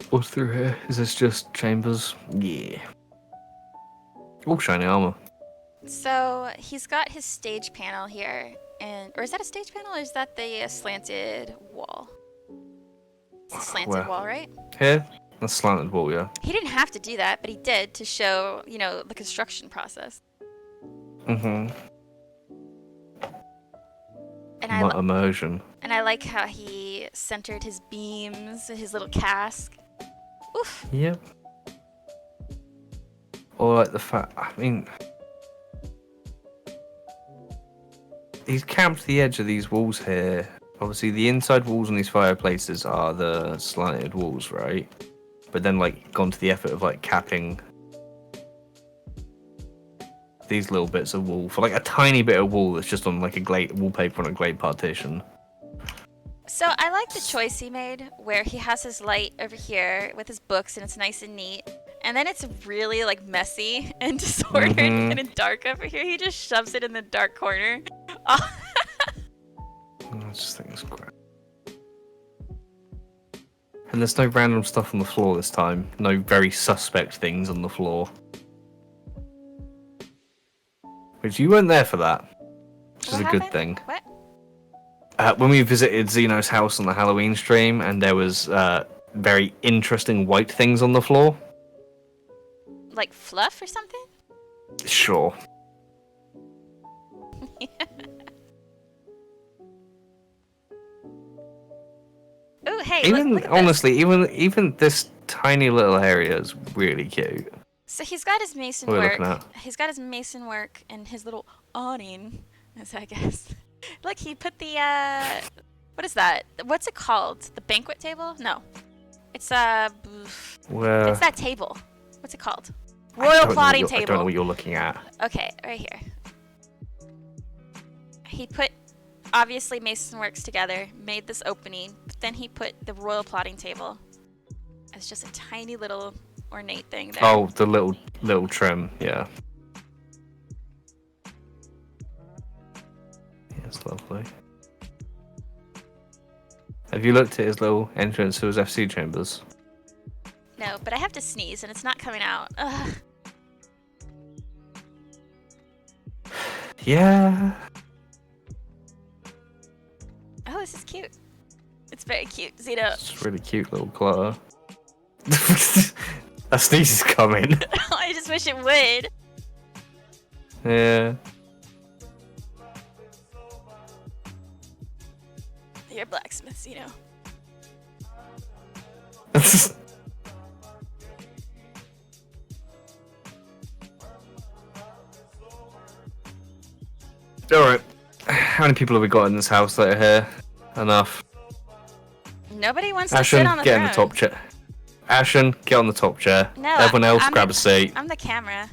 What's through here? Is this just chambers? Yeah. Oh, shiny armor. So he's got his stage panel here, or is that a stage panel, or is that the slanted wall? It's a slanted Where? wall, right? Here? That's slanted wall, yeah. He didn't have to do that, but he did to show, the construction process. Mm-hmm. And Immersion. And I like how he centered his beams, his little cask. Oof. Yep. Or like the fact, I mean, he's camped the edge of these walls here. Obviously, the inside walls on these fireplaces are the slanted walls, right? But then, like, gone to the effort of, like, capping these little bits of wall for, like, a tiny bit of wall that's just on, like, a glade wallpaper on a glade partition. So I like the choice he made, where he has his light over here with his books, and it's nice and neat. And then it's really, like, messy and disordered and dark over here. He just shoves it in the dark corner. I just think it's great. And there's no random stuff on the floor this time. No very suspect things on the floor. Which you weren't there for that. Which is a good thing. What? When we visited Zeno's house on the Halloween stream, and there was very interesting white things on the floor. Like fluff or something? Sure. Oh, hey, Even look at honestly, even this tiny little area is really cute. So he's got his mason What are we work. looking at? He's got his mason work and his little awning, as I guess. Look, he put the what is that? What's it called? The banquet table? No, it's Where? it's that table. What's it called? I Royal don't know plotting what I don't know table. what you're looking at. Okay, right here. He put obviously mason works together, made this opening, but then he put the royal plotting table as just a tiny little ornate thing there. Oh, the little trim, yeah. Yeah, it's lovely. Have you looked at his little entrance to his FC chambers? No, but I have to sneeze and it's not coming out. Ugh. Yeah. Oh, this is cute. It's very cute. Zeno. It's a really cute little clutter. That sneeze is coming. I just wish it would. Yeah. You're a blacksmith, Zeno. Alright. How many people have we got in this house that are here? Enough. Nobody wants to Ashen, sit on the get throne. in the top chair. Ashen, get on the top chair. No, Everyone else, I'm grab the- a seat. I'm the camera.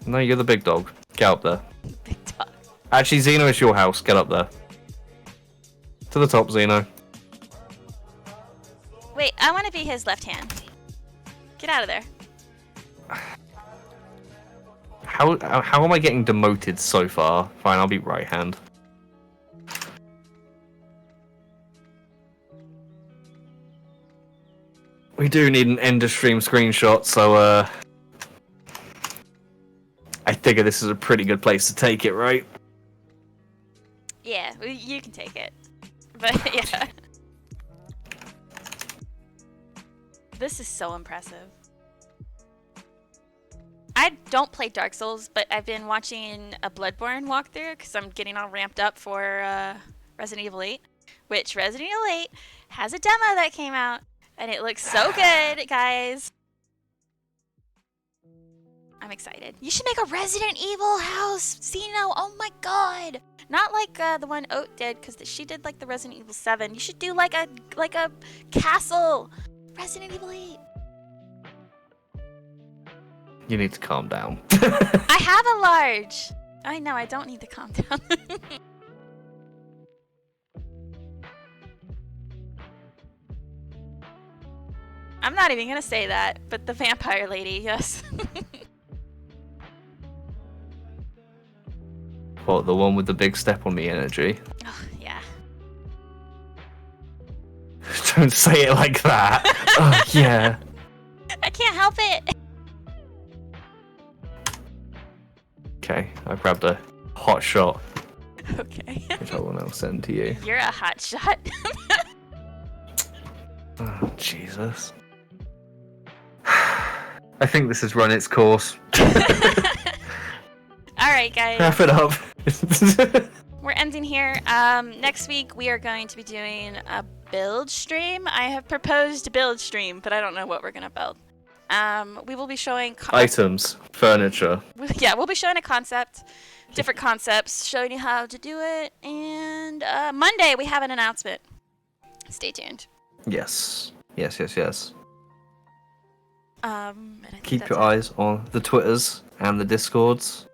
No, you're the big dog. Get up there. Big dog. Actually, Zeno, it's your house. Get up there. To the top, Zeno. Wait, I want to be his left hand. Get out of there. How am I getting demoted so far? Fine, I'll be right hand. We do need an end of stream screenshot, so I figure this is a pretty good place to take it, right? Yeah, you can take it. But yeah. This is so impressive. I don't play Dark Souls, but I've been watching a Bloodborne walkthrough because I'm getting all ramped up for Resident Evil 8, which Resident Evil 8 has a demo that came out, and it looks so good, guys. I'm excited. You should make a Resident Evil house, Zeno. Oh my god. Not like the one Oat did, because she did like the Resident Evil 7. You should do like a castle. Resident Evil 8. You need to calm down. I have a large. I know, I don't need to calm down. I'm not even gonna say that, but the vampire lady, yes. What, the one with the big step on the energy? Oh, yeah. Don't say it like that. Oh, yeah. I can't help it. Okay, I grabbed a hot shot, Okay. which I will now send to you. You're a hot shot. Oh, Jesus. I think this has run its course. Alright, guys. Wrap it up. We're ending here. Next week we are going to be doing a build stream. I have proposed a build stream, but I don't know what we're gonna build. We will be showing Items, furniture. yeah, we'll be showing a concept, different concepts, showing you how to do it, and Monday we have an announcement. Stay tuned. Yes. Yes. And I think Keep that's your it. eyes on the Twitters and the Discords.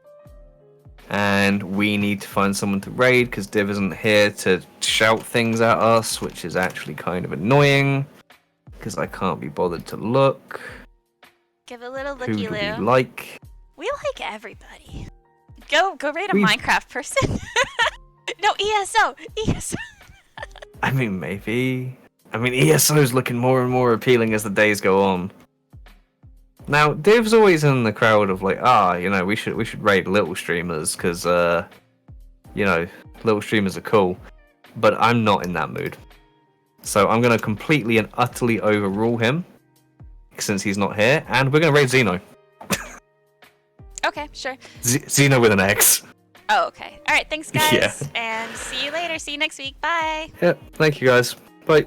And we need to find someone to raid because Div isn't here to shout things at us, which is actually kind of annoying because I can't be bothered to look. Give a little Who looky do we loo. like? We like everybody. Go raid a We- Minecraft person. No, ESO. I mean, maybe. I mean, ESO is looking more and more appealing as the days go on. Now, Div's always in the crowd of like, we should raid little streamers because, little streamers are cool. But I'm not in that mood. So I'm going to completely and utterly overrule him since he's not here, and we're going to raid Xeno. Okay, sure. Xeno with an X. Oh, okay. All right, thanks guys. Yeah. And see you later. See you next week. Bye. Yep, thank you guys. Bye.